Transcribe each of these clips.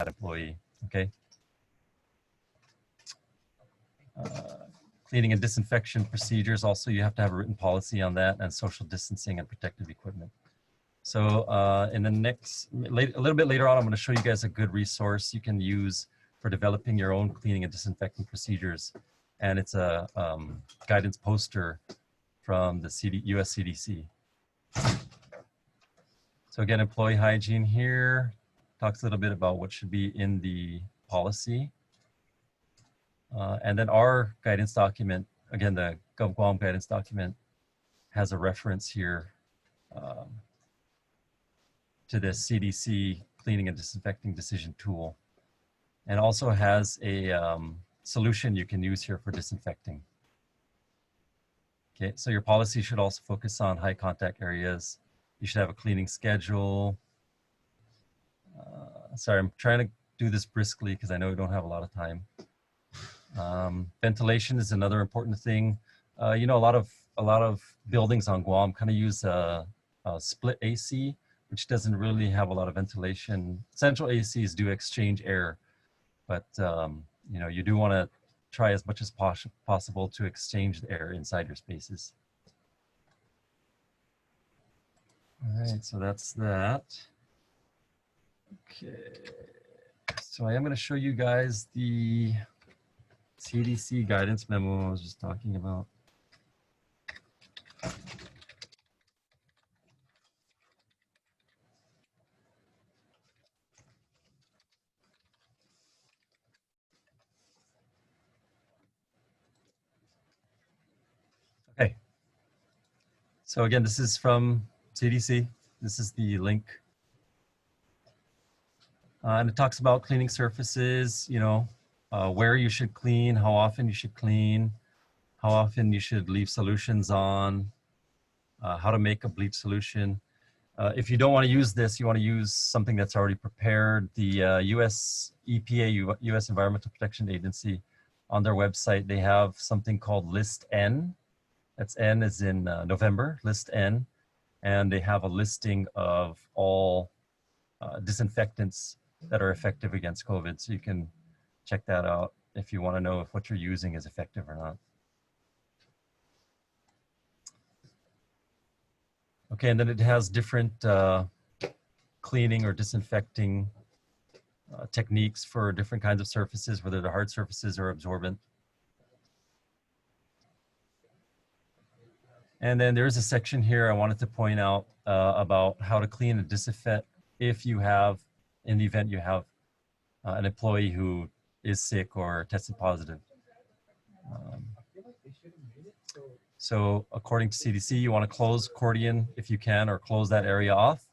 employee, okay? Cleaning and disinfection procedures, also you have to have a written policy on that, and social distancing and protective equipment. So in the next, a little bit later on, I'm going to show you guys a good resource you can use for developing your own cleaning and disinfecting procedures. And it's a guidance poster from the US CDC. So again, employee hygiene here talks a little bit about what should be in the policy. And then our guidance document, again, the GovGuam guidance document has a reference here to the CDC cleaning and disinfecting decision tool, and also has a solution you can use here for disinfecting. Okay, so your policy should also focus on high contact areas. You should have a cleaning schedule. Sorry, I'm trying to do this briskly because I know we don't have a lot of time. Ventilation is another important thing. You know, a lot of buildings on Guam kind of use a split AC, which doesn't really have a lot of ventilation. Central ACs do exchange air, but you know, you do want to try as much as possible to exchange the air inside your spaces. All right, so that's that. Okay, so I am going to show you guys the CDC guidance memo I was just talking about. Okay. So again, this is from CDC. This is the link. And it talks about cleaning surfaces, you know, where you should clean, how often you should clean, how often you should leave solutions on, how to make a bleach solution. If you don't want to use this, you want to use something that's already prepared. The US EPA, US Environmental Protection Agency, on their website, they have something called List N. That's N as in November, List N. And they have a listing of all disinfectants that are effective against COVID. So you can check that out if you want to know if what you're using is effective or not. Okay, and then it has different cleaning or disinfecting techniques for different kinds of surfaces, whether they're hard surfaces or absorbent. And then there's a section here I wanted to point out about how to clean and disinfect if you have, in the event you have an employee who is sick or tested positive. So according to CDC, you want to close accordion if you can, or close that area off.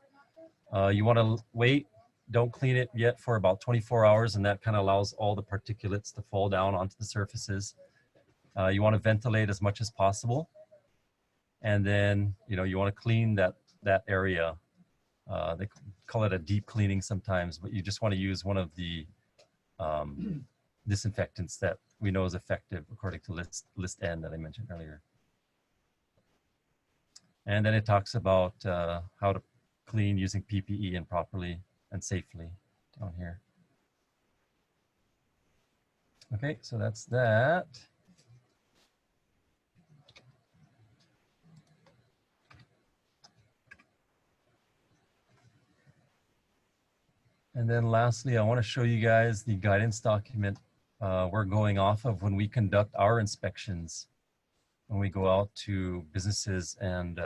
You want to wait, don't clean it yet for about 24 hours, and that kind of allows all the particulates to fall down onto the surfaces. You want to ventilate as much as possible. And then, you know, you want to clean that area. They call it a deep cleaning sometimes, but you just want to use one of the disinfectants that we know is effective according to list N that I mentioned earlier. And then it talks about how to clean using PPE and properly and safely down here. Okay, so that's that. And then lastly, I want to show you guys the guidance document we're going off of when we conduct our inspections, when we go out to businesses and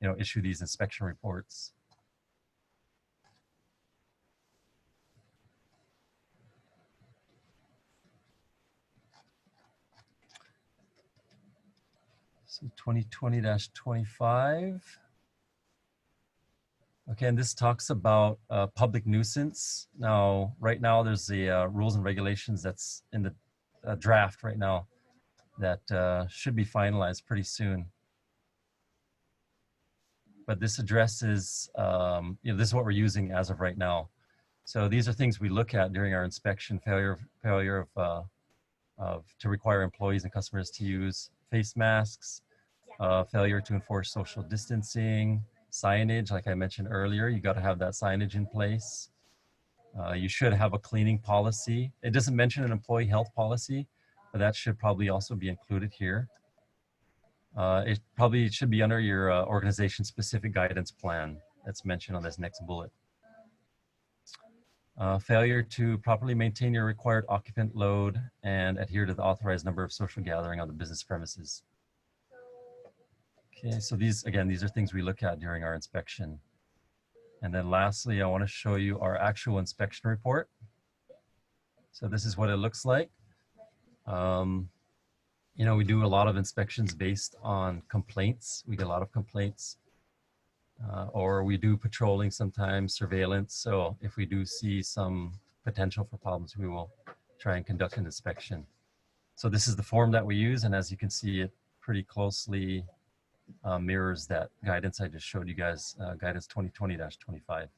you know, issue these inspection reports. So 2020-25. Okay, and this talks about public nuisance. Now, right now, there's the rules and regulations that's in the draft right now that should be finalized pretty soon. But this addresses, you know, this is what we're using as of right now. So these are things we look at during our inspection: failure to require employees and customers to use face masks, failure to enforce social distancing, signage, like I mentioned earlier, you got to have that signage in place. You should have a cleaning policy. It doesn't mention an employee health policy, but that should probably also be included here. It probably should be under your organization-specific guidance plan that's mentioned on this next bullet. Failure to properly maintain your required occupant load and adhere to the authorized number of social gathering on the business premises. Okay, so these are things we look at during our inspection. And then lastly, I want to show you our actual inspection report. So this is what it looks like. You know, we do a lot of inspections based on complaints. We get a lot of complaints. Or we do patrolling sometimes, surveillance. So if we do see some potential for problems, we will try and conduct an inspection. So this is the form that we use. And as you can see, it pretty closely mirrors that guidance I just showed you guys, guidance 2020-25.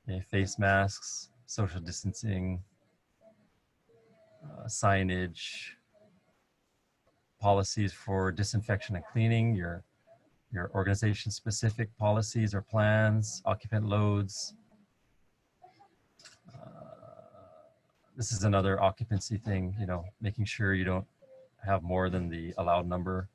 Okay, face masks, social distancing, signage, policies for disinfection and cleaning, your organization-specific policies or plans, occupant loads. This is another occupancy thing, you know, making sure you don't have more than the allowed number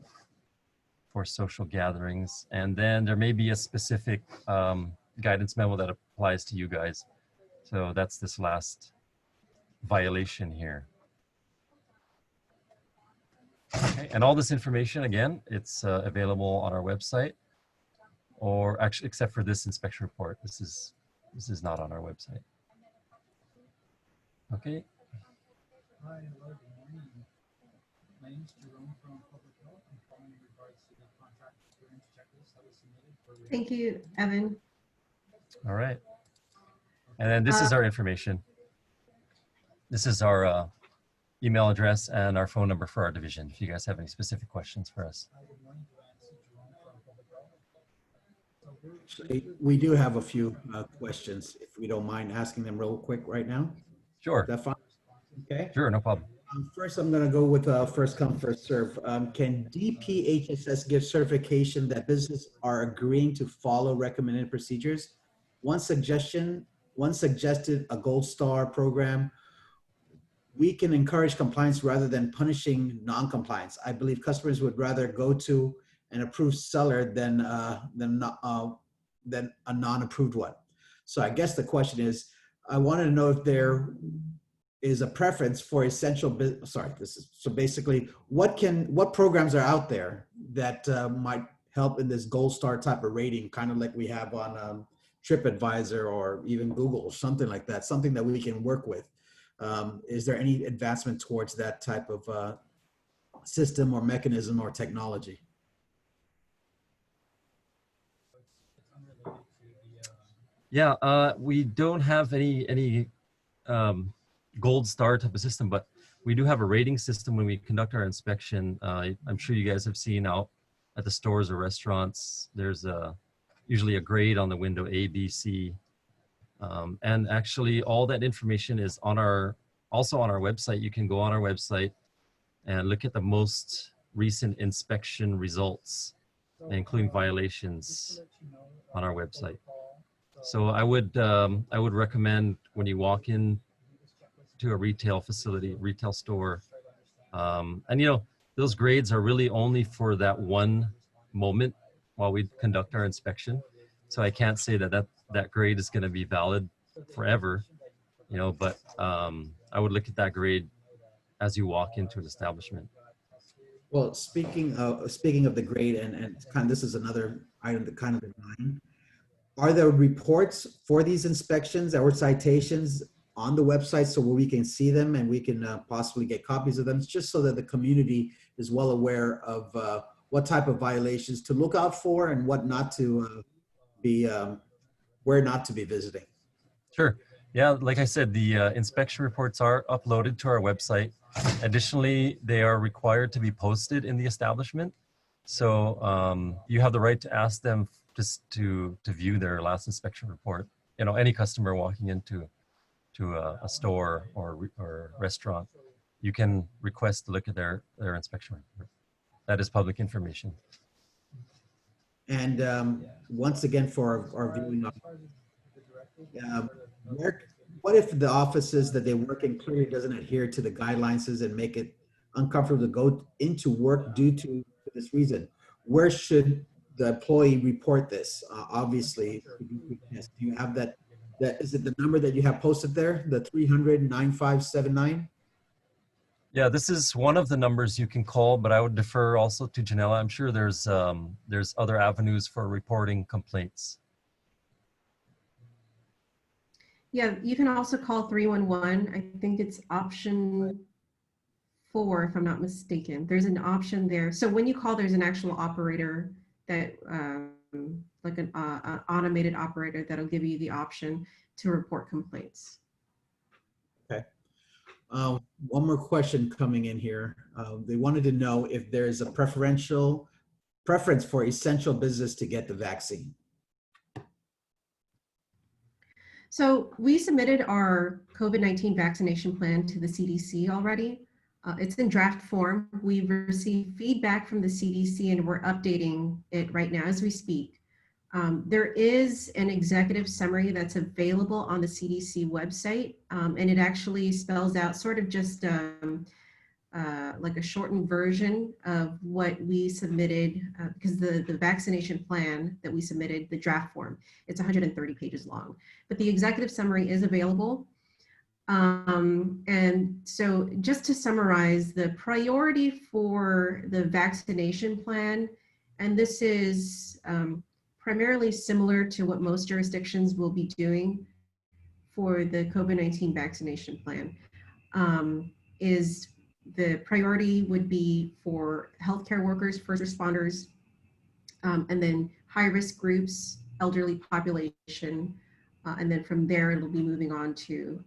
for social gatherings. And then there may be a specific guidance memo that applies to you guys. So that's this last violation here. Okay, and all this information, again, it's available on our website, or actually, except for this inspection report. This is not on our website. Okay. Hi, hello, good morning. My name is Jerome from Public Health. I'm calling in regards to the contract experience checklist that was submitted for. Thank you, Evan. All right. And then this is our information. This is our email address and our phone number for our division, if you guys have any specific questions for us. Hi, good morning, Jerome from Public Health. We do have a few questions, if we don't mind asking them real quick right now. Sure. Is that fine? Okay. Sure, no problem. First, I'm going to go with first come, first serve. Can DPHSS give certification that businesses are agreeing to follow recommended procedures? One suggested a gold star program. We can encourage compliance rather than punishing non-compliance. I believe customers would rather go to an approved seller than a non-approved one. So I guess the question is, I wanted to know if there is a preference for essential, so basically what programs are out there that might help in this gold star type of rating, kind of like we have on TripAdvisor or even Google or something like that, something that we can work with. Is there any advancement towards that type of system or mechanism or technology? Yeah, we don't have any gold star type of system, but we do have a rating system when we conduct our inspection. I'm sure you guys have seen out at the stores or restaurants, there's usually a grade on the window, A, B, C. And actually all that information is also on our website. You can go on our website and look at the most recent inspection results, including violations on our website. So I would recommend when you walk in to a retail facility, retail store, and you know, those grades are really only for that one moment while we conduct our inspection. So I can't say that grade is going to be valid forever, you know, but I would look at that grade as you walk into an establishment. Well, speaking of the grade, and kind of, this is another item that kind of in mind. Are there reports for these inspections or citations on the website so where we can see them and we can possibly get copies of them, just so that the community is well aware of what type of violations to look out for and what not to where not to be visiting? Sure. Yeah, like I said, the inspection reports are uploaded to our website. Additionally, they are required to be posted in the establishment. So you have the right to ask them just to view their last inspection report. You know, any customer walking into a store or restaurant, you can request to look at their inspection report. That is public information. And once again, for our viewing, Um, where, what if the offices that they work in clearly doesn't adhere to the guidelines and make it uncomfortable to go into work due to this reason? Where should the employee report this? Obviously, yes. Do you have that? That is it. The number that you have posted there, the 300-9579. Yeah, this is one of the numbers you can call, but I would defer also to Janella. I'm sure there's other avenues for reporting complaints. Yeah, you can also call 311. I think it's option 4, if I'm not mistaken. There's an option there. So when you call, there's an actual operator that, like an automated operator that'll give you the option to report complaints. Okay. One more question coming in here. They wanted to know if there's a preference for essential business to get the vaccine. So we submitted our COVID-19 vaccination plan to the CDC already. It's in draft form. We've received feedback from the CDC and we're updating it right now as we speak. There is an executive summary that's available on the CDC website, and it actually spells out sort of just like a shortened version of what we submitted, because the vaccination plan that we submitted, the draft form, it's 130 pages long, but the executive summary is available. And so just to summarize, the priority for the vaccination plan, and this is primarily similar to what most jurisdictions will be doing for the COVID-19 vaccination plan, is the priority would be for healthcare workers, first responders, and then high-risk groups, elderly population, and then from there it'll be moving on to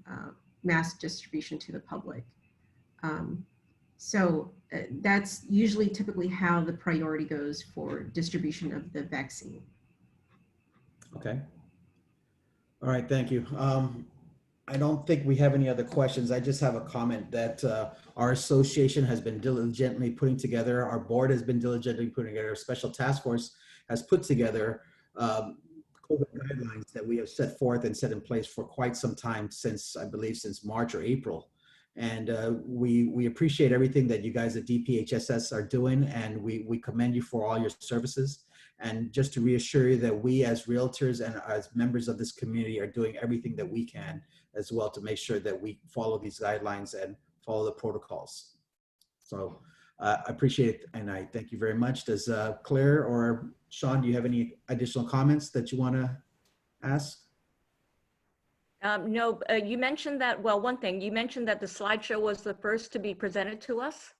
mass distribution to the public. So that's usually typically how the priority goes for distribution of the vaccine. Okay. All right, thank you. I don't think we have any other questions. I just have a comment that our association has been diligently putting together, our board has been diligently putting together, a special task force has put together COVID guidelines that we have set forth and set in place for quite some time, since I believe since March or April. And we appreciate everything that you guys at DPHSS are doing, and we commend you for all your services. And just to reassure you that we as realtors and as members of this community are doing everything that we can as well to make sure that we follow these guidelines and follow the protocols. So I appreciate it, and I thank you very much. Does Claire or Sean, do you have any additional comments that you want to ask? No, you mentioned that, well, one thing, you mentioned that the slideshow was the first to be presented to us.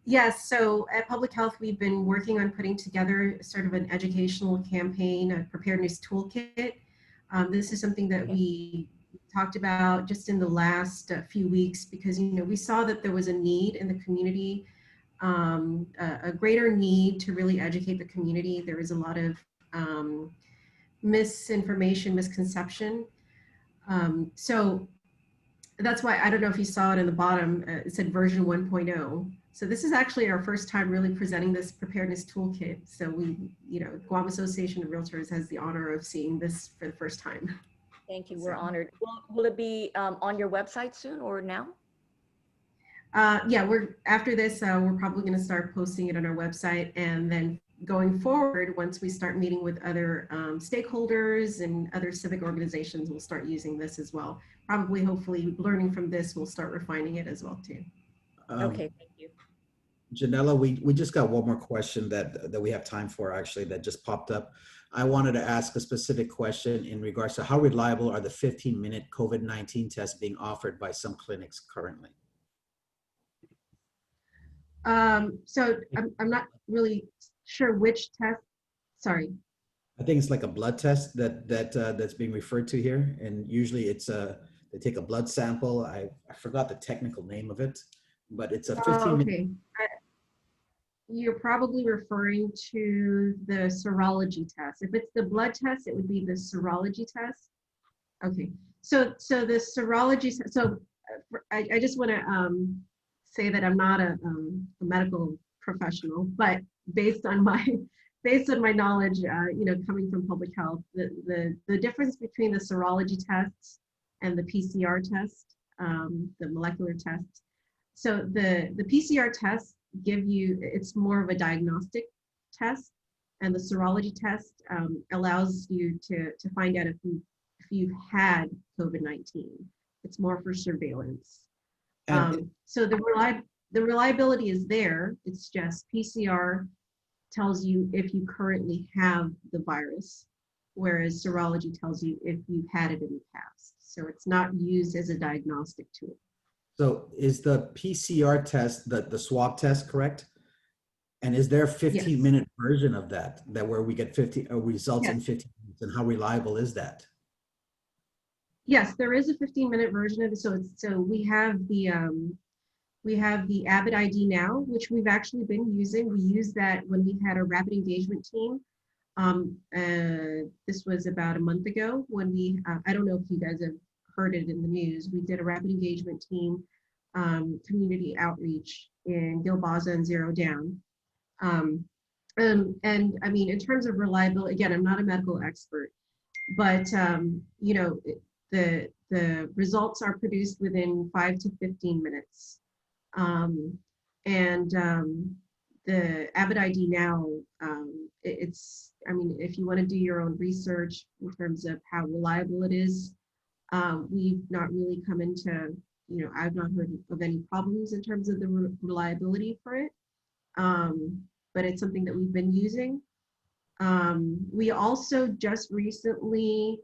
Yes, so at Public Health, we've been working on putting together sort of an educational campaign, a preparedness toolkit. This is something that we talked about just in the last few weeks, because we saw that there was a need in the community, a greater need to really educate the community. There was a lot of misinformation, misconception. So that's why, I don't know if you saw it in the bottom, it said version 1.0. So this is actually our first time really presenting this preparedness toolkit. So we, Guam Association of Realtors has the honor of seeing this for the first time. Thank you, we're honored. Will it be on your website soon or now? Yeah, after this, we're probably going to start posting it on our website, and then going forward, once we start meeting with other stakeholders and other civic organizations, we'll start using this as well. Probably, hopefully, learning from this, we'll start refining it as well too. Okay, thank you. Janella, we just got one more question that we have time for, actually, that just popped up. I wanted to ask a specific question in regards to how reliable are the 15-minute COVID-19 tests being offered by some clinics currently? So I'm not really sure which test. Sorry. I think it's like a blood test that's being referred to here, and usually it's they take a blood sample. I forgot the technical name of it, but it's a 15-minute. Okay. You're probably referring to the serology test. If it's the blood test, it would be the serology test. Okay. So the serology. So I just want to say that I'm not a medical professional, but based on my based on my knowledge, coming from public health, the difference between the serology tests and the PCR test, the molecular test. So the PCR tests give you, it's more of a diagnostic test, and the serology test allows you to find out if you've had COVID-19. It's more for surveillance. So the reliability is there. It's just PCR tells you if you currently have the virus, whereas serology tells you if you've had it in the past. So it's not used as a diagnostic tool. So is the PCR test, the swab test, correct? And is there a 15-minute version of that where we get 50 results in 15 minutes, and how reliable is that? Yes, there is a 15-minute version of it. So we have the Abbott ID Now, which we've actually been using. We used that when we had a rapid engagement team. This was about a month ago when we, I don't know if you guys have heard it in the news, we did a rapid engagement team, community outreach in Gilboza and Zero Down. And I mean, in terms of reliability, again, I'm not a medical expert, but the results are produced within 5 to 15 minutes. The Abbott ID Now, I mean, if you want to do your own research in terms of how reliable it is, we've not really come into, I've not heard of any problems in terms of the reliability for it. But it's something that we've been using. We also just recently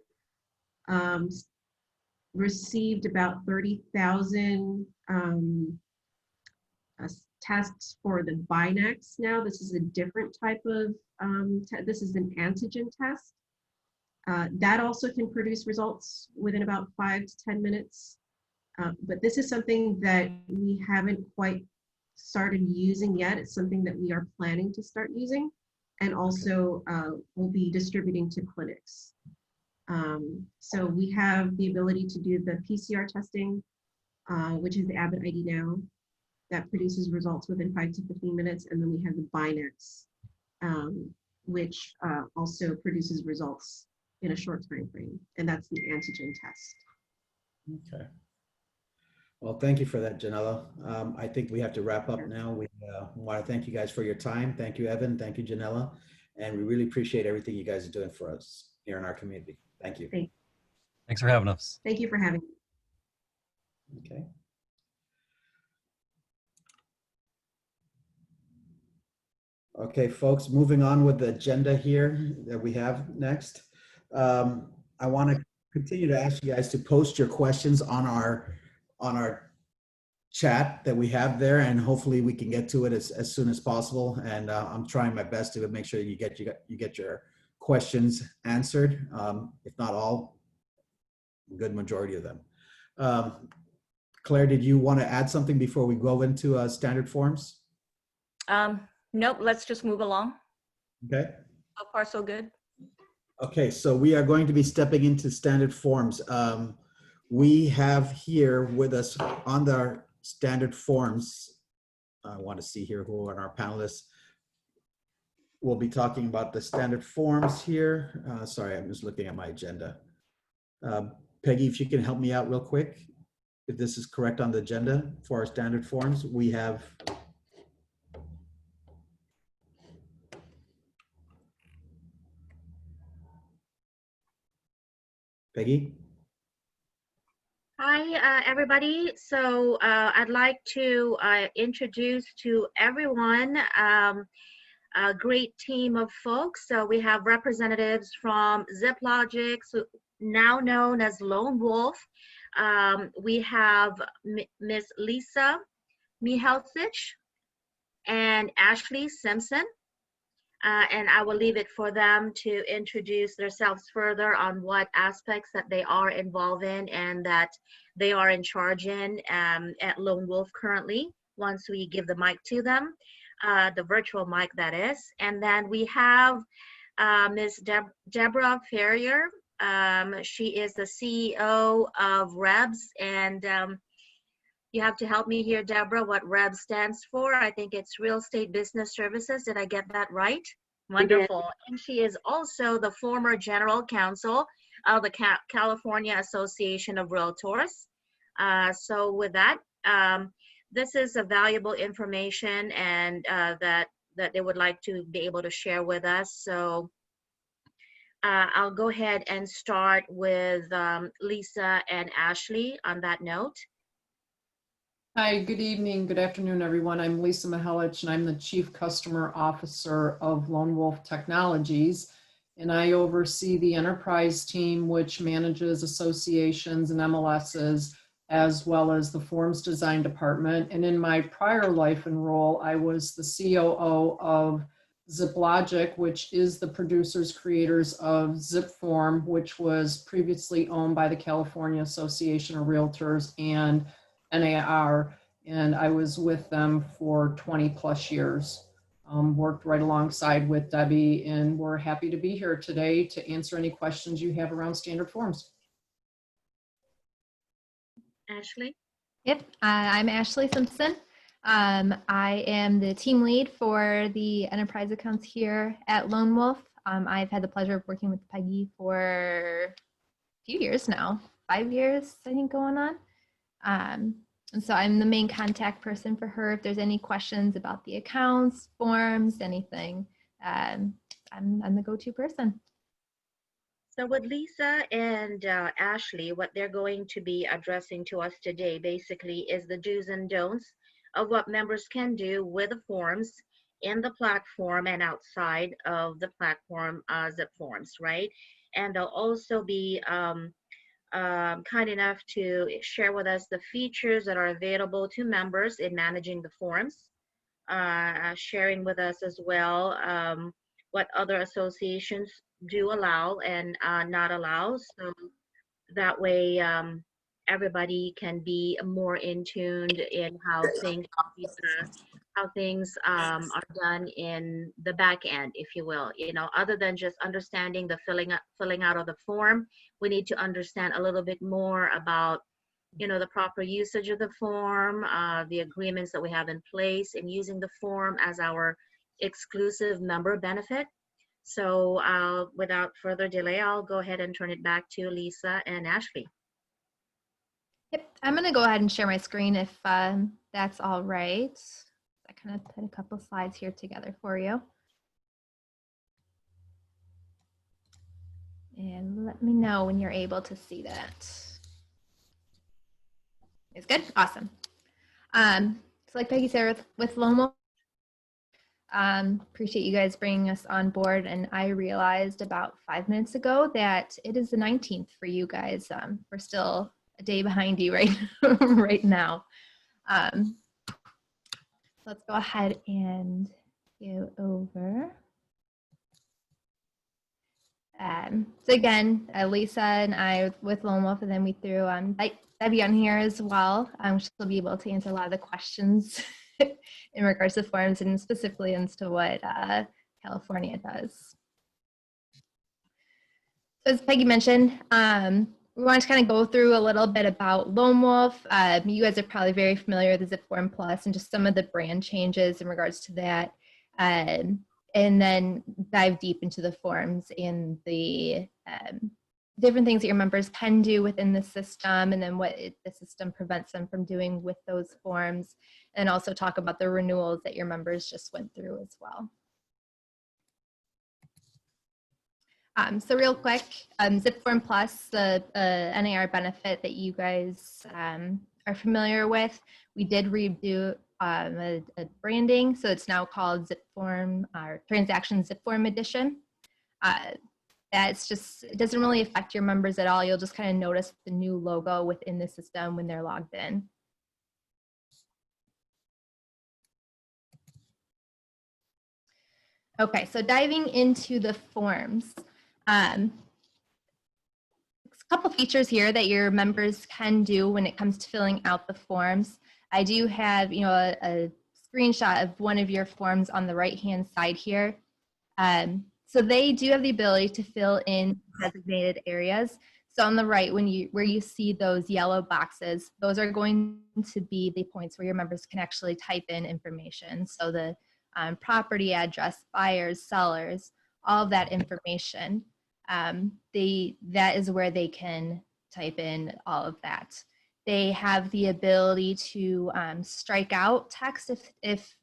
received about 30,000 tests for the Binax now. This is a different type of, this is an antigen test. That also can produce results within about 5 to 10 minutes. But this is something that we haven't quite started using yet. It's something that we are planning to start using, and also we'll be distributing to clinics. So we have the ability to do the PCR testing, which is the Abbott ID Now, that produces results within 5 to 15 minutes. And then we have the Binax, which also produces results in a short time frame. And that's the antigen test. Okay. Well, thank you for that, Janella. I think we have to wrap up now. We want to thank you guys for your time. Thank you, Evan. Thank you, Janella. And we really appreciate everything you guys are doing for us here in our community. Thank you. Thanks for having us. Thank you for having me. Okay. Okay, folks, moving on with the agenda here that we have next. I want to continue to ask you guys to post your questions on our chat that we have there, and hopefully we can get to it as soon as possible. And I'm trying my best to make sure you get your questions answered, if not all, a good majority of them. Claire, did you want to add something before we go into standard forms? Nope, let's just move along. Okay. So far, so good. Okay, so we are going to be stepping into standard forms. We have here with us on our standard forms, I want to see here who are our panelists. We'll be talking about the standard forms here. Sorry, I'm just looking at my agenda. Peggy, if you can help me out real quick, if this is correct on the agenda for our standard forms, we have. Peggy? Hi, everybody. So I'd like to introduce to everyone a great team of folks. So we have representatives from ZipLogic, now known as Lone Wolf. We have Miss Lisa Mihalcich and Ashley Simpson. And I will leave it for them to introduce themselves further on what aspects that they are involved in and that they are in charge in at Lone Wolf currently, once we give the mic to them, the virtual mic that is. And then we have Ms. Deborah Ferrier. She is the CEO of REBS, and you have to help me here, Deborah, what REBS stands for. I think it's Real Estate Business Services. Did I get that right? Wonderful. And she is also the former general counsel of the California Association of Realtors. So with that, this is a valuable information and that they would like to be able to share with us. So I'll go ahead and start with Lisa and Ashley on that note. Hi, good evening, good afternoon, everyone. I'm Lisa Mihelich, and I'm the Chief Customer Officer of Lone Wolf Technologies. And I oversee the enterprise team, which manages associations and MLSs, as well as the forms design department. And in my prior life and role, I was the COO of ZipLogic, which is the producers, creators of ZipForm, which was previously owned by the California Association of Realtors and NAR, and I was with them for 20 plus years. Worked right alongside with Debbie, and we're happy to be here today to answer any questions you have around standard forms. Ashley? Yep, I'm Ashley Simpson. I am the team lead for the enterprise accounts here at Lone Wolf. I've had the pleasure of working with Peggy for a few years now, 5 years, I think, going on. And so I'm the main contact person for her. If there's any questions about the accounts, forms, anything, I'm the go-to person. So with Lisa and Ashley, what they're going to be addressing to us today basically is the do's and don'ts of what members can do with the forms in the platform and outside of the platform, ZipForms, right? And they'll also be kind enough to share with us the features that are available to members in managing the forms, sharing with us as well what other associations do allow and not allow. So that way everybody can be more in tuned in how things are done in the back end, if you will. You know, other than just understanding the filling out of the form, we need to understand a little bit more about, you know, the proper usage of the form, the agreements that we have in place, and using the form as our exclusive member benefit. So without further delay, I'll go ahead and turn it back to Lisa and Ashley. Yep, I'm gonna go ahead and share my screen if that's all right. I kind of put a couple slides here together for you. And let me know when you're able to see that. It's good, awesome. So like Peggy said, with Lone Wolf, appreciate you guys bringing us on board. And I realized about 5 minutes ago that it is the 19th for you guys. We're still a day behind you right now. Let's go ahead and go over. So again, Lisa and I with Lone Wolf, and then we threw Debbie on here as well. She'll be able to answer a lot of the questions in regards to forms and specifically as to what California does. So as Peggy mentioned, we want to kind of go through a little bit about Lone Wolf. You guys are probably very familiar with the ZipForm Plus and just some of the brand changes in regards to that. And then dive deep into the forms and the different things that your members can do within the system, and then what the system prevents them from doing with those forms, and also talk about the renewals that your members just went through as well. So real quick, ZipForm Plus, the NAR benefit that you guys are familiar with, we did redo a branding, so it's now called ZipForm or Transaction ZipForm Edition. That's just, it doesn't really affect your members at all. You'll just kind of notice the new logo within the system when they're logged in. Okay, so diving into the forms. A couple features here that your members can do when it comes to filling out the forms. I do have, you know, a screenshot of one of your forms on the right-hand side here. So they do have the ability to fill in designated areas. So on the right, where you see those yellow boxes, those are going to be the points where your members can actually type in information. So the property address, buyers, sellers, all of that information. That is where they can type in all of that. They have the ability to strike out text if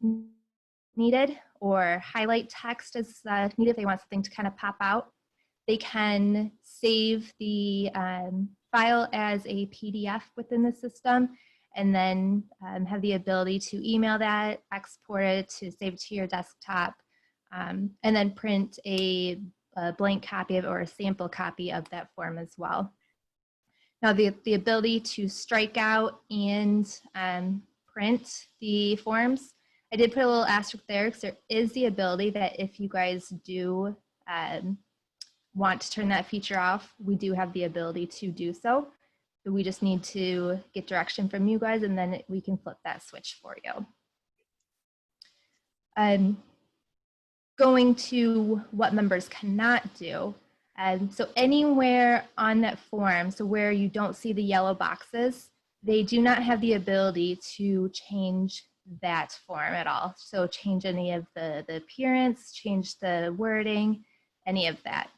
needed, or highlight text as needed if they want something to kind of pop out. They can save the file as a PDF within the system, and then have the ability to email that, export it, to save it to your desktop, and then print a blank copy of, or a sample copy of that form as well. Now, the ability to strike out and print the forms, I did put a little asterisk there because there is the ability that if you guys do want to turn that feature off, we do have the ability to do so. So we just need to get direction from you guys, and then we can flip that switch for you. Going to what members cannot do. So anywhere on that form, so where you don't see the yellow boxes, they do not have the ability to change that form at all. So change any of the appearance, change the wording, any of that.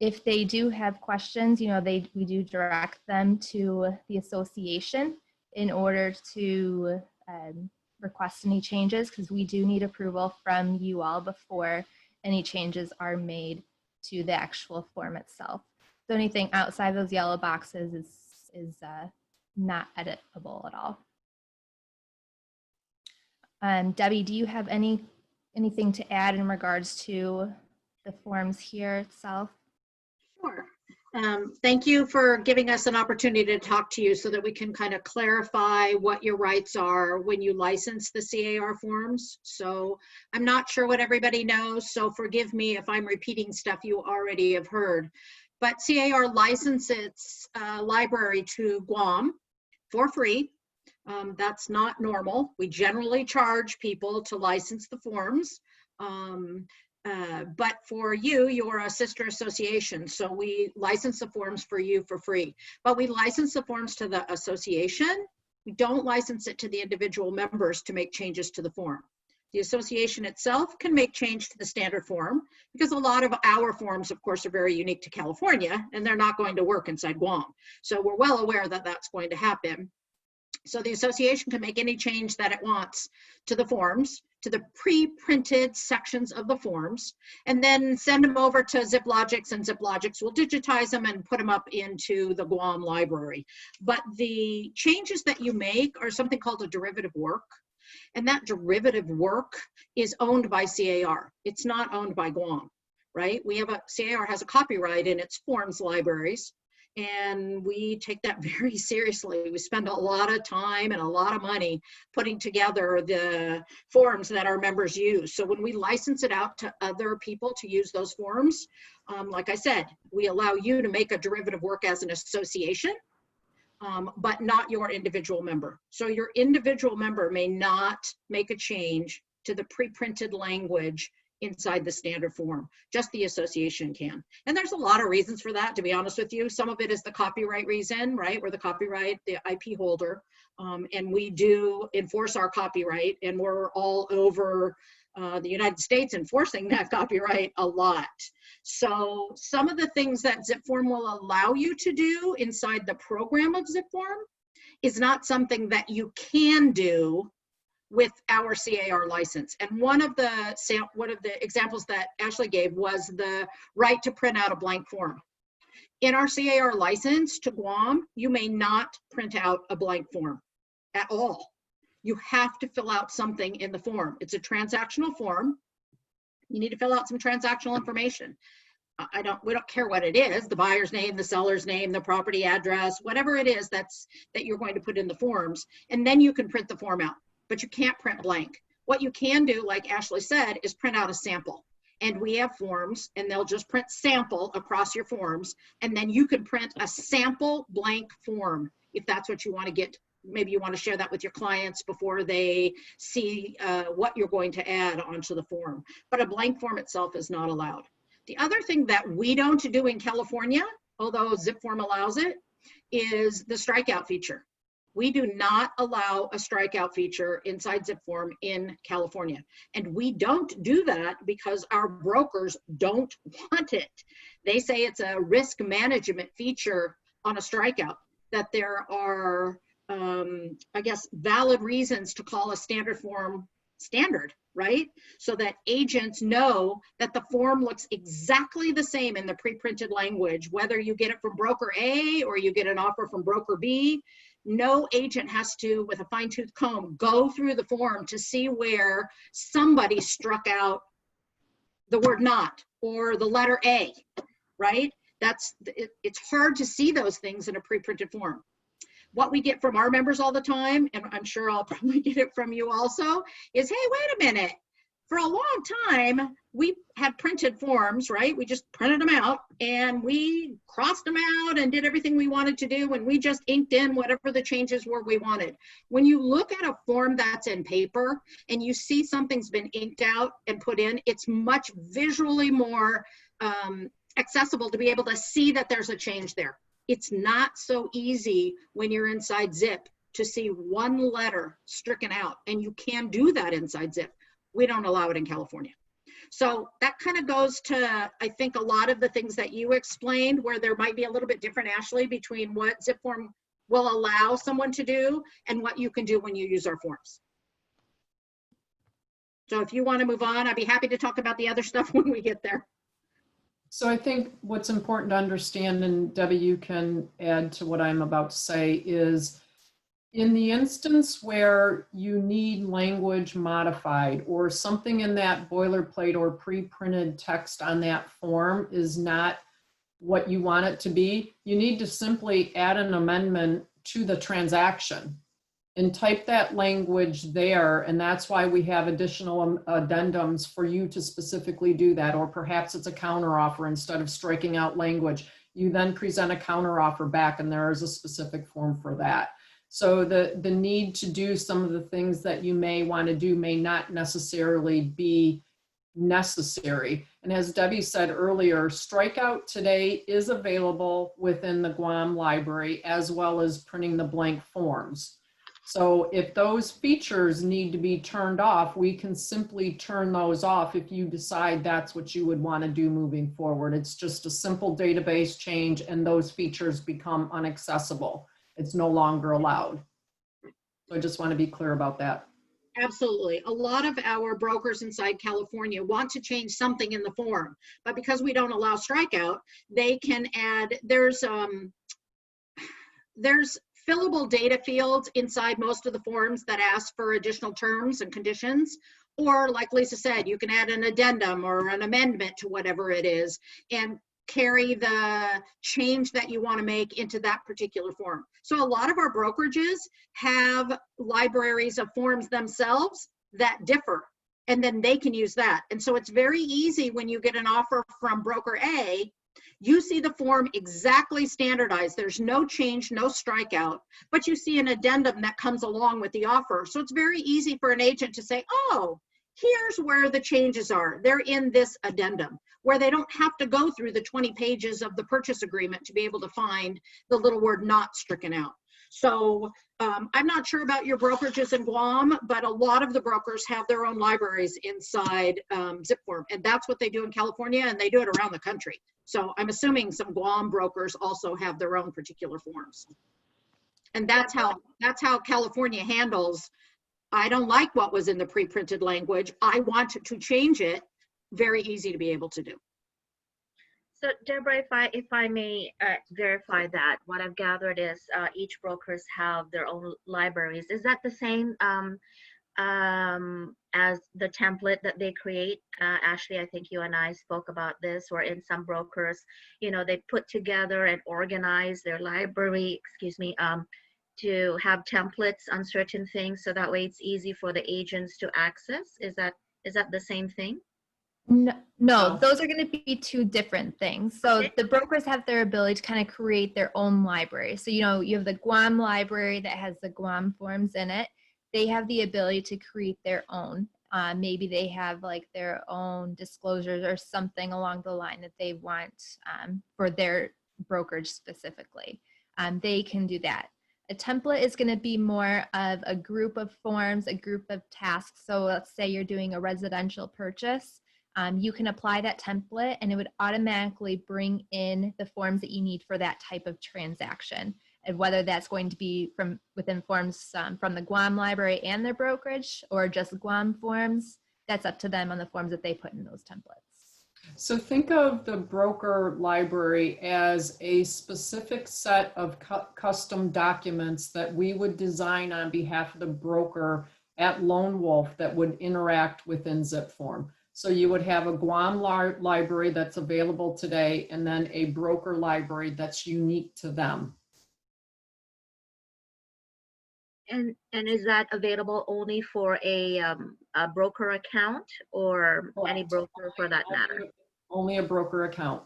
If they do have questions, we do direct them to the association in order to request any changes, because we do need approval from you all before any changes are made to the actual form itself. So anything outside those yellow boxes is not editable at all. Debbie, do you have anything to add in regards to the forms here itself? Sure. Thank you for giving us an opportunity to talk to you so that we can kind of clarify what your rights are when you license the CAR forms. So I'm not sure what everybody knows, so forgive me if I'm repeating stuff you already have heard. But CAR licenses its library to Guam for free. That's not normal. We generally charge people to license the forms. But for you, you're a sister association, so we license the forms for you for free. But we license the forms to the association. We don't license it to the individual members to make changes to the form. The association itself can make change to the standard form, because a lot of our forms, of course, are very unique to California, and they're not going to work inside Guam. So we're well aware that that's going to happen. So the association can make any change that it wants to the forms, to the pre-printed sections of the forms, and then send them over to ZipLogix, and ZipLogix will digitize them and put them up into the Guam library. But the changes that you make are something called a derivative work, and that derivative work is owned by CAR. It's not owned by Guam, right? CAR has a copyright in its forms libraries, and we take that very seriously. We spend a lot of time and a lot of money putting together the forms that our members use. So when we license it out to other people to use those forms, like I said, we allow you to make a derivative work as an association, but not your individual member. So your individual member may not make a change to the pre-printed language inside the standard form. Just the association can. And there's a lot of reasons for that, to be honest with you. Some of it is the copyright reason, right? We're the copyright, the IP holder, and we do enforce our copyright, and we're all over the United States enforcing that copyright a lot. So some of the things that ZipForm will allow you to do inside the program of ZipForm is not something that you can do with our CAR license. And one of the examples that Ashley gave was the right to print out a blank form. In our CAR license to Guam, you may not print out a blank form at all. You have to fill out something in the form. It's a transactional form. You need to fill out some transactional information. We don't care what it is, the buyer's name, the seller's name, the property address, whatever it is that you're going to put in the forms, and then you can print the form out. But you can't print blank. What you can do, like Ashley said, is print out a sample. And we have forms, and they'll just print sample across your forms, and then you can print a sample blank form if that's what you want to get. Maybe you want to share that with your clients before they see what you're going to add onto the form. But a blank form itself is not allowed. The other thing that we don't do in California, although ZipForm allows it, is the strikeout feature. We do not allow a strikeout feature inside Zip Form in California. And we don't do that because our brokers don't want it. They say it's a risk management feature on a strikeout, that there are, I guess, valid reasons to call a standard form standard, right? So that agents know that the form looks exactly the same in the pre-printed language, whether you get it from broker A or you get an offer from broker B. No agent has to, with a fine-tooth comb, go through the form to see where somebody struck out the word not or the letter A, right? It's hard to see those things in a pre-printed form. What we get from our members all the time, and I'm sure I'll probably get it from you also, is, hey, wait a minute. For a long time, we had printed forms, right? We just printed them out and we crossed them out and did everything we wanted to do, and we just inked in whatever the changes were we wanted. When you look at a form that's in paper and you see something's been inked out and put in, it's much visually more accessible to be able to see that there's a change there. It's not so easy when you're inside Zip to see one letter stricken out, and you can do that inside Zip. We don't allow it in California. So that kind of goes to, I think, a lot of the things that you explained, where there might be a little bit different, Ashley, between what Zip Form will allow someone to do and what you can do when you use our forms. So if you want to move on, I'd be happy to talk about the other stuff when we get there. So I think what's important to understand, and Debbie, you can add to what I'm about to say, is in the instance where you need language modified or something in that boilerplate or pre-printed text on that form is not what you want it to be, you need to simply add an amendment to the transaction and type that language there. And that's why we have additional addendums for you to specifically do that. Or perhaps it's a counteroffer instead of striking out language. You then present a counteroffer back, and there is a specific form for that. So the need to do some of the things that you may want to do may not necessarily be necessary. And as Debbie said earlier, Strikeout today is available within the Guam library, as well as printing the blank forms. So if those features need to be turned off, we can simply turn those off if you decide that's what you would want to do moving forward. It's just a simple database change, and those features become inaccessible. It's no longer allowed. So I just want to be clear about that. Absolutely. A lot of our brokers inside California want to change something in the form, but because we don't allow strikeout, they can add, there's fillable data fields inside most of the forms that ask for additional terms and conditions. Or like Lisa said, you can add an addendum or an amendment to whatever it is and carry the change that you want to make into that particular form. So a lot of our brokerages have libraries of forms themselves that differ, and then they can use that. And so it's very easy when you get an offer from broker A, you see the form exactly standardized. There's no change, no strikeout, but you see an addendum that comes along with the offer. So it's very easy for an agent to say, oh, here's where the changes are. They're in this addendum, where they don't have to go through the 20 pages of the purchase agreement to be able to find the little word not stricken out. So I'm not sure about your brokerages in Guam, but a lot of the brokers have their own libraries inside Zip Form, and that's what they do in California, and they do it around the country. So I'm assuming some Guam brokers also have their own particular forms. And that's how California handles, I don't like what was in the pre-printed language, I want to change it. Very easy to be able to do. So Deborah, if I may verify that, what I've gathered is each brokers have their own libraries. Is that the same as the template that they create? Ashley, I think you and I spoke about this, where in some brokers, you know, they put together and organize their library, to have templates on certain things, so that way it's easy for the agents to access. Is that the same thing? No, those are going to be two different things. So Okay. the brokers have their ability to kind of create their own library. So, you know, you have the Guam library that has the Guam forms in it. They have the ability to create their own. Maybe they have like their own disclosures or something along the line that they want for their brokerage specifically. They can do that. A template is going to be more of a group of forms, a group of tasks. So let's say you're doing a residential purchase. You can apply that template and it would automatically bring in the forms that you need for that type of transaction. And whether that's going to be from within forms from the Guam library and their brokerage or just Guam forms, that's up to them on the forms that they put in those templates. So think of the broker library as a specific set of custom documents that we would design on behalf of the broker at Lone Wolf that would interact within ZipForm. So you would have a Guam library that's available today and then a broker library that's unique to them. And is that available only for a broker account or any broker for that matter? Only a broker account.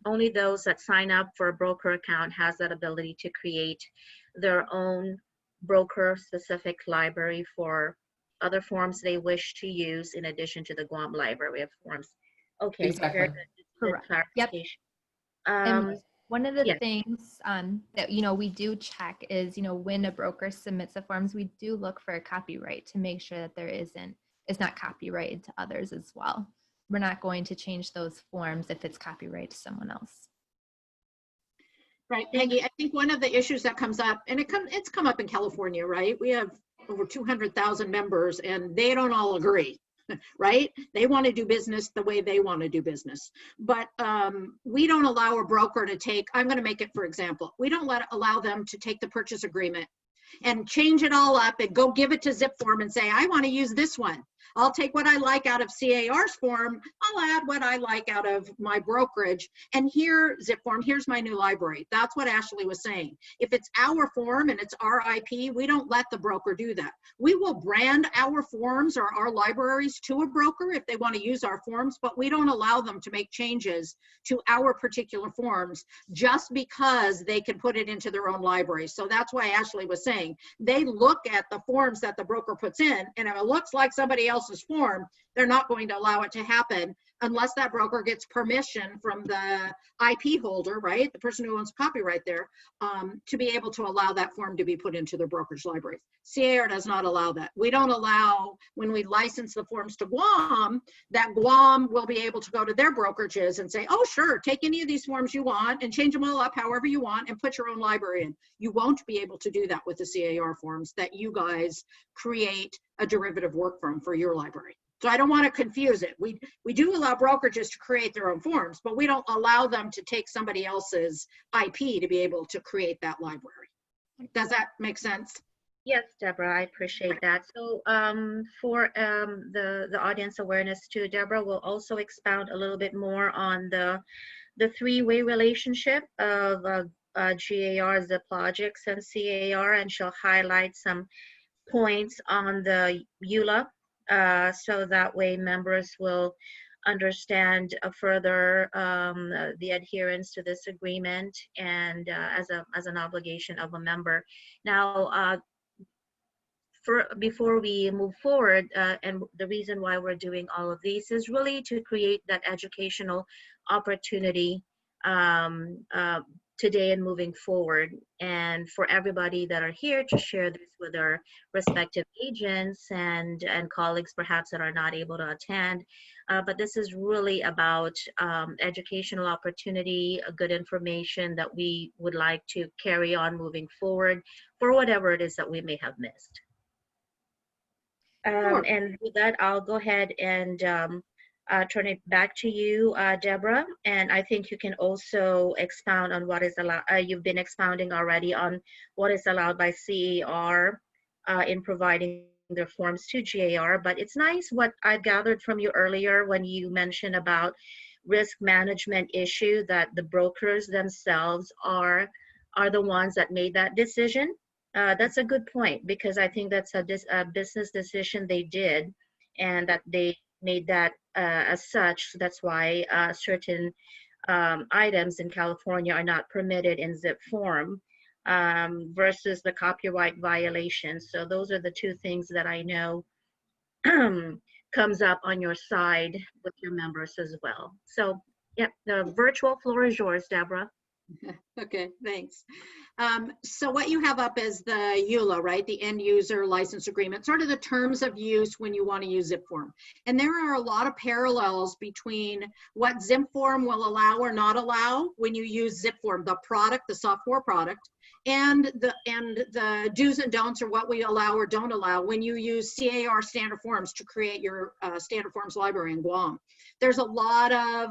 Only those that sign up for a broker account has that ability to create their own broker specific library for other forms they wish to use in addition to the Guam library of forms. Okay, Exactly. very good. Good Correct. clarification. And one of the yes. things that, we do check is, when a broker submits the forms, we do look for a copyright to make sure that it's not copyrighted to others as well. We're not going to change those forms if it's copyrighted to someone else. Right, Peggy, I think one of the issues that comes up, and it's come up in California, right? We have over 200,000 members and they don't all agree, right? They want to do business the way they want to do business. But we don't allow a broker to take, I'm going to make it for example, we don't allow them to take the purchase agreement and change it all up and go give it to ZipForm and say, I want to use this one. I'll take what I like out of CAR's form. I'll add what I like out of my brokerage. And here, ZipForm, here's my new library. That's what Ashley was saying. If it's our form and it's our IP, we don't let the broker do that. We will brand our forms or our libraries to a broker if they want to use our forms, but we don't allow them to make changes to our particular forms just because they can put it into their own library. So that's why Ashley was saying, they look at the forms that the broker puts in, and if it looks like somebody else's form, they're not going to allow it to happen unless that broker gets permission from the IP holder, right? The person who owns copyright there, to be able to allow that form to be put into their brokerage libraries. CAR does not allow that. We don't allow, when we license the forms to Guam, that Guam will be able to go to their brokerages and say, oh, sure, take any of these forms you want and change them all up however you want and put your own library in. You won't be able to do that with the CAR forms that you guys create a derivative work from for your library. So I don't want to confuse it. We do allow brokerages to create their own forms, but we don't allow them to take somebody else's IP to be able to create that library. Does that make sense? Yes, Deborah, I appreciate that. So for the audience awareness too, Deborah will also expound a little bit more on the three-way relationship of GAR, ZipLogix, and CAR, and she'll highlight some points on the EULA, so that way members will understand further the adherence to this agreement and as an obligation of a member. Now, before we move forward, and the reason why we're doing all of these is really to create that educational opportunity today and moving forward, and for everybody that are here to share this with their respective agents and colleagues perhaps that are not able to attend. But this is really about educational opportunity, good information that we would like to carry on moving forward for whatever it is that we may have missed. Sure. And with that, I'll go ahead and turn it back to you, Deborah. And I think you can also expound on what is allowed. You've been expounding already on what is allowed by CAR in providing their forms to GAR. But it's nice what I gathered from you earlier when you mentioned about risk management issue, that the brokers themselves are the ones that made that decision. That's a good point, because I think that's a business decision they did, and that they made that as such. That's why certain items in California are not permitted in ZipForm versus the copyright violation. So those are the two things that I know comes up on your side with your members as well. So yeah, the virtual floor is yours, Deborah. Okay, thanks. So what you have up is the EULA, right? The end user license agreement, sort of the terms of use when you want to use ZipForm. And there are a lot of parallels between what ZipForm will allow or not allow when you use ZipForm, the product, the software product, and the do's and don'ts, or what we allow or don't allow when you use CAR standard forms to create your standard forms library in Guam. There's a lot of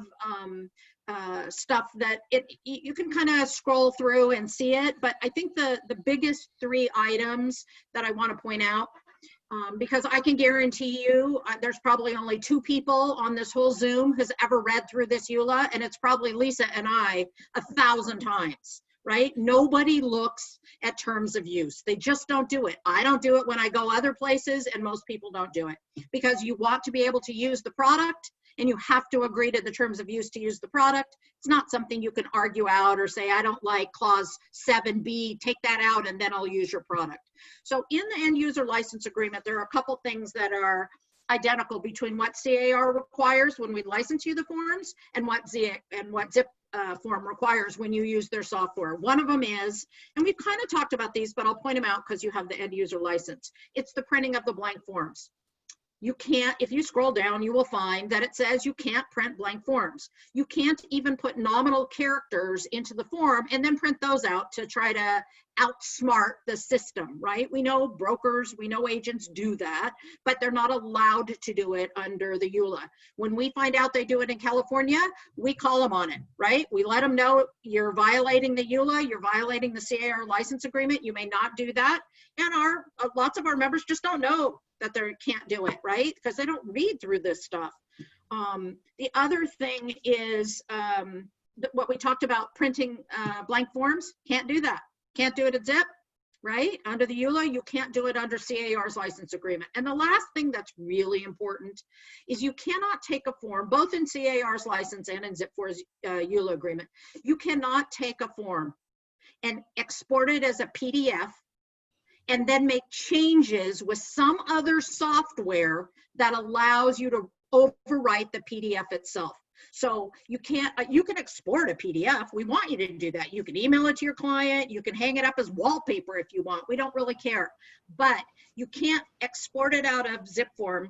stuff that you can kind of scroll through and see it, but I think the biggest 3 items that I want to point out, because I can guarantee you there's probably only 2 people on this whole Zoom who's ever read through this EULA, and it's probably Lisa and I 1,000 times, right? Nobody looks at terms of use. They just don't do it. I don't do it when I go other places, and most people don't do it, because you want to be able to use the product, and you have to agree to the terms of use to use the product. It's not something you can argue out or say, I don't like clause 7B, take that out and then I'll use your product. So in the end user license agreement, there are a couple things that are identical between what CAR requires when we license you the forms and what Zip form requires when you use their software. One of them is, and we've kind of talked about these, but I'll point them out because you have the end user license. It's the printing of the blank forms. You can't, if you scroll down, you will find that it says you can't print blank forms. You can't even put nominal characters into the form and then print those out to try to outsmart the system, right? We know brokers, we know agents do that, but they're not allowed to do it under the EULA. When we find out they do it in California, we call them on it, right? We let them know you're violating the EULA, you're violating the CAR license agreement, you may not do that. And lots of our members just don't know that they can't do it, right? Because they don't read through this stuff. The other thing is what we talked about, printing blank forms. Can't do that. Can't do it at Zip, right? Under the EULA, you can't do it under CAR's license agreement. And the last thing that's really important is you cannot take a form, both in CAR's license and in Zip4's EULA agreement, you cannot take a form and export it as a PDF and then make changes with some other software that allows you to overwrite the PDF itself. So you can't, you can export a PDF. We want you to do that. You can email it to your client. You can hang it up as wallpaper if you want. We don't really care. But you can't export it out of ZipForm,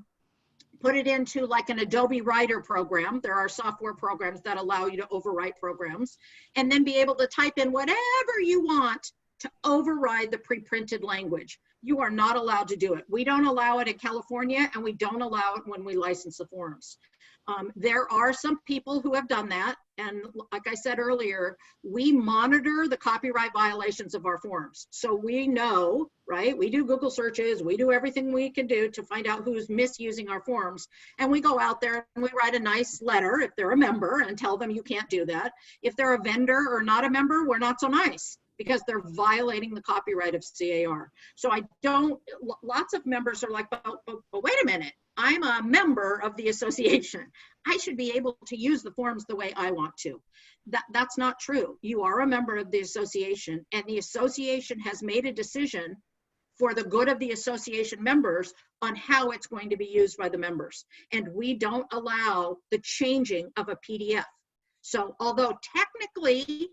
put it into like an Adobe Writer program. There are software programs that allow you to overwrite programs, and then be able to type in whatever you want to override the pre-printed language. You are not allowed to do it. We don't allow it in California, and we don't allow it when we license the forms. There are some people who have done that, and like I said earlier, we monitor the copyright violations of our forms. So we know, right? We do Google searches, we do everything we can do to find out who's misusing our forms, and we go out there and we write a nice letter if they're a member and tell them you can't do that. If they're a vendor or not a member, we're not so nice, because they're violating the copyright of CAR. So I don't, lots of members are like, but wait a minute, I'm a member of the association. I should be able to use the forms the way I want to. That's not true. You are a member of the association, and the association has made a decision for the good of the association members on how it's going to be used by the members. And we don't allow the changing of a PDF. So although technically,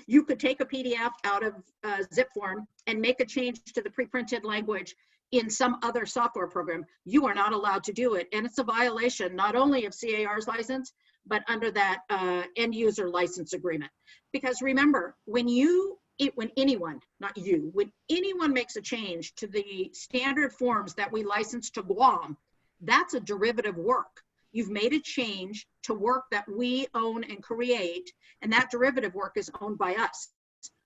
you could take a PDF out of ZipForm and make a change to the pre-printed language in some other software program, you are not allowed to do it. And it's a violation not only of CAR's license, but under that end user license agreement. Because remember, when anyone, not you, when anyone makes a change to the standard forms that we license to Guam, that's a derivative work. You've made a change to work that we own and create, and that derivative work is owned by us.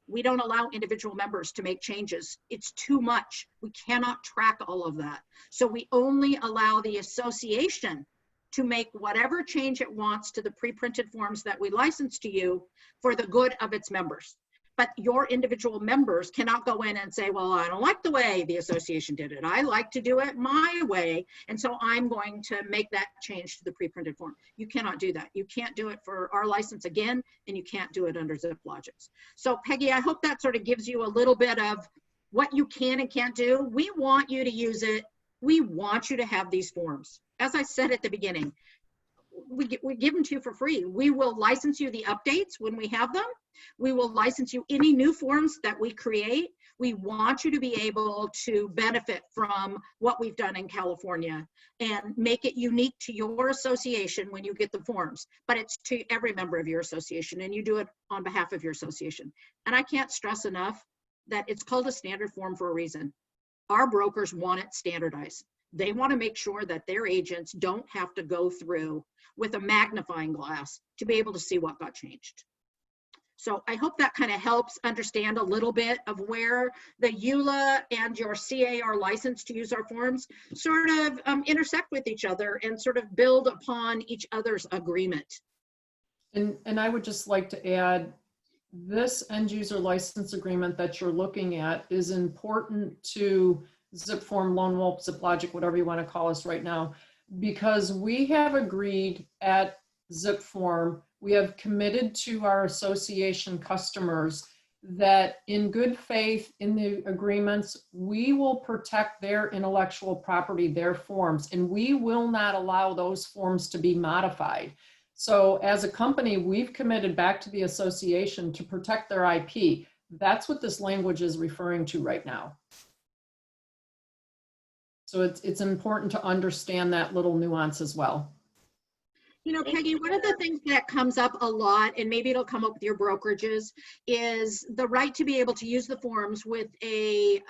We don't allow individual members to make changes. It's too much. We cannot track all of that. So we only allow the association to make whatever change it wants to the pre-printed forms that we license to you for the good of its members. But your individual members cannot go in and say, well, I don't like the way the association did it. I like to do it my way, and so I'm going to make that change to the pre-printed form. You cannot do that. You can't do it for our license again, and you can't do it under ZipLogix. So Peggy, I hope that sort of gives you a little bit of what you can and can't do. We want you to use it. We want you to have these forms. As I said at the beginning, we give them to you for free. We will license you the updates when we have them. We will license you any new forms that we create. We want you to be able to benefit from what we've done in California and make it unique to your association when you get the forms, but it's to every member of your association, and you do it on behalf of your association. And I can't stress enough that it's called a standard form for a reason. Our brokers want it standardized. They want to make sure that their agents don't have to go through with a magnifying glass to be able to see what got changed. So I hope that kind of helps understand a little bit of where the EULA and your CAR license to use our forms sort of intersect with each other and sort of build upon each other's agreement. And I would just like to add, this end user license agreement that you're looking at is important to ZipForm, Lone Wolf, ZipLogic, whatever you want to call us right now, because we have agreed at ZipForm, we have committed to our association customers that in good faith in the agreements, we will protect their intellectual property, their forms, and we will not allow those forms to be modified. So as a company, we've committed back to the association to protect their IP. That's what this language is referring to right now. So it's important to understand that little nuance as well. You know, Peggy, one of the things that comes up a lot, and maybe it'll come up with your brokerages, is the right to be able to use the forms with a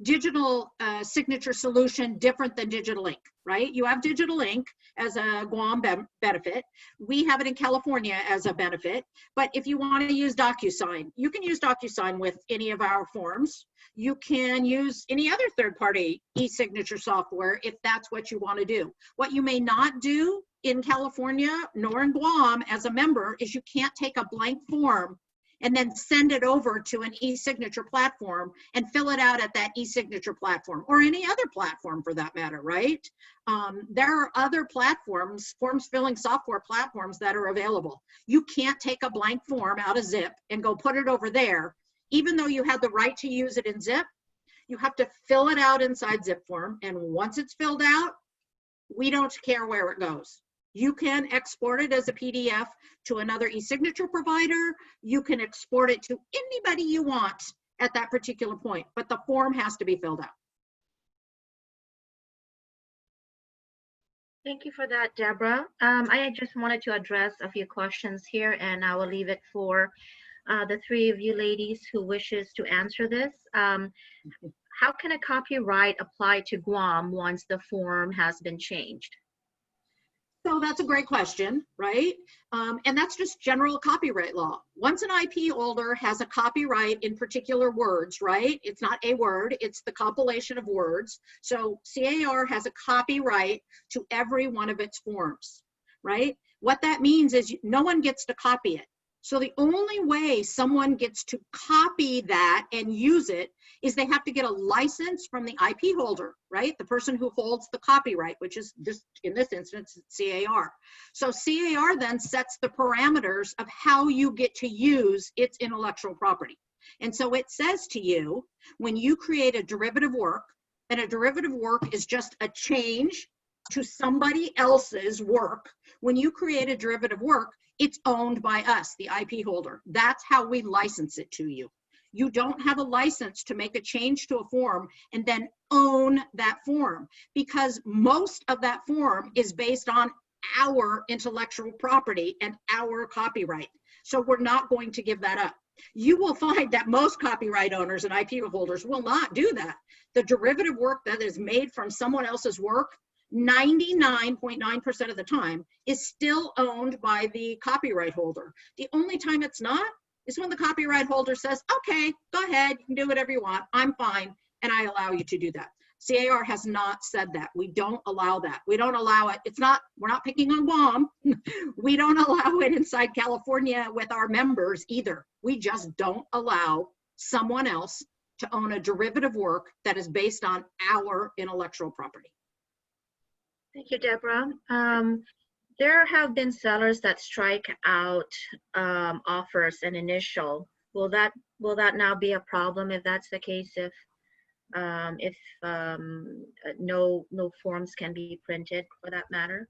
digital signature solution different than Digital Ink, right? You have Digital Ink as a Guam benefit. We have it in California as a benefit. But if you want to use DocuSign, you can use DocuSign with any of our forms. You can use any other third-party e-signature software if that's what you want to do. What you may not do in California nor in Guam as a member is you can't take a blank form and then send it over to an e-signature platform and fill it out at that e-signature platform or any other platform for that matter, right? There are other platforms, forms filling software platforms that are available. You can't take a blank form out of Zip and go put it over there. Even though you had the right to use it in Zip, you have to fill it out inside ZipForm. And once it's filled out, we don't care where it goes. You can export it as a PDF to another e-signature provider. You can export it to anybody you want at that particular point, but the form has to be filled out. Thank you for that, Deborah. I just wanted to address a few questions here, and I will leave it for the three of you ladies who wishes to answer this. How can a copyright apply to Guam once the form has been changed? So that's a great question, right? And that's just general copyright law. Once an IP holder has a copyright in particular words, right? It's not a word, it's the compilation of words. So CAR has a copyright to every one of its forms, right? What that means is no one gets to copy it. So the only way someone gets to copy that and use it is they have to get a license from the IP holder, right? The person who holds the copyright, which is just in this instance, CAR. So CAR then sets the parameters of how you get to use its intellectual property. And so it says to you, when you create a derivative work, and a derivative work is just a change to somebody else's work, when you create a derivative work, it's owned by us, the IP holder. That's how we license it to you. You don't have a license to make a change to a form and then own that form, because most of that form is based on our intellectual property and our copyright. So we're not going to give that up. You will find that most copyright owners and IP holders will not do that. The derivative work that is made from someone else's work, 99.9% of the time is still owned by the copyright holder. The only time it's not is when the copyright holder says, okay, go ahead, you can do whatever you want, I'm fine, and I allow you to do that. CAR has not said that. We don't allow that. We don't allow it. It's not, we're not picking on Guam. We don't allow it inside California with our members either. We just don't allow someone else to own a derivative work that is based on our intellectual property. Thank you, Deborah. There have been sellers that strike out offers and initial. Will that now be a problem if that's the case? If no forms can be printed for that matter?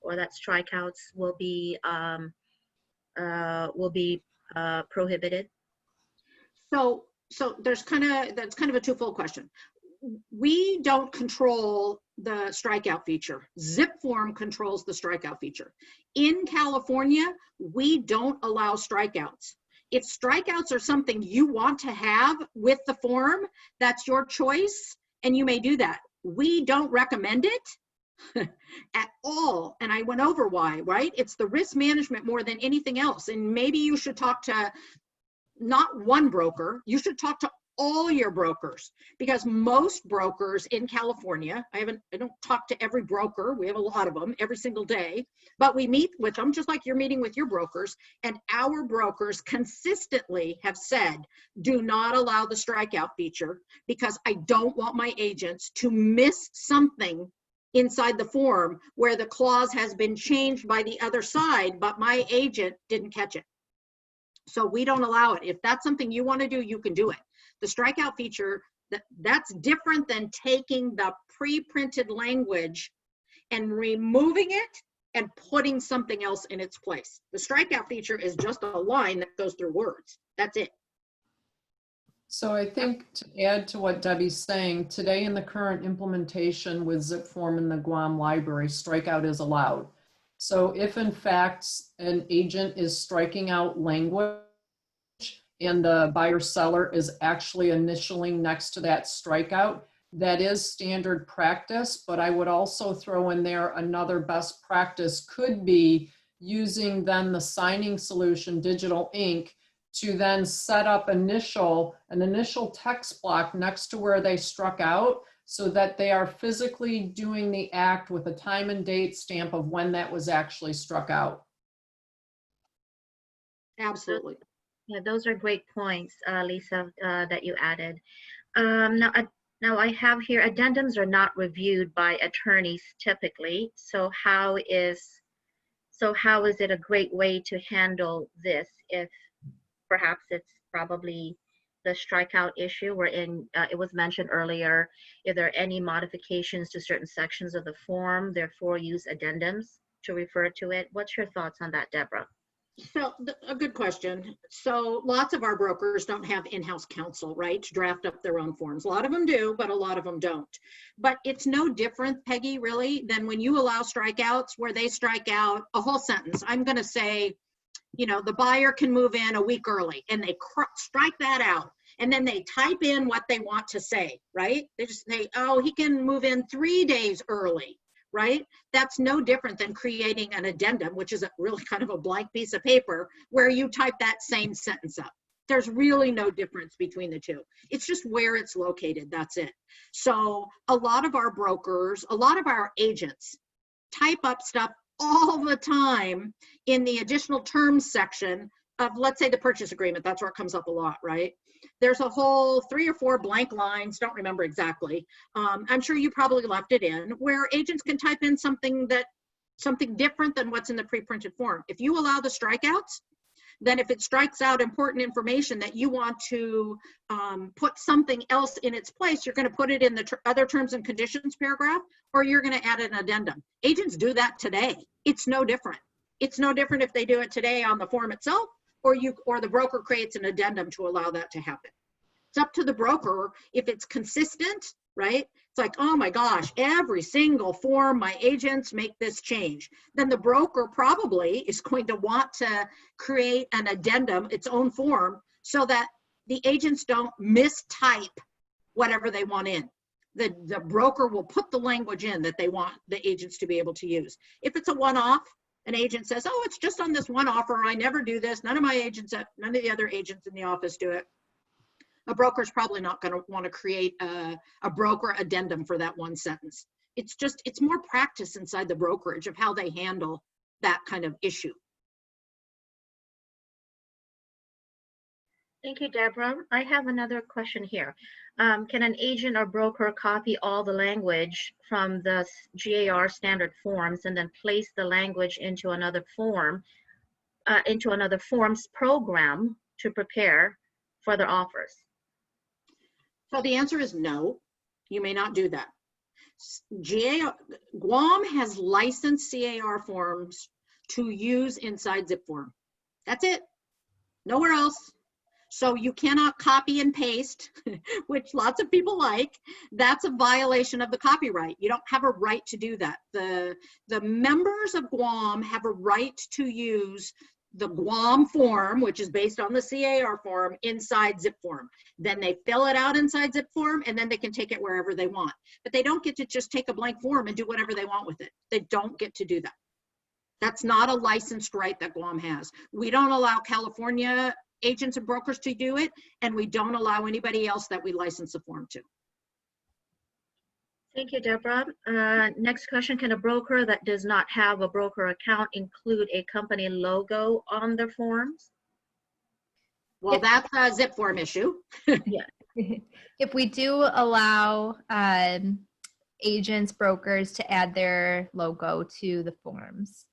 or that strikeouts will be prohibited? So that's kind of a twofold question. We don't control the strikeout feature. Zip form controls the strikeout feature. In California, we don't allow strikeouts. If strikeouts are something you want to have with the form, that's your choice, and you may do that. We don't recommend it at all. And I went over why, right? It's the risk management more than anything else. And maybe you should talk to not one broker, you should talk to all your brokers, because most brokers in California, I don't talk to every broker, we have a lot of them every single day, but we meet with them just like you're meeting with your brokers, and our brokers consistently have said, do not allow the strikeout feature, because I don't want my agents to miss something inside the form where the clause has been changed by the other side, but my agent didn't catch it. So we don't allow it. If that's something you want to do, you can do it. The strikeout feature, that's different than taking the pre-printed language and removing it and putting something else in its place. The strikeout feature is just a line that goes through words. That's it. So I think to add to what Debbie's saying, today in the current implementation with ZipForm in the Guam library, strikeout is allowed. So if in fact an agent is striking out language and the buyer seller is actually initialing next to that strikeout, that is standard practice, but I would also throw in there another best practice could be using then the signing solution, digital ink, to then set up an initial text block next to where they struck out so that they are physically doing the act with a time and date stamp of when that was actually struck out. Absolutely. Yeah, those are great points, Lisa, that you added. Now I have here, addendums are not reviewed by attorneys typically. So how is it a great way to handle this if perhaps it's probably the strikeout issue wherein it was mentioned earlier, if there are any modifications to certain sections of the form, therefore use addendums to refer to it? What's your thoughts on that, Deborah? So a good question. So lots of our brokers don't have in-house counsel, right, to draft up their own forms. A lot of them do, but a lot of them don't. But it's no different, Peggy, really, than when you allow strikeouts where they strike out a whole sentence. I'm going to say, you know, the buyer can move in a week early, and they strike that out. And then they type in what they want to say, right? They just say, oh, he can move in 3 days early, right? That's no different than creating an addendum, which is really kind of a blank piece of paper where you type that same sentence up. There's really no difference between the two. It's just where it's located, that's it. So a lot of our brokers, a lot of our agents type up stuff all the time in the additional terms section of, let's say, the purchase agreement. That's where it comes up a lot, right? There's a whole 3 or 4 blank lines, don't remember exactly. I'm sure you probably left it in, where agents can type in something different than what's in the pre-printed form. If you allow the strikeouts, then if it strikes out important information that you want to put something else in its place, you're going to put it in the other terms and conditions paragraph, or you're going to add an addendum. Agents do that today. It's no different. It's no different if they do it today on the form itself, or the broker creates an addendum to allow that to happen. It's up to the broker if it's consistent, right? It's like, oh my gosh, every single form my agents make this change. Then the broker probably is going to want to create an addendum, its own form, so that the agents don't mistype whatever they want in. The broker will put the language in that they want the agents to be able to use. If it's a one-off, an agent says, oh, it's just on this one offer, I never do this, none of the other agents in the office do it. A broker's probably not going to want to create a broker addendum for that one sentence. It's more practice inside the brokerage of how they handle that kind of issue. Thank you, Deborah. I have another question here. Can an agent or broker copy all the language from the GAR standard forms and then place the language into another form, into another forms program to prepare for their offers? So the answer is no, you may not do that. Guam has licensed CAR forms to use inside ZipForm. That's it. Nowhere else. So you cannot copy and paste, which lots of people like. That's a violation of the copyright. You don't have a right to do that. The members of Guam have a right to use the Guam form, which is based on the CAR form, inside ZipForm. Then they fill it out inside ZipForm, and then they can take it wherever they want. But they don't get to just take a blank form and do whatever they want with it. They don't get to do that. That's not a licensed right that Guam has. We don't allow California agents and brokers to do it, and we don't allow anybody else that we license the form to. Thank you, Deborah. Next question, can a broker that does not have a broker account include a company logo on their forms? Well, that's a ZipForm issue. If we do allow agents, brokers to add their logo to the forms,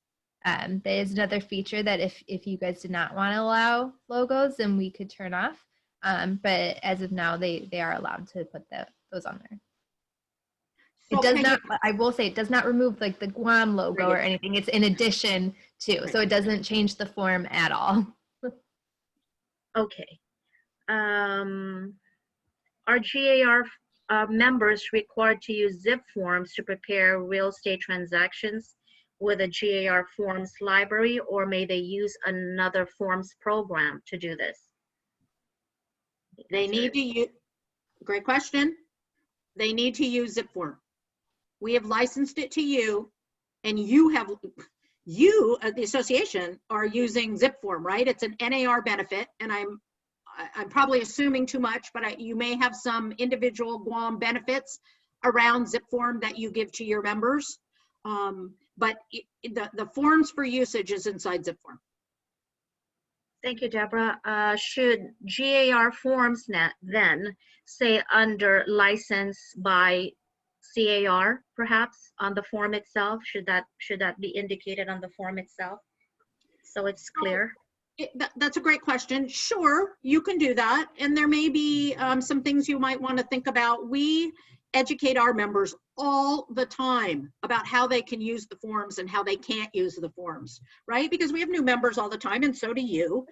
there is another feature that if you guys did not want to allow logos, then we could turn off. But as of now, they are allowed to put those on there. It does not, I will say, it does not remove like the Guam logo or anything. It's in addition to, so it doesn't change the form at all. Okay. Are GAR members required to use zip forms to prepare real estate transactions with a GAR forms library, or may they use another forms program to do this? They need to use, great question. They need to use ZipForm. We have licensed it to you, and you, the association, are using ZipForm, right? It's an NAR benefit, and I'm probably assuming too much, but you may have some individual Guam benefits around ZipForm that you give to your members. But the forms for usage is inside ZipForm. Thank you, Deborah. Should GAR forms then say under license by CAR, perhaps, on the form itself? Should that be indicated on the form itself, so it's clear? That's a great question. Sure, you can do that. And there may be some things you might want to think about. We educate our members all the time about how they can use the forms and how they can't use the forms, right? Because we have new members all the time, and so do you.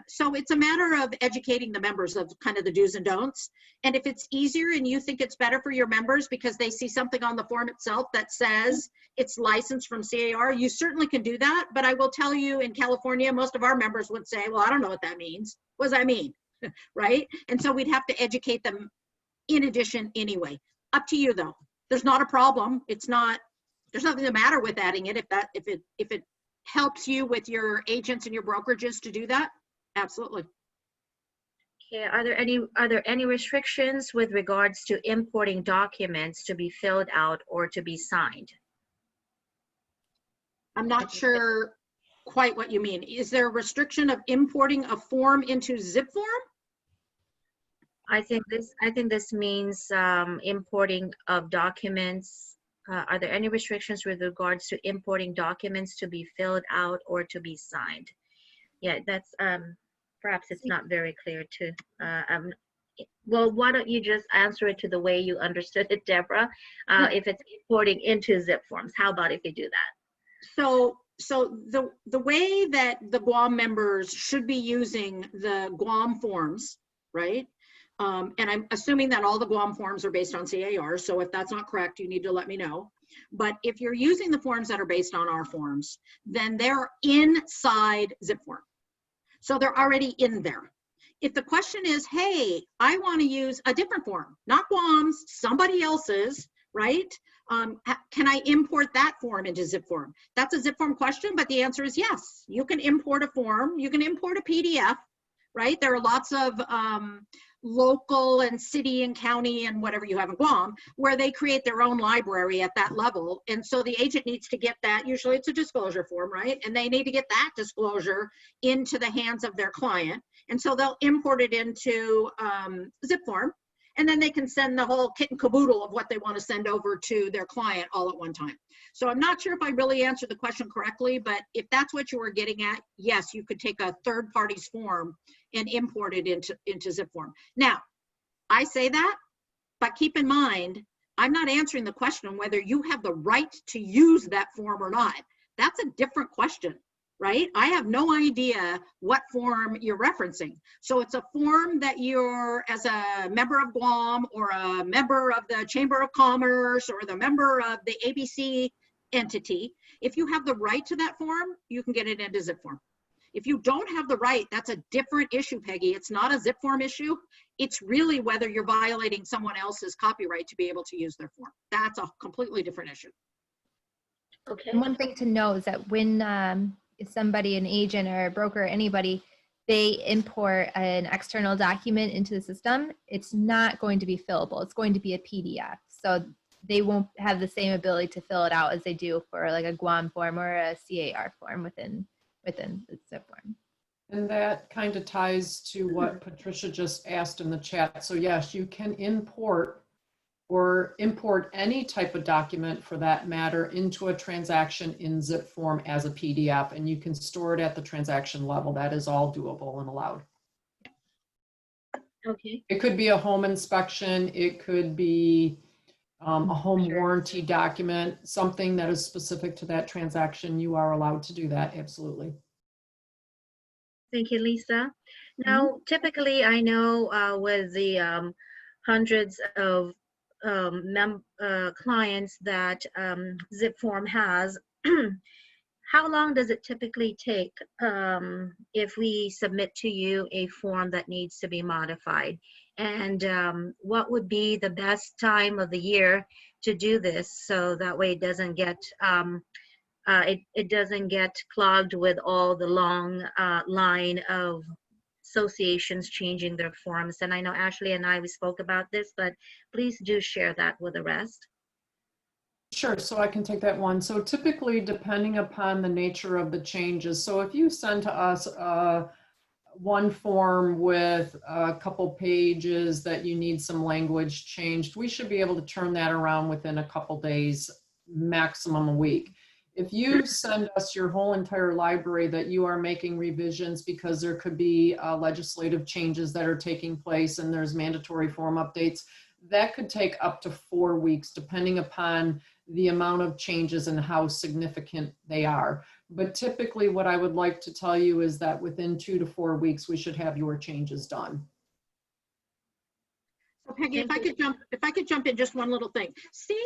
So it's a matter of educating the members of kind of the do's and don'ts. And if it's easier and you think it's better for your members because they see something on the form itself that says it's licensed from CAR, you certainly can do that. But I will tell you, in California, most of our members would say, well, I don't know what that means. What does that mean? Right? And so we'd have to educate them in addition anyway. Up to you though. There's not a problem. There's nothing the matter with adding it if it helps you with your agents and your brokerages to do that. Absolutely. Okay, are there any restrictions with regards to importing documents to be filled out or to be signed? I'm not sure quite what you mean. Is there a restriction of importing a form into ZipForm? I think this means importing of documents. Are there any restrictions with regards to importing documents to be filled out or to be signed? Yeah, that's perhaps it's not very clear too. Well, why don't you just answer it to the way you understood it, Deborah? If it's importing into zip forms, how about if you do that? So the way that the Guam members should be using the Guam forms, right? And I'm assuming that all the Guam forms are based on CAR, so if that's not correct, you need to let me know. But if you're using the forms that are based on our forms, then they're inside ZipForm. So they're already in there. If the question is, hey, I want to use a different form, not Guam's, somebody else's, right? Can I import that form into ZipForm? That's a ZipForm question, but the answer is yes. You can import a form, you can import a PDF, right? There are lots of local and city and county and whatever you have in Guam, where they create their own library at that level. And so the agent needs to get that, usually it's a disclosure form, right? And they need to get that disclosure into the hands of their client. And so they'll import it into ZipForm, and then they can send the whole kit and caboodle of what they want to send over to their client all at one time. So I'm not sure if I really answered the question correctly, but if that's what you were getting at, yes, you could take a third party's form and import it into ZipForm. Now, I say that, but keep in mind, I'm not answering the question on whether you have the right to use that form or not. That's a different question, right? I have no idea what form you're referencing. So it's a form that you're, as a member of Guam or a member of the Chamber of Commerce or the member of the ABC entity, if you have the right to that form, you can get it into zip form. If you don't have the right, that's a different issue, Peggy. It's not a zip form issue. It's really whether you're violating someone else's copyright to be able to use their form. That's a completely different issue. Okay. And one thing to know is that when somebody, an agent or a broker, or anybody, they import an external document into the system, it's not going to be fillable. It's going to be a PDF. So they won't have the same ability to fill it out as they do for like a Guam form or a CAR form within the zip form. And that kind of ties to what Patricia just asked in the chat. So yes, you can import any type of document for that matter into a transaction in zip form as a PDF, and you can store it at the transaction level. That is all doable and allowed. Okay. It could be a home inspection. It could be a home warranty document, something that is specific to that transaction. You are allowed to do that. Absolutely. Thank you, Lisa. Now, typically, I know with the hundreds of clients that ZipForm has, how long does it typically take if we submit to you a form that needs to be modified? And what would be the best time of the year to do this so that way it doesn't get it doesn't get clogged with all the long line of associations changing their forms? And I know Ashley and we spoke about this, but please do share that with the rest. Sure, so I can take that one. So typically, depending upon the nature of the changes, so if you send to us one form with a couple pages that you need some language changed, we should be able to turn that around within a couple days, maximum a week. If you send us your whole entire library that you are making revisions because there could be legislative changes that are taking place and there's mandatory form updates, that could take up to 4 weeks, depending upon the amount of changes and how significant they are. But typically what I would like to tell you is that within 2 to 4 weeks, we should have your changes done. So Peggy, if I could jump in just one little thing.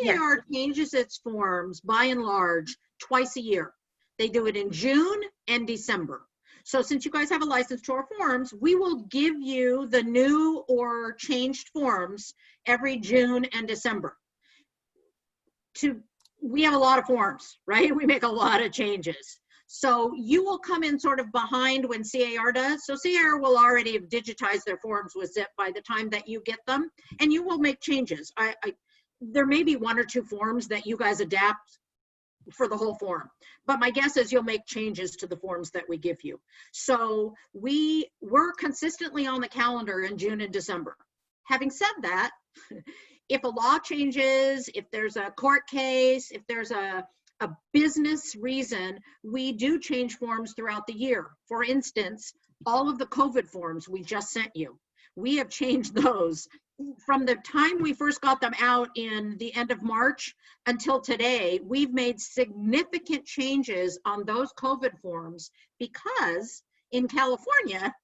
CAR changes its forms by and large twice a year. They do it in June and December. So since you guys have a license to our forms, we will give you the new or changed forms every June and December. We have a lot of forms, right? We make a lot of changes. So you will come in sort of behind when CAR does. So CAR will already have digitized their forms with Zip by the time that you get them, and you will make changes. There may be 1 or 2 forms that you guys adapt for the whole form, but my guess is you'll make changes to the forms that we give you. So we're consistently on the calendar in June and December. Having said that, if a law changes, if there's a court case, if there's a business reason, we do change forms throughout the year. For instance, all of the COVID forms we just sent you, we have changed those. From the time we first got them out in the end of March until today, we've made significant changes on those COVID forms because in California,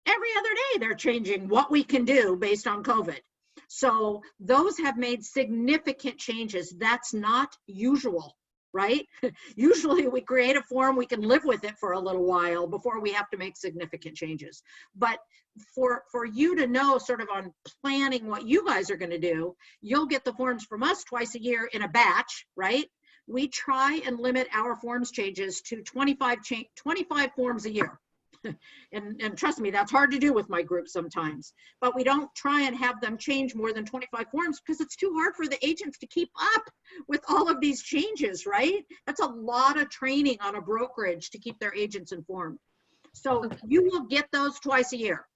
every other day they're changing what we can do based on COVID. So those have made significant changes. That's not usual, right? Usually we create a form, we can live with it for a little while before we have to make significant changes. But for you to know sort of on planning what you guys are going to do, you'll get the forms from us twice a year in a batch, right? We try and limit our forms changes to 25 forms a year. And trust me, that's hard to do with my group sometimes, but we don't try and have them change more than 25 forms because it's too hard for the agents to keep up with all of these changes, right? That's a lot of training on a brokerage to keep their agents informed. So you will get those twice a year.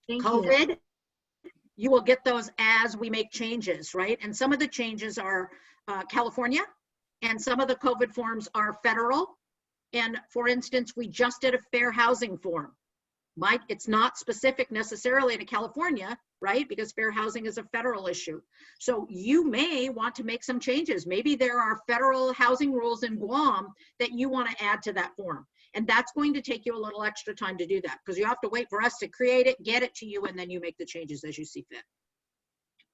Thank COVID, you will get those as we make changes, right? And some of the changes are California, and some of the COVID forms are federal. And for instance, we just did a fair housing form. It's not specific necessarily to California, right? Because fair housing is a federal issue. So you may want to make some changes. Maybe there are federal housing rules in Guam that you want to add to that form. And that's going to take you a little extra time to do that, because you have to wait for us to create it, get it to you, and then you make the changes as you see fit.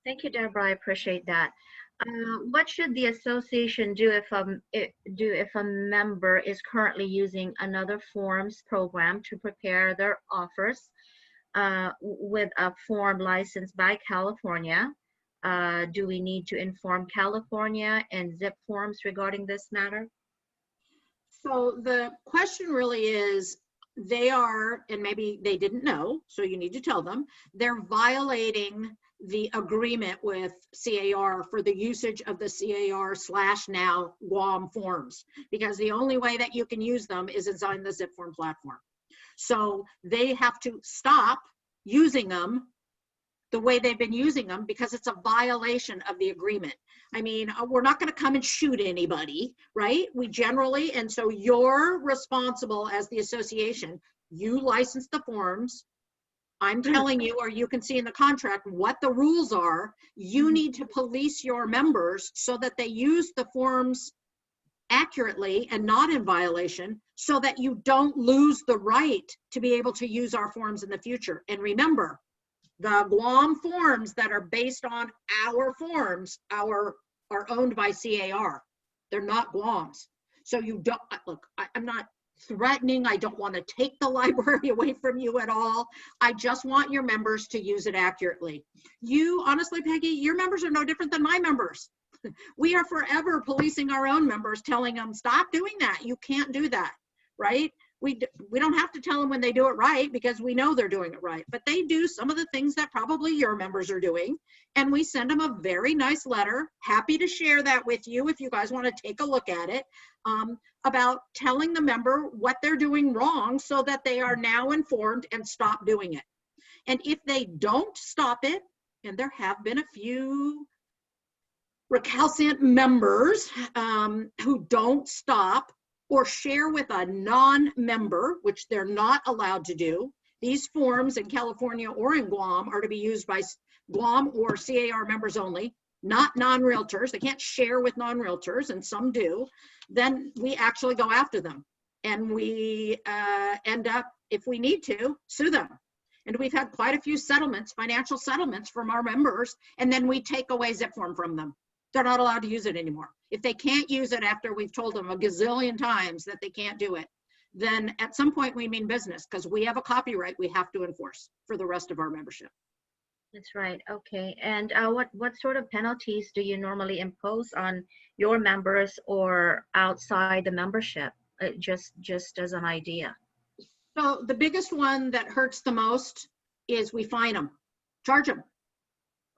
Thank you, Deborah. I appreciate that. What should the association do if a member is currently using another forms program to prepare their offers with a form licensed by California? Do we need to inform California and ZIP forms regarding this matter? So the question really is, they are, and maybe they didn't know, so you need to tell them, they're violating the agreement with CAR for the usage of the CAR/now Guam forms, because the only way that you can use them is inside the ZIP form platform. So they have to stop using them the way they've been using them, because it's a violation of the agreement. I mean, we're not going to come and shoot anybody, right? We generally, and so you're responsible as the association. You license the forms. I'm telling you, or you can see in the contract what the rules are. You need to police your members so that they use the forms accurately and not in violation, so that you don't lose the right to be able to use our forms in the future. And remember, the Guam forms that are based on our forms are owned by CAR. They're not Guam's. So you don't, look, I'm not threatening. I don't want to take the library away from you at all. I just want your members to use it accurately. You, honestly, Peggy, your members are no different than my members. We are forever policing our own members, telling them, stop doing that. You can't do that, right? We don't have to tell them when they do it right, because we know they're doing it right. But they do some of the things that probably your members are doing. And we send them a very nice letter, happy to share that with you if you guys want to take a look at it, about telling the member what they're doing wrong so that they are now informed and stop doing it. And if they don't stop it, and there have been a few recalcitrant members who don't stop, or share with a non-member, which they're not allowed to do. These forms in California or in Guam are to be used by Guam or CAR members only, not non-realtors. They can't share with non-realtors, and some do. Then we actually go after them, and we end up, if we need to, sue them. And we've had quite a few settlements, financial settlements from our members, and then we take away ZIP form from them. They're not allowed to use it anymore. If they can't use it after we've told them a gazillion times that they can't do it, then at some point we mean business, because we have a copyright we have to enforce for the rest of our membership. That's right. Okay. And what sort of penalties do you normally impose on your members or outside the membership? Just as an idea. So the biggest one that hurts the most is we fine them, charge them.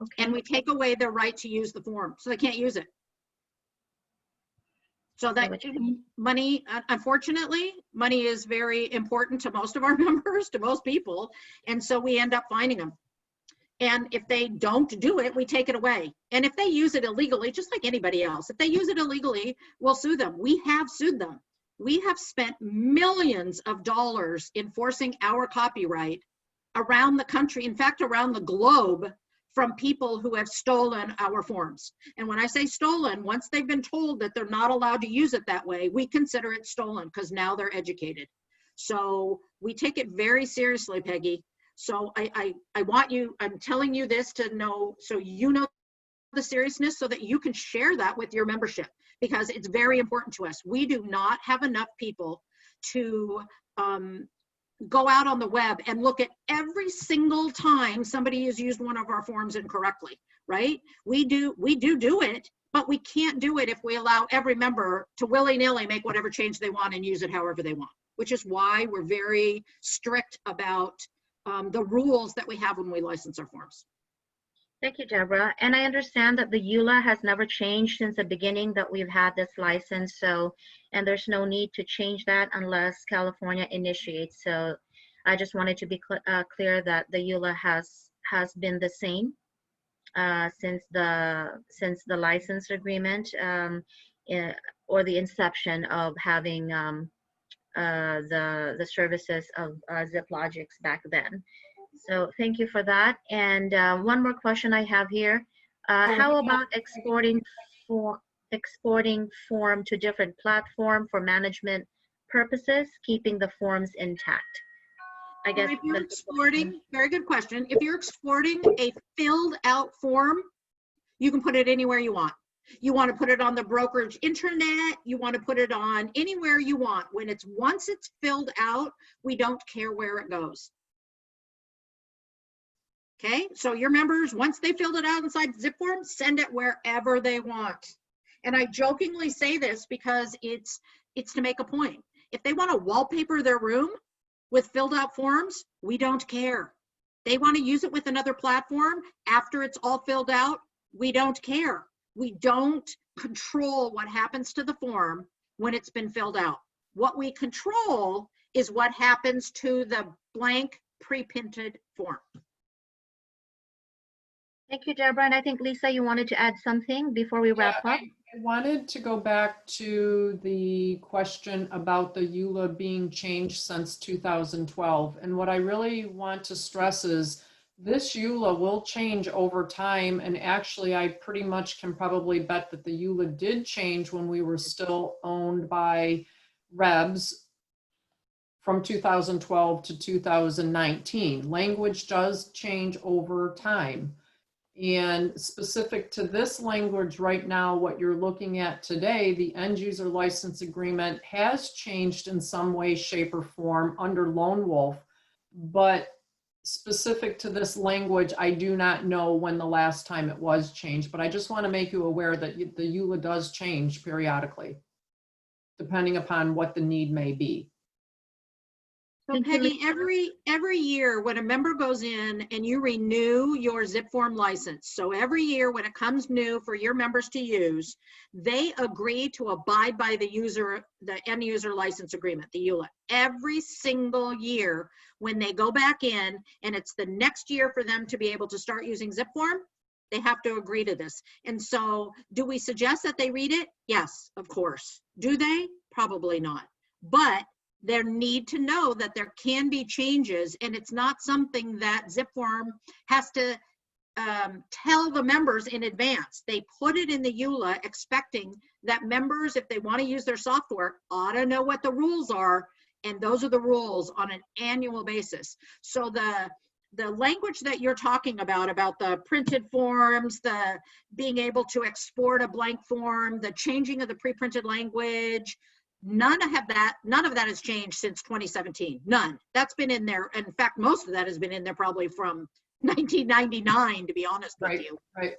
Okay. And we take away their right to use the form, so they can't use it. So that money, unfortunately, money is very important to most of our members, to most people. And so we end up fining them. And if they don't do it, we take it away. And if they use it illegally, just like anybody else, if they use it illegally, we'll sue them. We have sued them. We have spent millions of dollars enforcing our copyright around the country, in fact, around the globe, from people who have stolen our forms. And when I say stolen, once they've been told that they're not allowed to use it that way, we consider it stolen, because now they're educated. So we take it very seriously, Peggy. So I want you, I'm telling you this to know, so you know the seriousness, so that you can share that with your membership, because it's very important to us. We do not have enough people to go out on the web and look at every single time somebody has used one of our forms incorrectly, right? We do it, but we can't do it if we allow every member to willy-nilly make whatever change they want and use it however they want, which is why we're very strict about the rules that we have when we license our forms. Thank you, Deborah. And I understand that the EULA has never changed since the beginning that we've had this license. So, and there's no need to change that unless California initiates. So I just wanted to be clear that the EULA has been the same since the license agreement or the inception of having the services of ZipLogics back then. So thank you for that. And one more question I have here. How about exporting form to different platform for management purposes, keeping the forms intact? I guess If you're that's the question. exporting, very good question. If you're exporting a filled out form, you can put it anywhere you want. You want to put it on the brokerage internet, you want to put it on anywhere you want. Once it's filled out, we don't care where it goes. Okay, so your members, once they filled it out inside zip form, send it wherever they want. And I jokingly say this because it's to make a point. If they want to wallpaper their room with filled out forms, we don't care. They want to use it with another platform after it's all filled out, we don't care. We don't control what happens to the form when it's been filled out. What we control is what happens to the blank pre-printed form. Thank you, Deborah. And I think, Lisa, you wanted to add something before we wrap up? I wanted to go back to the question about the EULA being changed since 2012. And what I really want to stress is this EULA will change over time. And actually, I pretty much can probably bet that the EULA did change when we were still owned by REBS from 2012 to 2019. Language does change over time. And specific to this language right now, what you're looking at today, the end user license agreement has changed in some way, shape, or form under Lone Wolf. But specific to this language, I do not know when the last time it was changed. But I just want to make you aware that the EULA does change periodically, depending upon what the need may be. So Peggy, every year when a member goes in and you renew your zip form license, so every year when it comes new for your members to use, they agree to abide by the end user license agreement, the EULA. Every single year when they go back in and it's the next year for them to be able to start using zip form, they have to agree to this. And so do we suggest that they read it? Yes, of course. Do they? Probably not. But they need to know that there can be changes, and it's not something that ZipForm has to tell the members in advance. They put it in the EULA expecting that members, if they want to use their software, ought to know what the rules are, and those are the rules on an annual basis. So the language that you're talking about the printed forms, the being able to export a blank form, the changing of the pre-printed language, none of that has changed since 2017. None. That's been in there. In fact, most of that has been in there probably from 1999, to be honest with you. Right.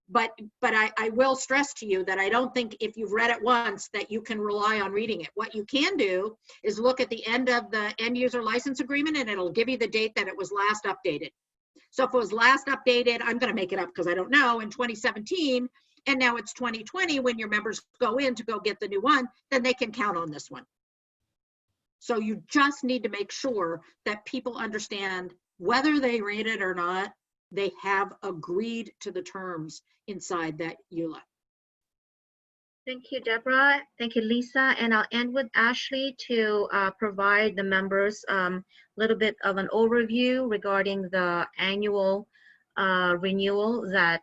But I will stress to you that I don't think if you've read it once that you can rely on reading it. What you can do is look at the end of the end user license agreement, and it'll give you the date that it was last updated. So if it was last updated, I'm going to make it up because I don't know, in 2017, and now it's 2020, when your members go in to go get the new one, then they can count on this one. So you just need to make sure that people understand whether they read it or not, they have agreed to the terms inside that EULA. Thank you, Deborah. Thank you, Lisa. And I'll end with Ashley to provide the members a little bit of an overview regarding the annual renewal that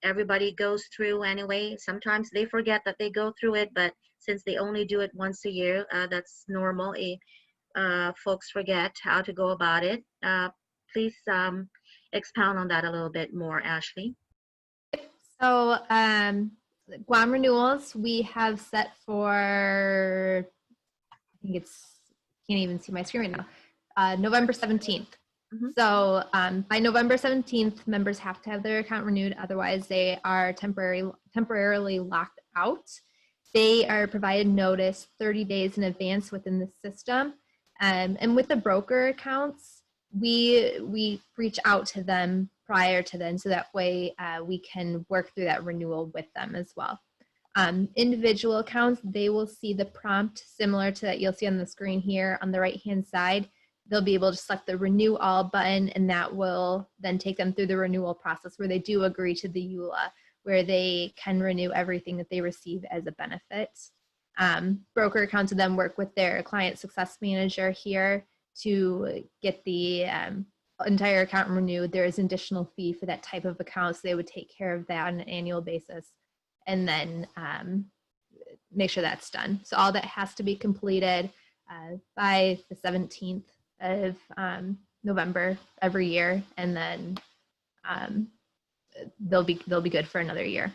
everybody goes through anyway. Sometimes they forget that they go through it, but since they only do it once a year, that's normal. Folks forget how to go about it. Please expound on that a little bit more, Ashley. So Guam renewals, we have set for, I think can't even see my screen right now, November 17th. Mm-hmm. So by November 17th, members have to have their account renewed. Otherwise, they are temporarily locked out. They are provided notice 30 days in advance within the system. And with the broker accounts, we reach out to them prior to then, so that way we can work through that renewal with them as well. Individual accounts, they will see the prompt similar to that you'll see on the screen here on the right-hand side. They'll be able to select the renew all button, and that will then take them through the renewal process where they do agree to the EULA, where they can renew everything that they receive as a benefit. broker accounts and then work with their client success manager here to get the entire account renewed. There is an additional fee for that type of account, so they would take care of that on an annual basis and then make sure that's done. So all that has to be completed by the 17th of November every year, and then they'll be good for another year.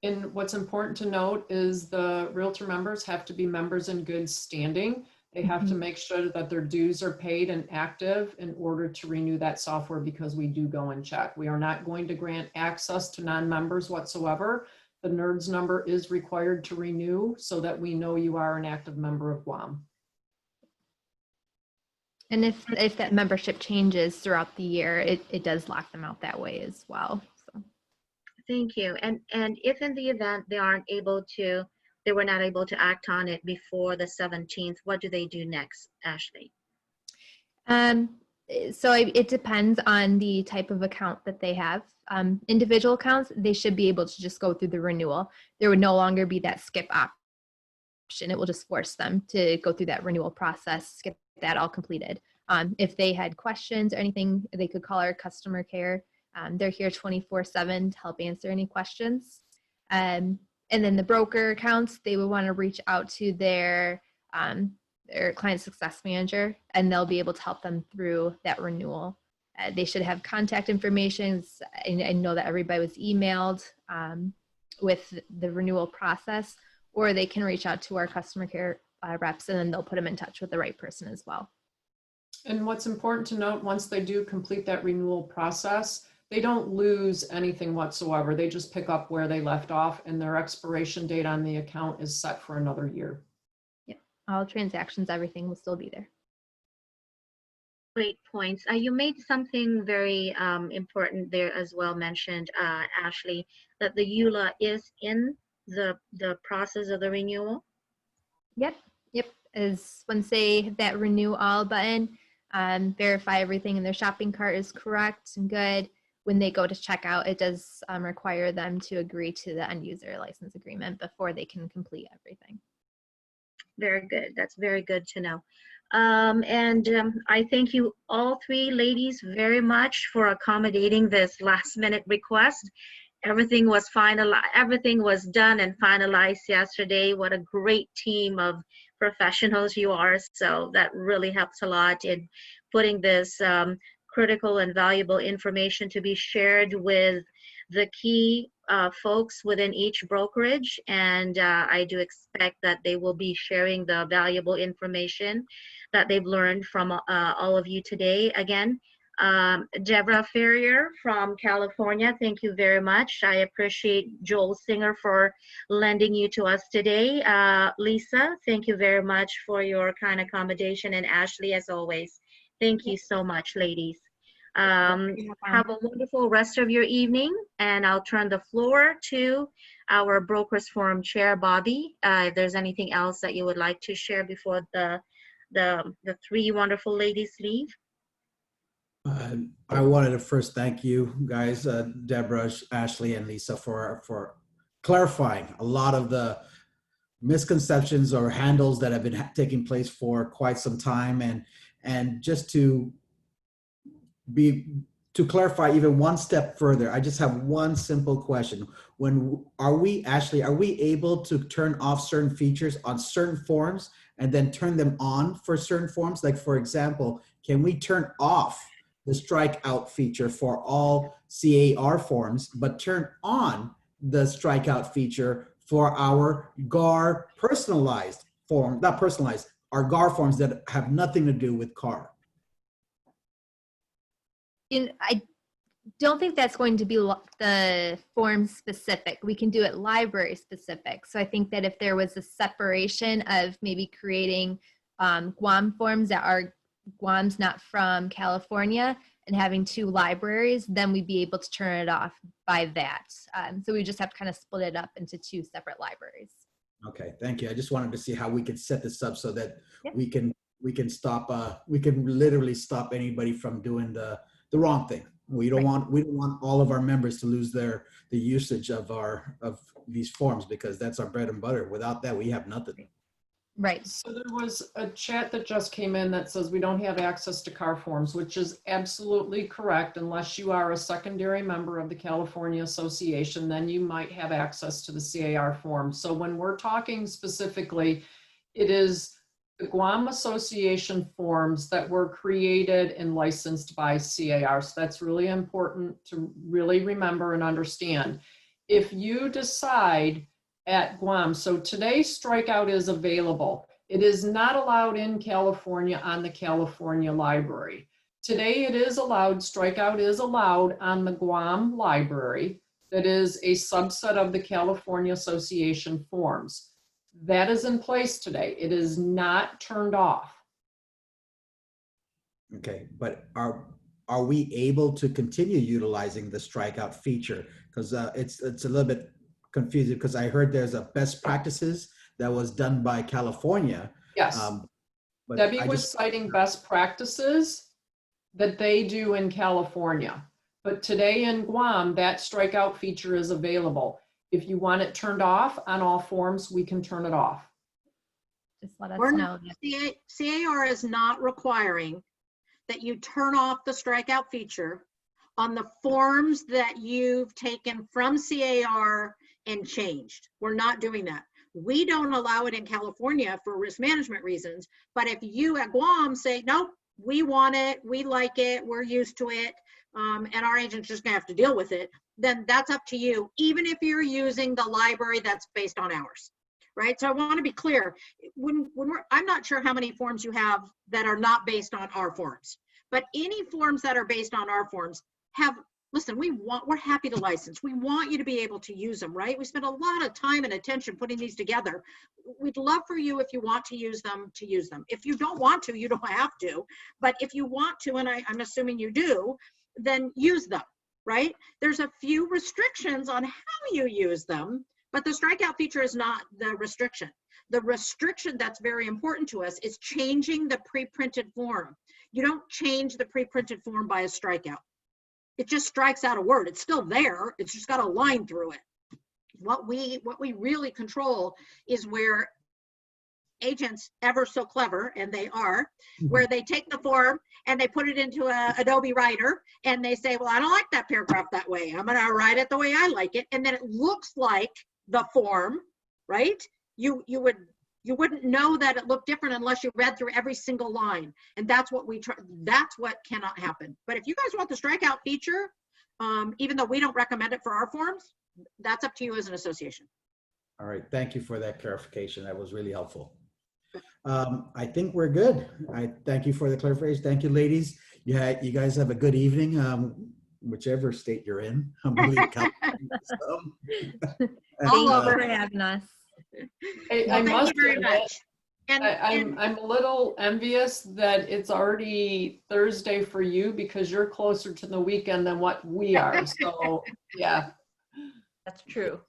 And what's important to note is the Realtor members have to be members in good standing. They have to make sure that their dues are paid and active in order to renew that software, because we do go and check. We are not going to grant access to non-members whatsoever. The NERDS number is required to renew so that we know you are an active member of GWAM. And if that membership changes throughout the year, it does lock them out that way as well. So. Thank you. And if in the event they were not able to act on it before the 17th, what do they do next, Ashley? So it depends on the type of account that they have. Individual accounts, they should be able to just go through the renewal. There would no longer be that skip option. It will just force them to go through that renewal process, get that all completed. If they had questions or anything, they could call our customer care. They're here 24/7 to help answer any questions. And then the broker accounts, they would want to reach out to their client success manager, and they'll be able to help them through that renewal. They should have contact information. I know that everybody was emailed with the renewal process, or they can reach out to our customer care reps, and then they'll put them in touch with the right person as well. And what's important to note, once they do complete that renewal process, they don't lose anything whatsoever. They just pick up where they left off, and their expiration date on the account is set for another year. Yep, all transactions, everything will still be there. Great points. You made something very important there as well, mentioned, Ashley, that the EULA is in the process of the renewal. Yep. As once they hit that renew all button, verify everything in their shopping cart is correct and good. When they go to checkout, it does require them to agree to the end user license agreement before they can complete everything. Very good. That's very good to know. I thank you all three ladies very much for accommodating this last minute request. Everything was finalized. Everything was done and finalized yesterday. What a great team of professionals you are. So that really helps a lot in putting this critical and valuable information to be shared with the key folks within each brokerage. And I do expect that they will be sharing the valuable information that they've learned from all of you today. Again, Deborah Ferrier from California, thank you very much. I appreciate Joel Singer for lending you to us today. Lisa, thank you very much for your kind accommodation. And Ashley, as always, thank you so much, ladies. Have a wonderful rest of your evening, and I'll turn the floor to our Brokers Forum Chair, Bobby. If there's anything else that you would like to share before the three wonderful ladies leave. I wanted to first thank you guys, Deborah, Ashley, and Lisa, for clarifying a lot of the misconceptions or handles that have been taking place for quite some time, and just to clarify even one step further, I just have one simple question. Ashley, are we able to turn off certain features on certain forms and then turn them on for certain forms? Like, for example, can we turn off the strikeout feature for all CAR forms, but turn on the strikeout feature for our GAR personalized form, not personalized, our GAR forms that have nothing to do with CAR? I don't think that's going to be the form specific. We can do it library specific. So I think that if there was a separation of maybe creating GWAM forms that are GWAM's not from California and having two libraries, then we'd be able to turn it off by that. So we just have to kind of split it up into two separate libraries. Okay, thank you. I just wanted to see how we could set this up so that Yep. we can stop, we can literally stop anybody from doing the wrong thing. We don't want all of our members to lose the usage of these forms, because that's our bread and butter. Without that, we have nothing. Right. So there was a chat that just came in that says we don't have access to CAR forms, which is absolutely correct. Unless you are a secondary member of the California Association, then you might have access to the CAR form. So when we're talking specifically, it is the Guam Association forms that were created and licensed by CAR. So that's really important to really remember and understand. If you decide at Guam. So today Strikeout is available. It is not allowed in California on the California Library. Today it is allowed, Strikeout is allowed on the Guam Library that is a subset of the California Association forms. That is in place today. It is not turned off. Okay, but are we able to continue utilizing the strikeout feature? Because it's a little bit confusing, because I heard there's a best practices that was done by California. Yes. But Debbie I was just, citing best practices that they do in California. But today in Guam, that strikeout feature is available. If you want it turned off on all forms, we can turn it off. Just let us We're know. not, CAR is not requiring that you turn off the strikeout feature on the forms that you've taken from CAR and changed. We're not doing that. We don't allow it in California for risk management reasons. But if you at Guam say, nope, we want it, we like it, we're used to it, and our agent's just gonna have to deal with it, then that's up to you, even if you're using the library that's based on ours, right? So I want to be clear. I'm not sure how many forms you have that are not based on our forms, but any forms that are based on our forms have, listen, we're happy to license. We want you to be able to use them, right? We spend a lot of time and attention putting these together. We'd love for you, if you want to use them, to use them. If you don't want to, you don't have to. But if you want to, and I'm assuming you do, then use them, right? There's a few restrictions on how you use them, but the strikeout feature is not the restriction. The restriction that's very important to us is changing the pre-printed form. You don't change the pre-printed form by a strikeout. It just strikes out a word. It's still there. It's just got a line through it. What we really control is where agents, ever so clever, and they are, where they take the form and they put it into a Adobe Writer and they say, well, I don't like that paragraph that way. I'm gonna write it the way I like it. And then it looks like the form, right? You wouldn't know that it looked different unless you read through every single line. And that's what that's what cannot happen. But if you guys want the strikeout feature, even though we don't recommend it for our forms, that's up to you as an association. all right, thank you for that clarification. That was really helpful. I think we're good. I thank you for the clarification. Thank you, ladies. You guys have a good evening, whichever state you're in. I'm really All Thank over. you for having us. I Well, thank must you very admit, much. And I'm a little envious that it's already Thursday for you because you're closer to the weekend than what we are. So, yeah. That's true.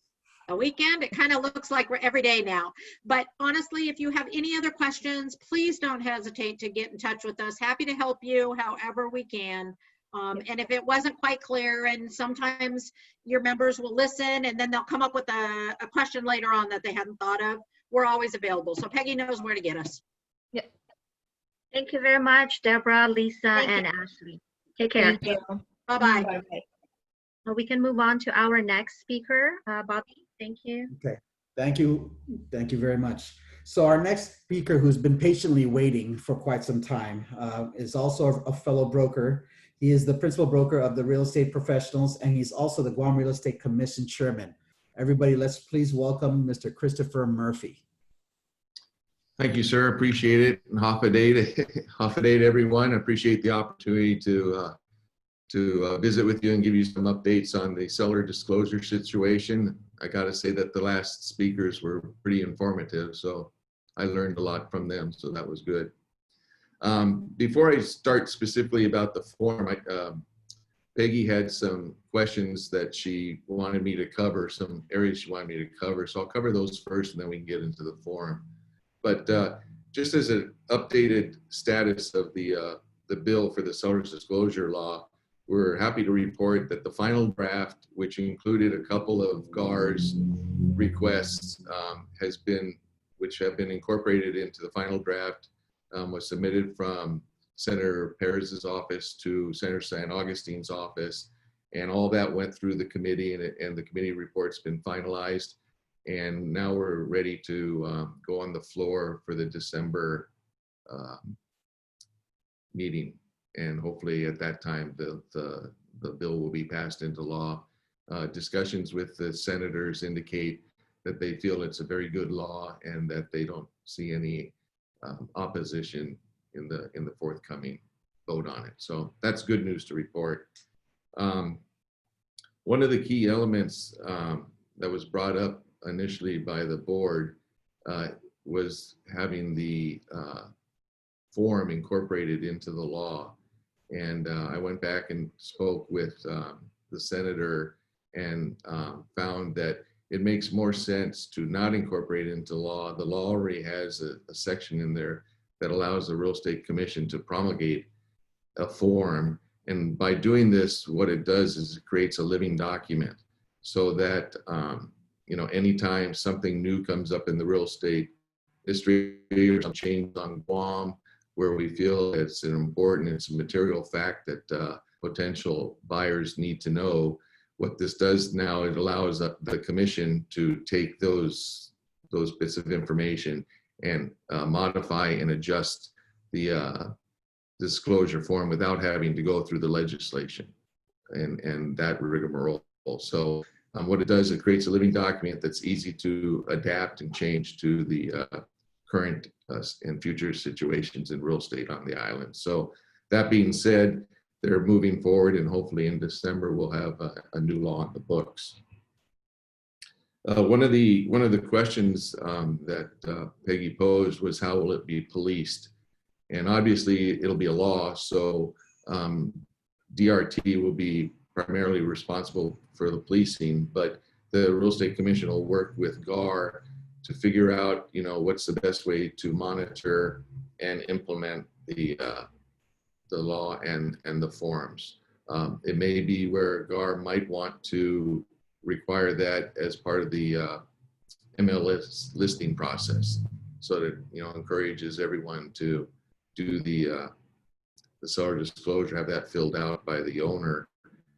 a weekend, it kind of looks like we're every day now. But honestly, if you have any other questions, please don't hesitate to get in touch with us. Happy to help you however we can. And if it wasn't quite clear, and sometimes your members will listen and then they'll come up with a question later on that they hadn't thought of, we're always available. So Peggy knows where to get us. Yep. Thank you very much, Deborah, Lisa, Thank and you. Ashley. Take care. Thank you. Bye-bye. Bye-bye. We can move on to our next speaker, Bobby. Thank you. Okay, thank you. Thank you very much. So our next speaker, who's been patiently waiting for quite some time, is also a fellow broker. He is the principal broker of the Real Estate Professionals, and he's also the Guam Real Estate Commission Chairman. Everybody, let's please welcome Mr. Christopher Murphy. Thank you, sir. Appreciate it. And Hafa Day to everyone. Appreciate the opportunity to visit with you and give you some updates on the seller disclosure situation. I got to say that the last speakers were pretty informative, so I learned a lot from them, so that was good. Before I start specifically about the form, Peggy had some questions that she wanted me to cover, some areas she wanted me to cover, so I'll cover those first and then we can get into the form. But just as an updated status of the bill for the seller's disclosure law, we're happy to report that the final draft, which included a couple of GARS requests, has been which have been incorporated into the final draft, was submitted from Senator Perez's office to Senator San Augustine's office. And all that went through the committee, and the committee report's been finalized. And now we're ready to go on the floor for the December meeting. And hopefully at that time, the bill will be passed into law. Discussions with the senators indicate that they feel it's a very good law and that they don't see any opposition in the forthcoming vote on it. So that's good news to report. One of the key elements that was brought up initially by the board was having the form incorporated into the law. And I went back and spoke with the senator and found that it makes more sense to not incorporate it into law. The law already has a section in there that allows the Real Estate Commission to promulgate a form. And by doing this, what it does is it creates a living document so that, you know, anytime something new comes up in the real estate industry or some change on Guam, where we feel it's a material fact that potential buyers need to know, what this does now, it allows the commission to take those bits of information and modify and adjust the disclosure form without having to go through the legislation and that rigmarole. So what it does, it creates a living document that's easy to adapt and change to the current and future situations in real estate on the island. So that being said, they're moving forward, and hopefully in December we'll have a new law on the books. One of the questions that Peggy posed was, how will it be policed? And obviously it'll be a law, so DRT will be primarily responsible for the policing, but the Real Estate Commission will work with GAR to figure out, you know, what's the best way to monitor and implement the law and the forms. It may be where GAR might want to require that as part of the MLS listing process, so that, you know, encourages everyone to do the seller disclosure, have that filled out by the owner,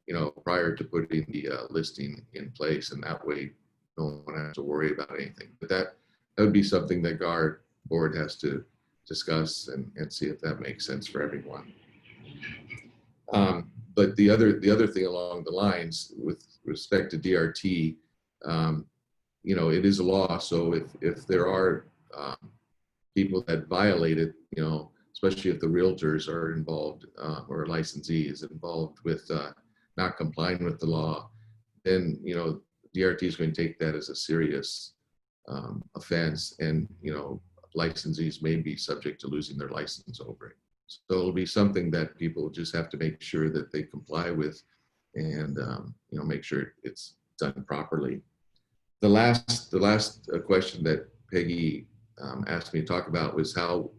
you know, prior to putting the listing in place, and that way no one has to worry about anything. But that would be something that GAR board has to discuss and see if that makes sense for everyone. But the other thing along the lines with respect to DRT, you know, it is a law. So if there are people that violate it, you know, especially if the realtors are involved or a licensee is involved with not complying with the law, then, you know, DRT is going to take that as a serious offense, and, you know, licensees may be subject to losing their license over it. So it'll be something that people just have to make sure that they comply with, and you know, make sure it's done properly. The last question that Peggy asked me to talk about was how,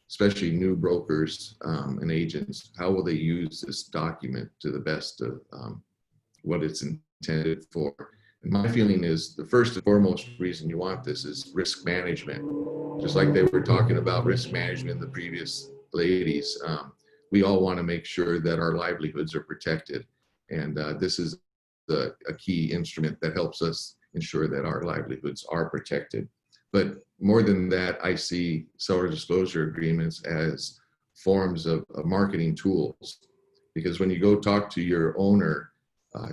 especially new brokers and agents, how will they use this document to the best of what it's intended for? And my feeling is the first and foremost reason you want this is risk management. Just like they were talking about risk management in the previous ladies, we all want to make sure that our livelihoods are protected. And this is a key instrument that helps us ensure that our livelihoods are protected. But more than that, I see seller disclosure agreements as forms of marketing tools. Because when you go talk to your owner,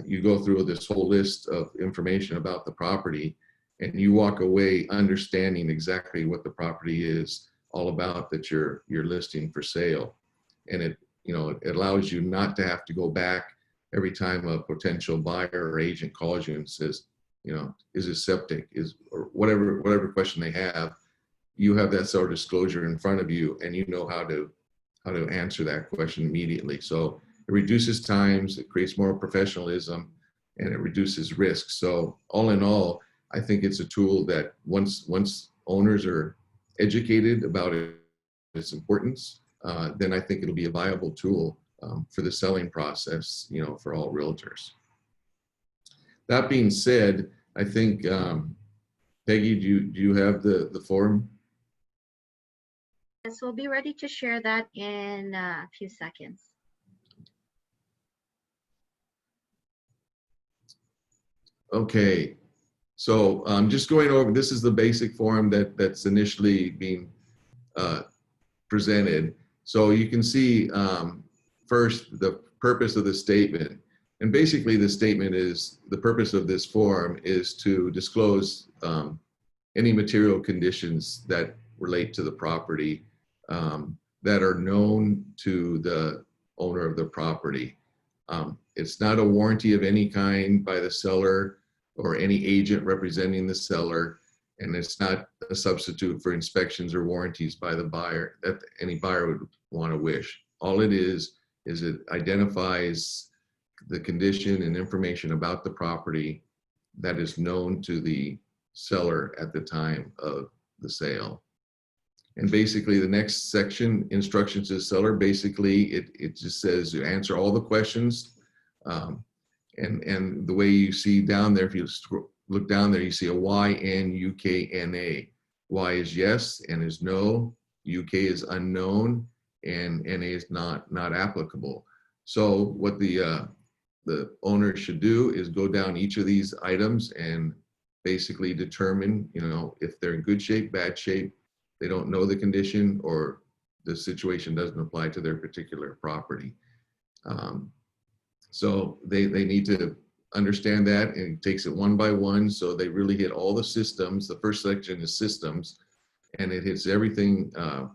you go through this whole list of information about the property, and you walk away understanding exactly what the property is all about that you're listing for sale. And it, you know, it allows you not to have to go back every time a potential buyer or agent calls you and says, you know, is it septic, or whatever question they have. You have that seller disclosure in front of you, and you know how to answer that question immediately. So it reduces times, it creates more professionalism, and it reduces risk. So all in all, I think it's a tool that once owners are educated about its importance, then I think it'll be a viable tool for the selling process, you know, for all realtors. That being said, I think Peggy, do you have the form? Yes, we'll be ready to share that in a few seconds. Okay, so just going over, this is the basic form that's initially being presented. So you can see first the purpose of the statement. And basically the statement is, the purpose of this form is to disclose any material conditions that relate to the property that are known to the owner of the property. It's not a warranty of any kind by the seller or any agent representing the seller, and it's not a substitute for inspections or warranties by the buyer that any buyer would want to wish. All it is it identifies the condition and information about the property that is known to the seller at the time of the sale. And basically the next section, instructions to the seller, basically it just says you answer all the questions. And the way you see down there, if you look down there, you see a Y, N, UK, NA. Y is yes, N is no, UK is unknown, and NA is not applicable. So what the owner should do is go down each of these items and basically determine, if they're in good shape, bad shape, they don't know the condition, or the situation doesn't apply to their particular property. So they need to understand that, and it takes it one by one. So they really hit all the systems. The first section is systems, and it hits everything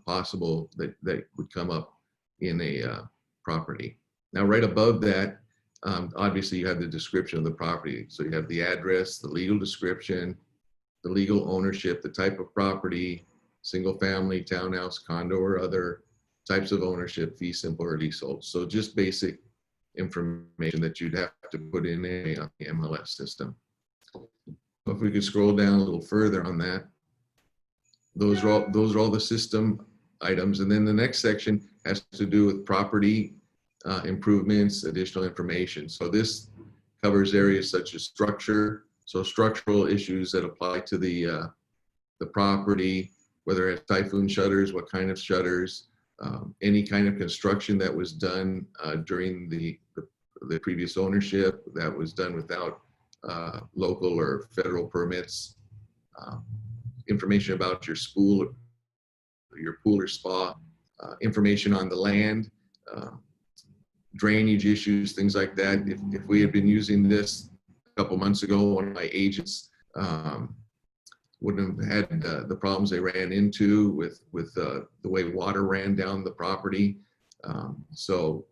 possible that would come up in a property. Now, right above that, obviously you have the description of the property. So you have the address, the legal description, the legal ownership, the type of property, single family, townhouse, condo, or other types of ownership, fee simple or leasehold. So just basic information that you'd have to put in the MLS system. If we could scroll down a little further on that, those are all the system items. And then the next section has to do with property improvements, additional information. So this covers areas such as structure, so structural issues that apply to the property, whether it's typhoon shutters, what kind of shutters, any kind of construction that was done during the previous ownership that was done without local or federal permits, information about your pool or spa, information on the land, drainage issues, things like that. If we had been using this a couple months ago, one of my agents wouldn't have had the problems they ran into with the way water ran down the property. So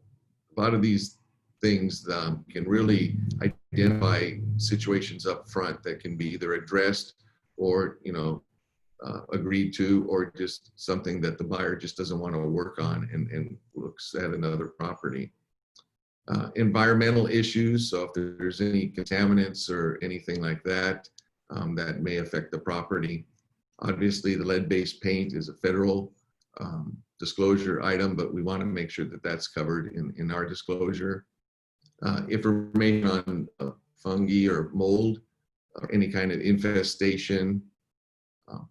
a lot of these things can really identify situations up front that can be either addressed or agreed to, or just something that the buyer just doesn't want to work on and looks at another property. Environmental issues, so if there's any contaminants or anything like that that may affect the property. Obviously, the lead-based paint is a federal disclosure item, but we want to make sure that that's covered in our disclosure. Information on fungi or mold, or any kind of infestation,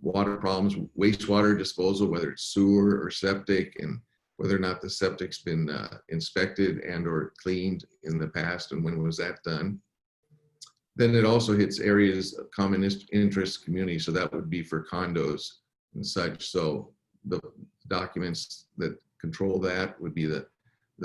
water problems, wastewater disposal, whether it's sewer or septic, and whether or not the septic's been inspected and or cleaned in the past, and when was that done. Then it also hits areas of common interest community, so that would be for condos and such. So the documents that control that would be the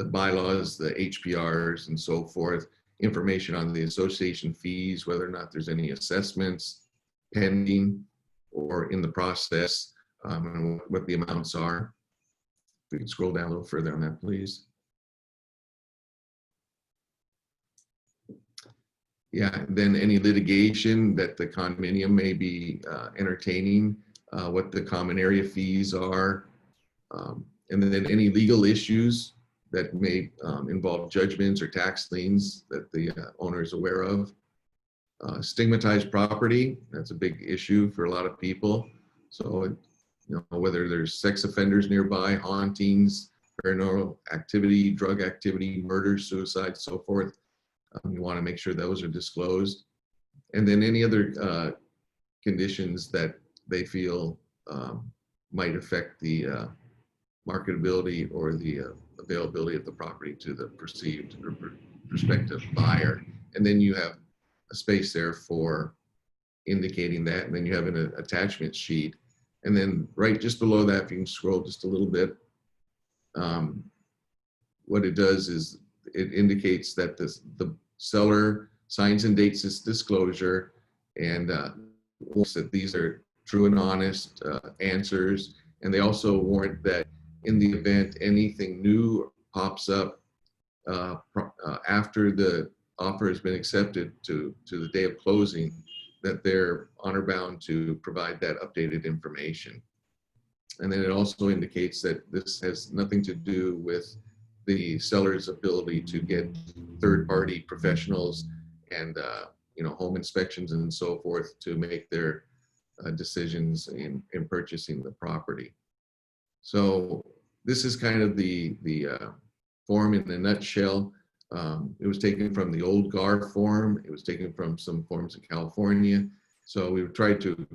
bylaws, the HPRs, and so forth. Information on the association fees, whether or not there's any assessments pending or in the process, and what the amounts are. If we can scroll down a little further on that, please. Yeah, then any litigation that the condominium may be entertaining, what the common area fees are, and then any legal issues that may involve judgments or tax liens that the owner is aware of. Stigmatized property, that's a big issue for a lot of people. So, whether there's sex offenders nearby, hauntings, paranormal activity, drug activity, murder, suicide, so forth. You want to make sure those are disclosed. And then any other conditions that they feel might affect the marketability or the availability of the property to the perceived or prospective buyer. And then you have a space there for indicating that, and then you have an attachment sheet. And then right just below that, if you can scroll just a little bit, what it does is it indicates that the seller signs and dates this disclosure, and that these are true and honest answers. And they also warrant that in the event anything new pops up after the offer has been accepted to the day of closing, that they're honor bound to provide that updated information. And then it also indicates that this has nothing to do with the seller's ability to get third-party professionals and home inspections and so forth to make their decisions in purchasing the property. So this is kind of the form in a nutshell. It was taken from the old GAR form. It was taken from some forms in California. So we tried to,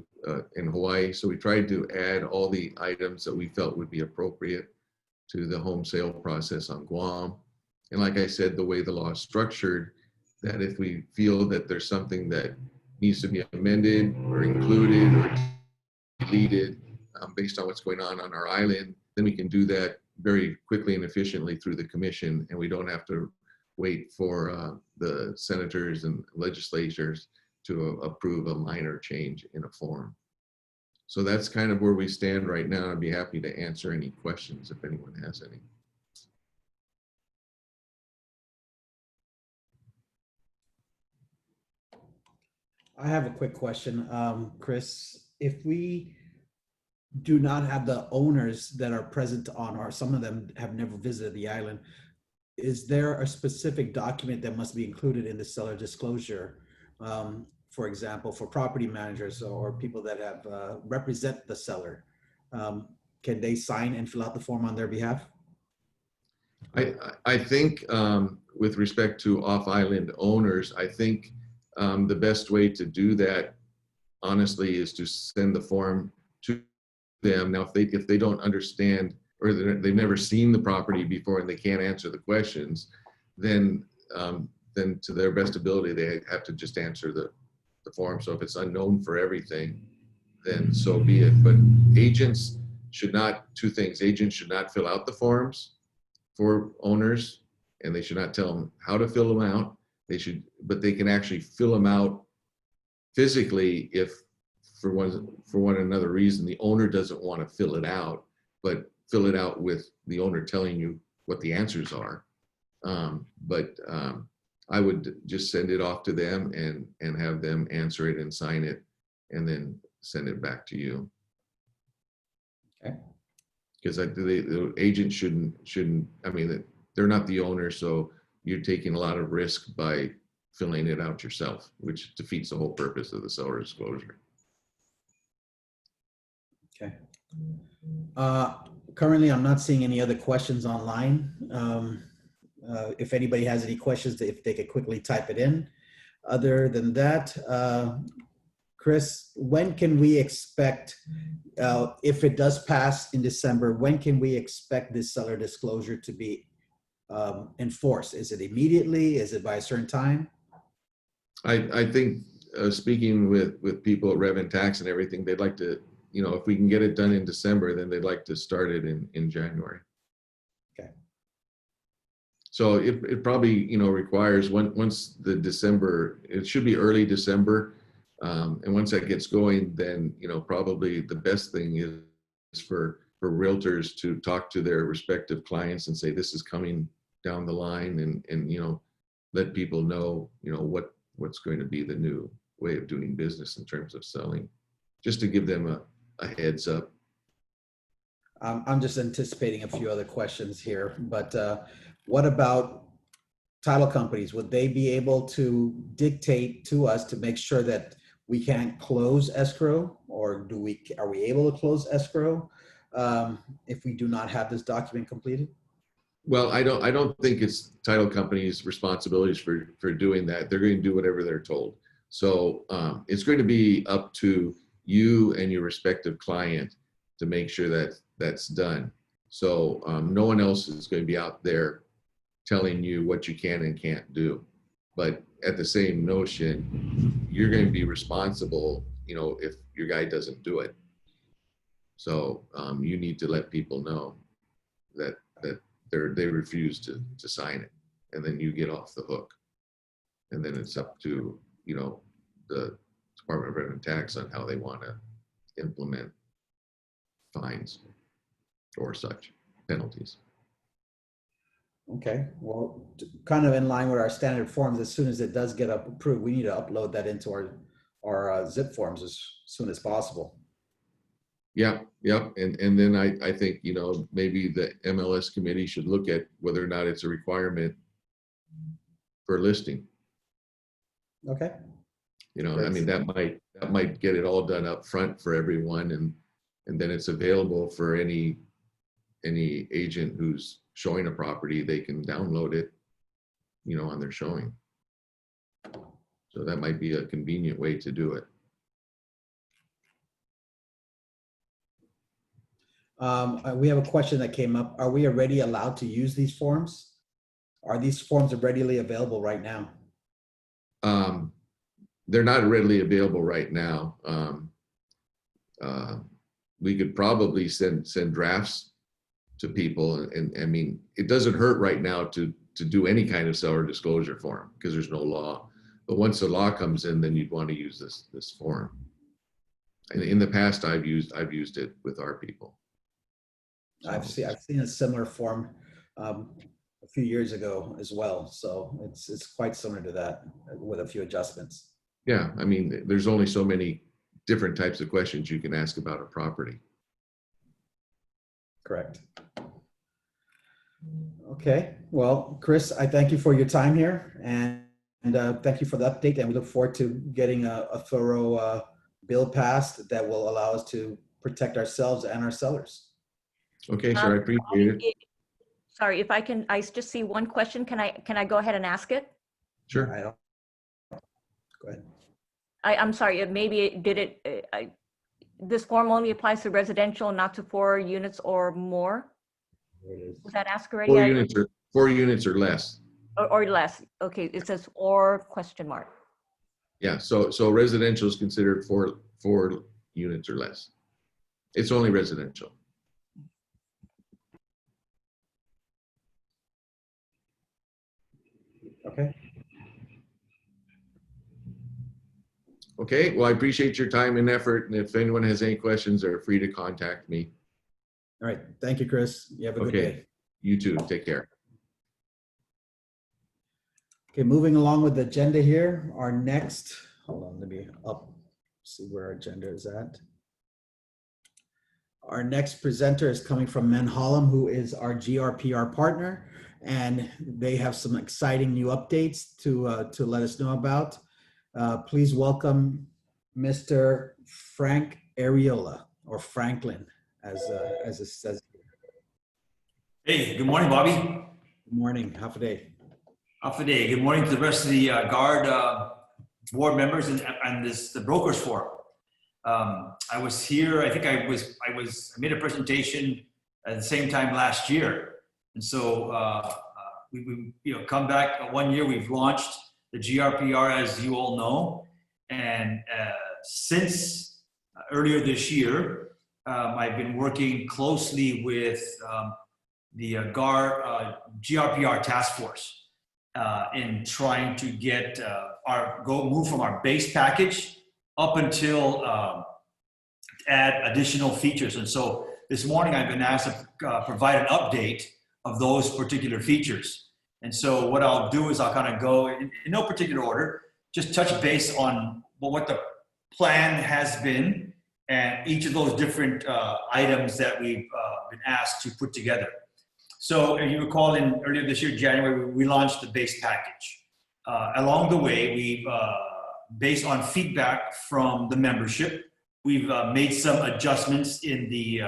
in Hawaii, so we tried to add all the items that we felt would be appropriate to the home sale process on Guam. And like I said, the way the law is structured, that if we feel that there's something that needs to be amended or included or deleted based on what's going on our island, then we can do that very quickly and efficiently through the commission, and we don't have to wait for the senators and legislators to approve a minor change in a form. So that's kind of where we stand right now. I'd be happy to answer any questions if anyone has any. I have a quick question, Chris. If we do not have the owners that are present on, or some of them have never visited the island, is there a specific document that must be included in the seller disclosure? For example, for property managers or people that have represent the seller, can they sign and fill out the form on their behalf? I think with respect to off-island owners, I think the best way to do that, honestly, is to send the form to them. Now, if they don't understand or they've never seen the property before and they can't answer the questions, then to their best ability, they have to just answer the form. So if it's unknown for everything, then so be it. But agents should not, two things, agents should not fill out the forms for owners, and they should not tell them how to fill them out. They should, but they can actually fill them out physically if for one another reason the owner doesn't want to fill it out, but fill it out with the owner telling you what the answers are. I would just send it off to them and have them answer it and sign it and then send it back to you. Okay. Because the agent shouldn't, I mean, they're not the owner, so you're taking a lot of risk by filling it out yourself, which defeats the whole purpose of the seller disclosure. Okay. Currently, I'm not seeing any other questions online. If anybody has any questions, if they could quickly type it in. Other than that, Chris, when can we expect, if it does pass in December, when can we expect this seller disclosure to be enforced? Is it immediately? Is it by a certain time? I think speaking with people at Rev and Tax and everything, they'd like to, if we can get it done in December, then they'd like to start it in January. Okay. So it probably, requires once the December, it should be early December. And once that gets going, then, probably the best thing is for realtors to talk to their respective clients and say, this is coming down the line, and let people know, what's going to be the new way of doing business in terms of selling, just to give them a heads up. I'm just anticipating a few other questions here, but what about title companies? Would they be able to dictate to us to make sure that we can't close escrow, or are we able to close escrow if we do not have this document completed? Well, I don't think it's title companies' responsibilities for doing that. They're going to do whatever they're told. So it's going to be up to you and your respective client to make sure that that's done. So no one else is going to be out there telling you what you can and can't do. But at the same notion, you're going to be responsible, you know, if your guy doesn't do it. So you need to let people know that they refuse to sign it, and then you get off the hook. And then it's up to, you know, the Department of Revenue and Tax on how they want to implement fines or such penalties. Okay, well, kind of in line with our standard forms, as soon as it does get approved, we need to upload that into our zip forms as soon as possible. Yeah, yep. And then I think, you know, maybe the MLS committee should look at whether or not it's a requirement for listing. Okay. You know, I mean, that might get it all done up front for everyone, and then it's available for any agent who's showing a property. They can download it, you know, on their showing. So that might be a convenient way to do it. We have a question that came up. Are we already allowed to use these forms? Are these forms readily available right now? They're not readily available right now. We could probably send drafts to people, and I mean, it doesn't hurt right now to do any kind of seller disclosure form because there's no law. But once the law comes in, then you'd want to use this form. And in the past, I've used it with our people. So, I've seen a similar form a few years ago as well. So it's quite similar to that with a few adjustments. Yeah, I mean, there's only so many different types of questions you can ask about a property. Correct. Okay, well, Chris, I thank you for your time here, and thank you for the update, and we look forward to getting a thorough bill passed that will allow us to protect ourselves and our sellers. Okay, sir, I appreciate it. Sorry, if I can, I just see one question. Can I go ahead and ask it? Sure. Go ahead. I'm sorry, maybe this form only applies to residential, not to 4 units or more? Was that asked already? 4 units or less. Or less. Okay, it says or question mark. Yeah, so residential is considered 4 units or less. It's only residential. Okay. Okay, well, I appreciate your time and effort, and if anyone has any questions, they're free to contact me. All right. Thank you, Chris. You have a good day. You too. Take care. Okay, moving along with the agenda here. Our next, hold on, let me see where our agenda is at. Our next presenter is coming from Manhalam, who is our GRPR partner, and they have some exciting new updates to let us know about. Please welcome Mr. Frank Ariola, or Franklin, as it says here. Hey, good morning, Bobby. Good morning. Half a day. Half a day. Good morning to the rest of the GARD board members and the brokers forum. I was here. I think I made a presentation at the same time last year, and so we come back 1 year. We've launched the GRPR, as you all know, and since earlier this year, I've been working closely with the GRPR task force in trying to get move from our base package up until add additional features. And so this morning I've been asked to provide an update of those particular features. And so what I'll do is I'll kind of go in no particular order, just touch base on what the plan has been and each of those different items that we've been asked to put together. So if you recall, earlier this year, January, we launched the base package. Along the way, we've, based on feedback from the membership, we've made some adjustments in the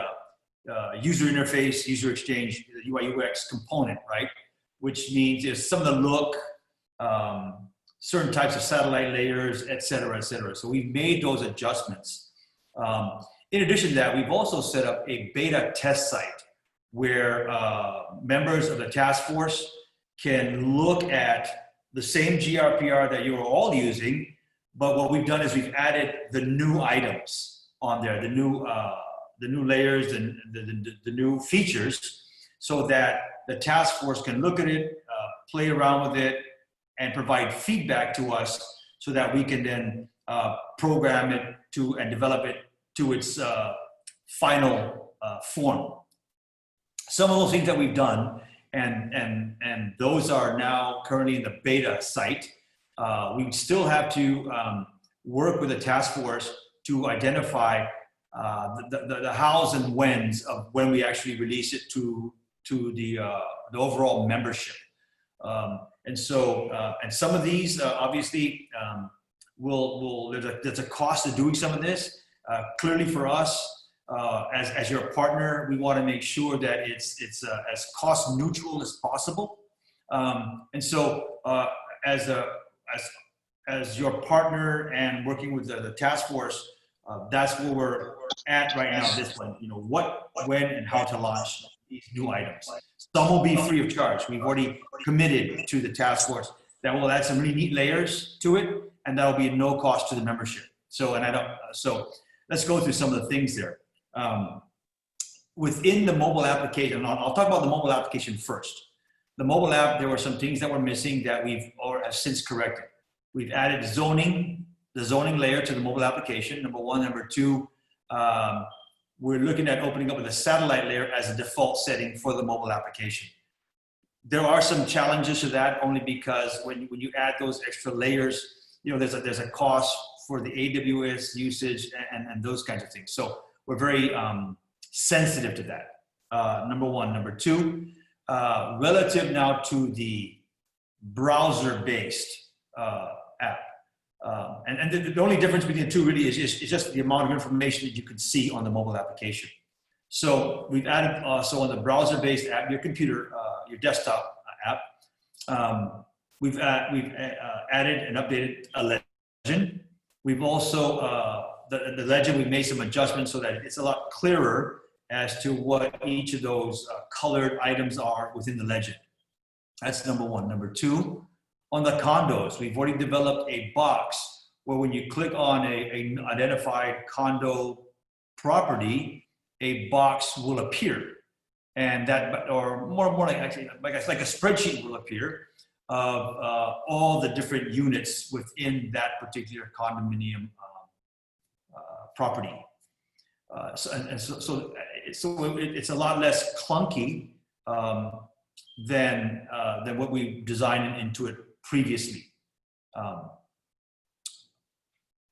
user interface, user exchange, the UI UX component, right? Which means some of the look, certain types of satellite layers, et cetera, et cetera. So we've made those adjustments. In addition to that, we've also set up a beta test site where members of the task force can look at the same GRPR that you are all using, but what we've done is we've added the new items on there, the new layers and the new features, so that the task force can look at it, play around with it, and provide feedback to us so that we can then program it to and develop it to its final form. Some of those things that we've done, and those are now currently in the beta site. We still have to work with the task force to identify the hows and whens of when we actually release it to the overall membership. And so, and some of these obviously there's a cost to doing some of this. Clearly for us, as your partner, we want to make sure that it's as cost neutral as possible. And so, as your partner and working with the task force, that's where we're at right now. This one, you know, what, when, and how to launch these new items. Some will be free of charge. We've already committed to the task force that will add some really neat layers to it, and that'll be no cost to the membership. So, so let's go through some of the things there. Within the mobile application, I'll talk about the mobile application first. The mobile app, there were some things that were missing that we've have since corrected. We've added zoning, the zoning layer to the mobile application, number one. Number two, we're looking at opening up with a satellite layer as a default setting for the mobile application. There are some challenges to that only because when you add those extra layers, you know, there's a cost for the AWS usage and those kinds of things. So we're very sensitive to that, number one. Number two, relative now to the browser-based app. And the only difference between the two really is just the amount of information that you can see on the mobile application. So we've added also on the browser-based app, your computer, your desktop app, we've added and updated a legend. We've also, the legend, we've made some adjustments so that it's a lot clearer as to what each of those colored items are within the legend. That's number one. Number two, on the condos, we've already developed a box where when you click on a identified condo property, a box will appear. And that, or more like actually, like a spreadsheet will appear of all the different units within that particular condominium property. So it's a lot less clunky than what we designed into it previously.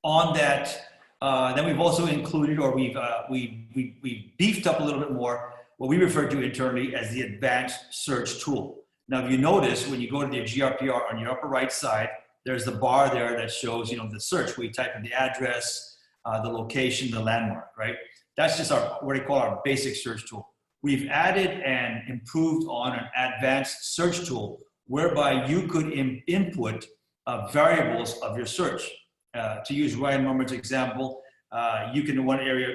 On that, then we've also included, or we've beefed up a little bit more what we refer to internally as the advanced search tool. Now, if you notice, when you go to the GRPR on your upper right side, there's the bar there that shows, you know, the search, where you type in the address, the location, the landmark, right? That's just what we call our basic search tool. We've added and improved on an advanced search tool whereby you could input variables of your search. To use Ryan Murman's example, you can in one area,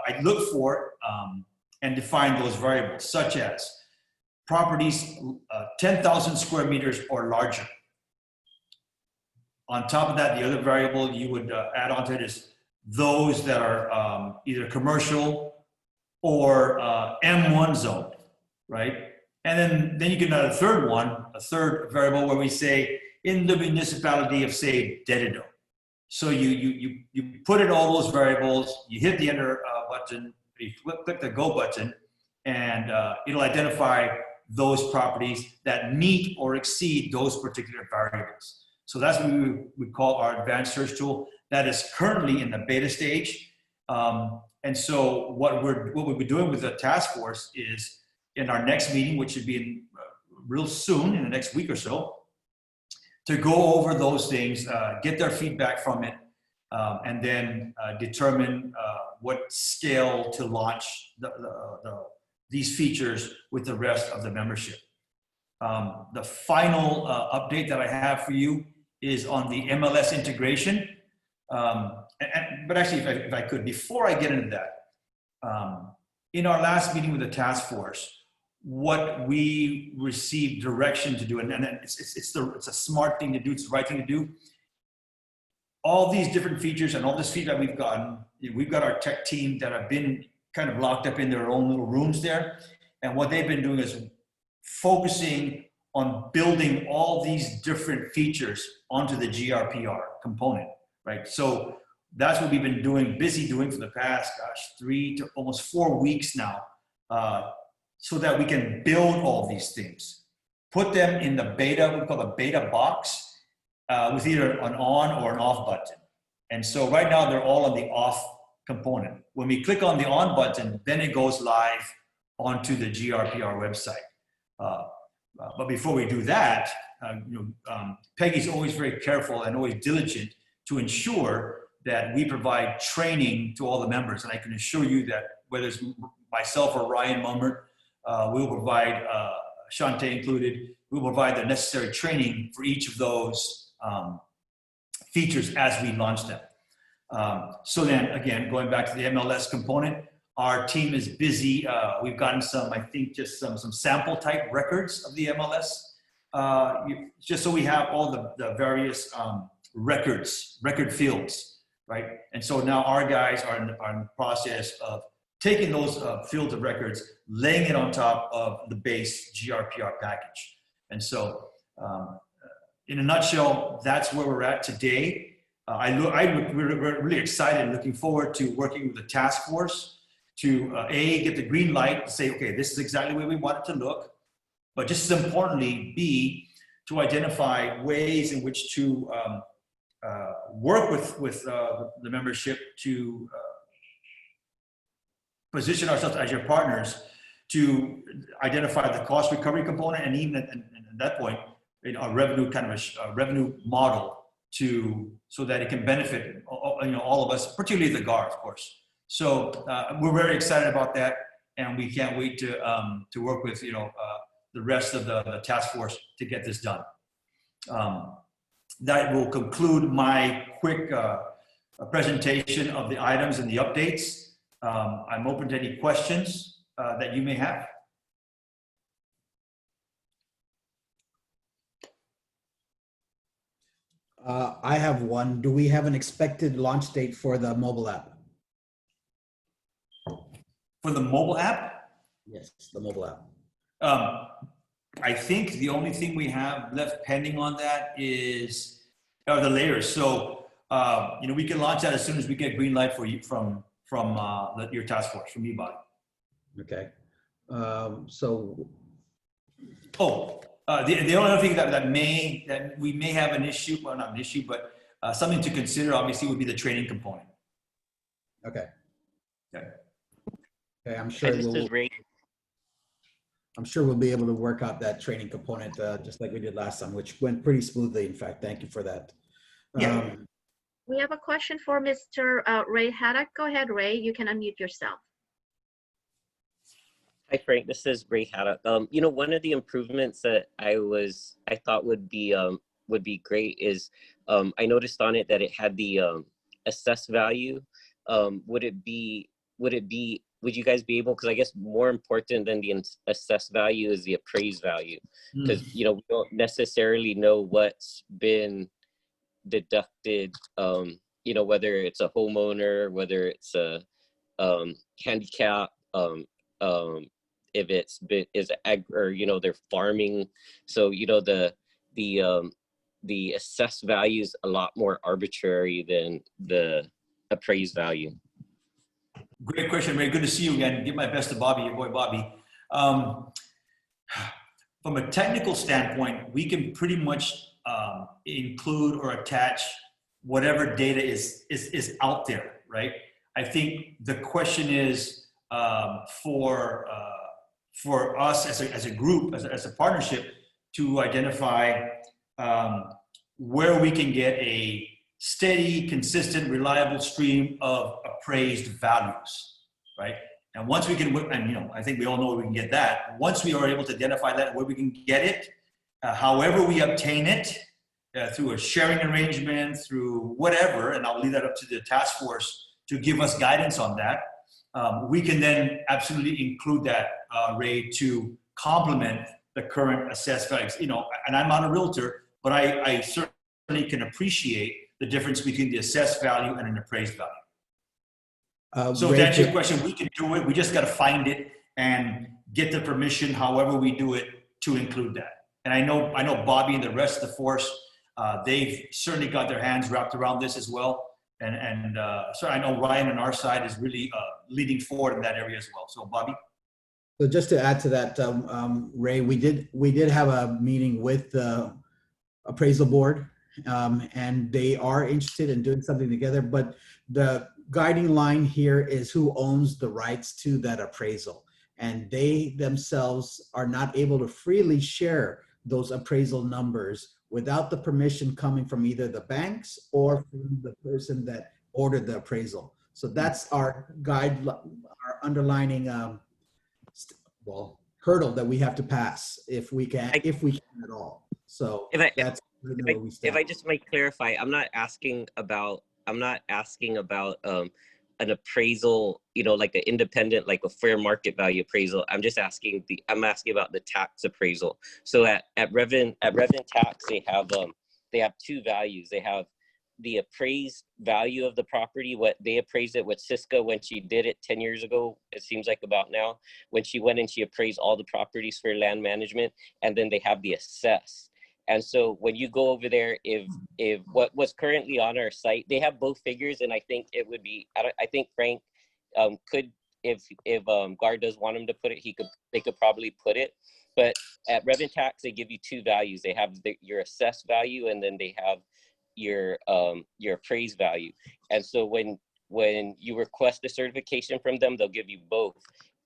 I look for and define those variables, such as properties 10,000 square meters or larger. On top of that, the other variable you would add onto it is those that are either commercial or M1 zone, right? And then you can add a third variable where we say in the municipality of, say, Dededo. So you put in all those variables, you hit the enter button, you click the go button, and it'll identify those properties that meet or exceed those particular variables. So that's what we call our advanced search tool. That is currently in the beta stage. And so what we'll be doing with the task force is in our next meeting, which should be in real soon, in the next week or so, to go over those things, get their feedback from it, and then determine what scale to launch these features with the rest of the membership. The final update that I have for you is on the MLS integration. But actually, if I could, before I get into that, in our last meeting with the task force, what we received direction to do, and it's a smart thing to do, it's the right thing to do. All these different features and all this feedback we've gotten, we've got our tech team that have been kind of locked up in their own little rooms there. And what they've been doing is focusing on building all these different features onto the GRPR component, right? So that's what we've been busy doing for the past, 3 to almost 4 weeks now, so that we can build all these things, put them in the beta, we call the beta box, with either an on or an off button. And so right now they're all on the off component. When we click on the on button, then it goes live onto the GRPR website. But before we do that, Peggy's always very careful and always diligent to ensure that we provide training to all the members. And I can assure you that whether it's myself or Ryan Mummert, we will provide, Shante included, we will provide the necessary training for each of those features as we launch them. So then again, going back to the MLS component, our team is busy. We've gotten some, I think, just some sample type records of the MLS, just so we have all the various record fields, right? And so now our guys are in the process of taking those fields of records, laying it on top of the base GRPR package. And so in a nutshell, that's where we're at today. We're really excited and looking forward to working with the task force to A, get the green light to say, okay, this is exactly the way we want it to look. But just as importantly, B, to identify ways in which to work with the membership to position ourselves as your partners to identify the cost recovery component, and even at that point, a revenue a revenue model so that it can benefit all of us, particularly the GAR, of course. So we're very excited about that, and we can't wait to work with the rest of the task force to get this done. That will conclude my quick presentation of the items and the updates. I'm open to any questions that you may have. I have one. Do we have an expected launch date for the mobile app? For the mobile app? Yes, the mobile app. I think the only thing we have left pending on that are the layers. So, we can launch that as soon as we get green light for you from your task force, from eBody. Okay. The only other thing that we may have an issue, well, not an issue, but something to consider, obviously, would be the training component. Okay. Okay. Okay, I'm sure we'll be able to work out that training component just like we did last time, which went pretty smoothly. In fact, thank you for that. Yeah. We have a question for Mr. Ray Haddock. Go ahead, Ray. You can unmute yourself. Hi, Frank. This is Ray Haddock. One of the improvements that I thought would be great is I noticed on it that it had the assess value. Would you guys be able, because I guess more important than the assess value is the appraised value, because we don't necessarily know what's been deducted, whether it's a homeowner, whether it's a handicap, if it's been they're farming. So the assessed value is a lot more arbitrary than the appraised value. Great question, Ray. Good to see you again. Give my best to Bobby, your boy Bobby. From a technical standpoint, we can pretty much include or attach whatever data is out there, right? I think the question is for us as a group, as a partnership, to identify where we can get a steady, consistent, reliable stream of appraised values, right? And once we can, and I think we all know we can get that. Once we are able to identify that, where we can get it, however we obtain it, through a sharing arrangement, through whatever, and I'll leave that up to the task force to give us guidance on that. We can then absolutely include that, Ray, to complement the current assessed values. You know, and I'm not a realtor, but I certainly can appreciate the difference between the assessed value and an appraised value. So to answer your question, we can do it. We just got to find it and get the permission, however we do it, to include that. And I know Bobby and the rest of the force, they've certainly got their hands wrapped around this as well. And so I know Ryan on our side is really leading forward in that area as well. So Bobby. So just to add to that, Ray, we did have a meeting with the appraisal board, and they are interested in doing something together. But the guiding line here is who owns the rights to that appraisal, and they themselves are not able to freely share those appraisal numbers without the permission coming from either the banks or from the person that ordered the appraisal. So that's our guide, our underlining hurdle that we have to pass if we can at all. So that's where we stand. If I just might clarify, I'm not asking about an appraisal, you know, like an independent, like a fair market value appraisal. I'm asking about the tax appraisal. So at Revenant Tax, they have two values. They have the appraised value of the property, what they appraised it with Cisco when she did it 10 years ago, it seems like about now, when she went and she appraised all the properties for land management, and then they have the assess. And so when you go over there, if what was currently on our site, they have both figures, and I think it would be, I think Frank could, if GAR does want him to put it, they could probably put it. But at Revenant Tax, they give you two values. They have your assessed value, and then they have your appraised value. And so when you request a certification from them, they'll give you both.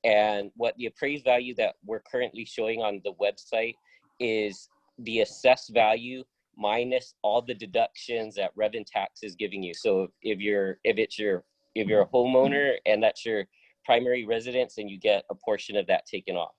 And what the appraised value that we're currently showing on the website is the assessed value minus all the deductions that Revenant Tax is giving you. So if you're a homeowner and that's your primary residence, and you get a portion of that taken off.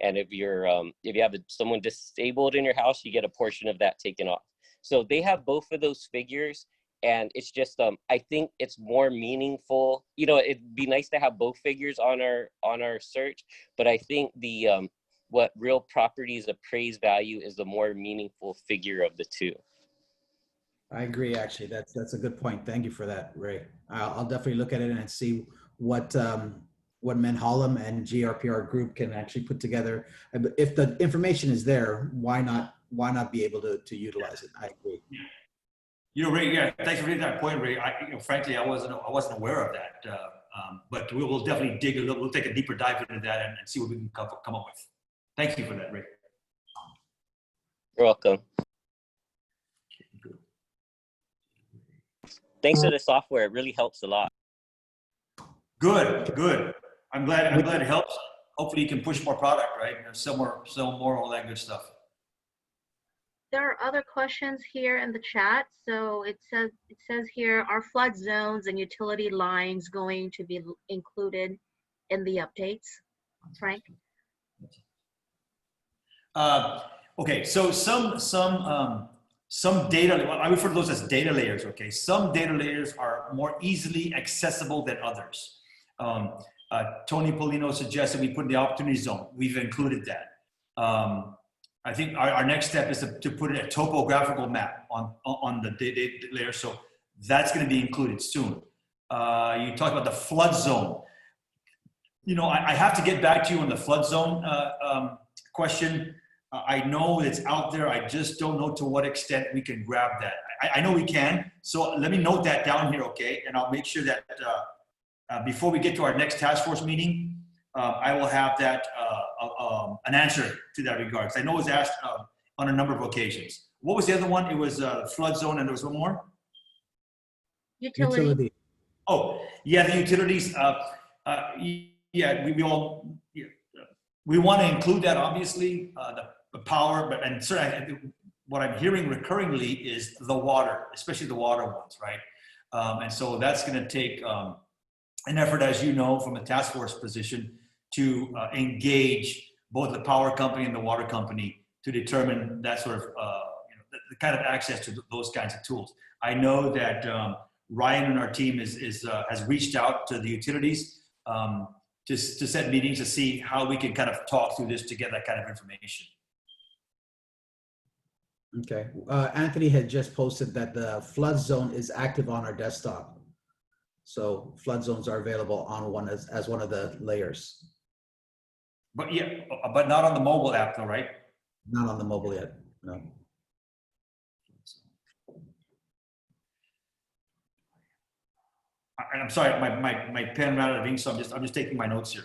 And if you have someone disabled in your house, you get a portion of that taken off. So they have both of those figures, and it's just I think it's more meaningful. You know, it'd be nice to have both figures on our search, but I think the what real properties appraised value is the more meaningful figure of the two. I agree. Actually, that's a good point. Thank you for that, Ray. I'll definitely look at it and see what Manhalem and GRPR Group can actually put together. If the information is there, why not be able to utilize it? I agree. You know, Ray, yeah, thanks for making that point, Ray. Frankly, I wasn't aware of that, but we'll definitely dig a little. We'll take a deeper dive into that and see what we can come up with. Thank you for that, Ray. You're welcome. Thanks for the software. It really helps a lot. Good. I'm glad it helps. Hopefully you can push more product, right? Sell more, all that good stuff. There are other questions here in the chat. So it says here, are flood zones and utility lines going to be included in the updates? Frank? Okay, so some data, I refer to those as data layers, okay? Some data layers are more easily accessible than others. Tony Polino suggested we put the opportunity zone. We've included that. I think our next step is to put a topographical map on the data layer, so that's gonna be included soon. You talked about the flood zone. You know, I have to get back to you on the flood zone question. I know it's out there. I just don't know to what extent we can grab that. I know we can. So let me note that down here, okay? And I'll make sure that before we get to our next task force meeting, I will have that an answer to that regard. I know it was asked on a number of occasions. What was the other one? It was flood zone, and there was one more? Utility. Oh, yeah, the utilities. Yeah, we want to include that, obviously, the power, and certainly what I'm hearing recurringly is the water, especially the water ones, right? And so that's going to take an effort, as you know, from a task force position to engage both the power company and the water company to determine that sort of the kind of access to those kinds of tools. I know that Ryan and our team has reached out to the utilities to set meetings to see how we can kind of talk through this to get that kind of information. Okay. Anthony had just posted that the flood zone is active on our desktop. So flood zones are available on as one of the layers. But yeah, but not on the mobile app though, right? Not on the mobile yet, no. I'm sorry, my pen ran out of ink, so I'm just taking my notes here.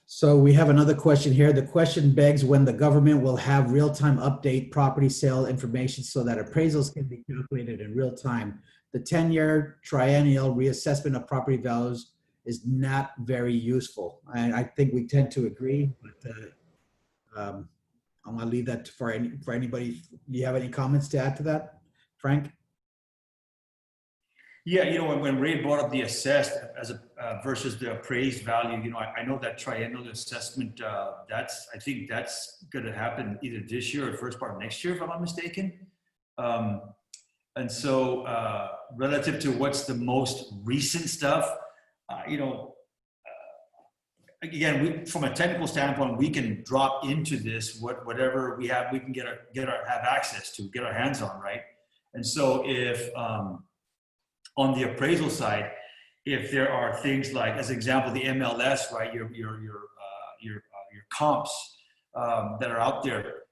So we have another question here. The question begs when the government will have real-time update property sale information so that appraisals can be calculated in real time. The 10-year triennial reassessment of property values is not very useful. And I think we tend to agree, but I'm gonna leave that for anybody. Do you have any comments to add to that, Frank? Yeah, you know, when Ray brought up the assessed as a versus the appraised value, you know, I know that triennial assessment, I think that's going to happen either this year or first part of next year, if I'm not mistaken. And so relative to what's the most recent stuff, you know, again, from a technical standpoint, we can drop into this whatever we have, we can have access to, get our hands on, right? And so if on the appraisal side, if there are things like, as an example, the MLS, right, your comps that are out there,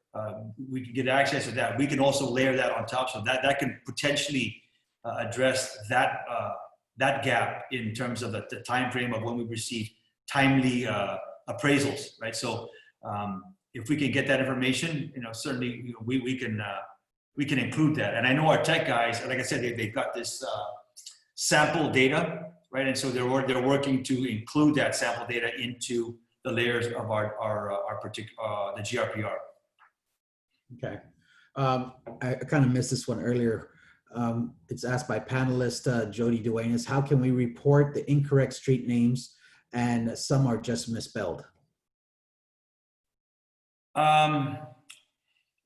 we can get access to that. We can also layer that on top, so that can potentially address that gap in terms of the time frame of when we receive timely appraisals, right? So if we can get that information, you know, certainly, you know, we can include that. And I know our tech guys, like I said, they've got this sample data, right? And so they're working to include that sample data into the layers of our particular the GRPR. Okay. I kind of missed this one earlier. It's asked by panelist Jody Duenas. How can we report the incorrect street names and some are just misspelled?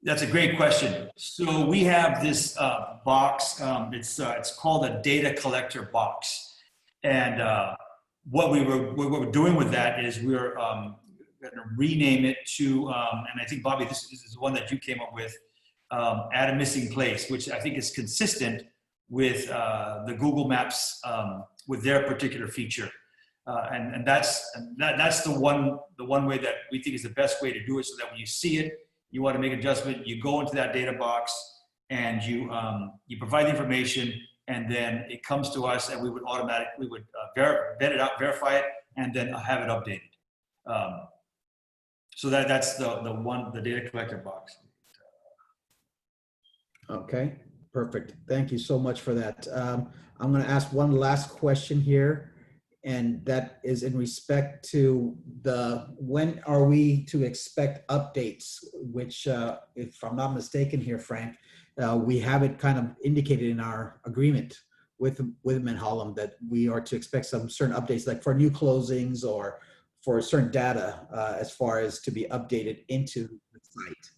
That's a great question. So we have this box. It's called a data collector box, and what we're doing with that is we're going to rename it to, and I think Bobby, this is the one that you came up with, add a missing place, which I think is consistent with the Google Maps with their particular feature, and that's the one way that we think is the best way to do it, so that when you see it, you want to make an adjustment, you go into that data box and you provide the information, and then it comes to us, and we would vet it out, verify it, and then have it updated. So that's the data collector box. Okay, perfect. Thank you so much for that. I'm going to ask one last question here, and that is in respect to when are we to expect updates, which, if I'm not mistaken here, Frank, we have it kind of indicated in our agreement with Manhattan that we are to expect some certain updates, like for new closings or for certain data as far as to be updated into the site.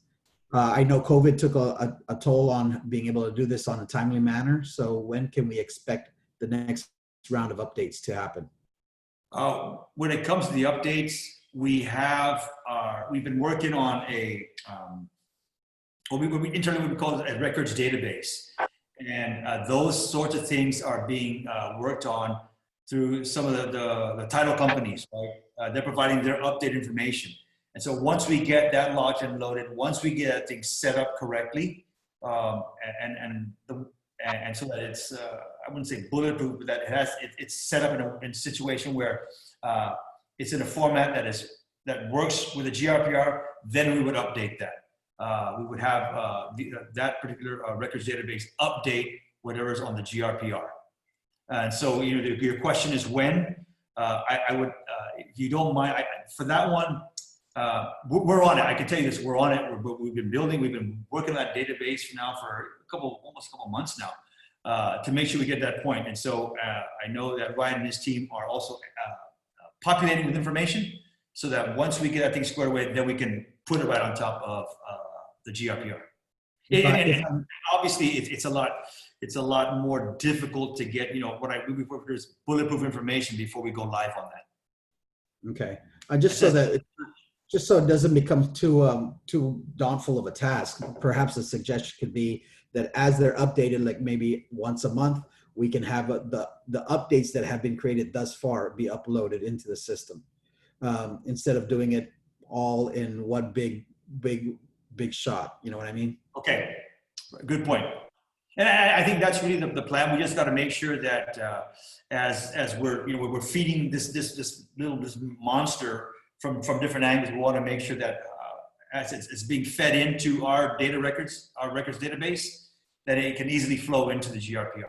I know COVID took a toll on being able to do this on a timely manner. So when can we expect the next round of updates to happen? When it comes to the updates, we've been working on internally we call it a records database, and those sorts of things are being worked on through some of the title companies, right? They're providing their updated information. And so once we get that locked and loaded, once we get things set up correctly, and so that it's, I wouldn't say bulletproof, but that it's set up in a situation where it's in a format that works with the GRPR, then we would update that. We would have that particular records database update whatever's on the GRPR. And so your question is when. I would, if you don't mind, for that one, we're on it. I can tell you this, we're on it. We've been working on that database now for almost a couple months now to make sure we get that point. And so I know that Ryan and his team are also populating with information so that once we get that thing squared away, then we can put it right on top of the GRPR. And obviously, it's a lot more difficult to get, you know, there's bulletproof information before we go live on that. Okay, just so it doesn't become too daunting of a task, perhaps a suggestion could be that as they're updated, like maybe once a month, we can have the updates that have been created thus far be uploaded into the system, instead of doing it all in one big shot. You know what I mean? Okay, good point. And I think that's really the plan. We just got to make sure that as we're feeding this monster from different angles, we want to make sure that as it's being fed into our records database, that it can easily flow into the GRPR.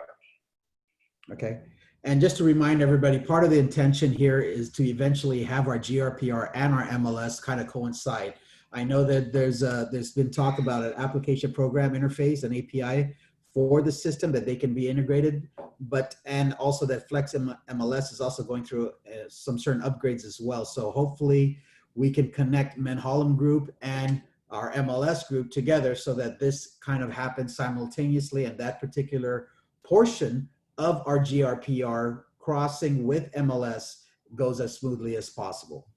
Okay. And just to remind everybody, part of the intention here is to eventually have our GRPR and our MLS kind of coincide. I know that there's been talk about an application program interface, an API for the system that they can be integrated, and also that Flex MLS is also going through some certain upgrades as well. So hopefully we can connect Menholem Group and our MLS group together so that this kind of happens simultaneously, and that particular portion of our GRPR crossing with MLS goes as smoothly as possible.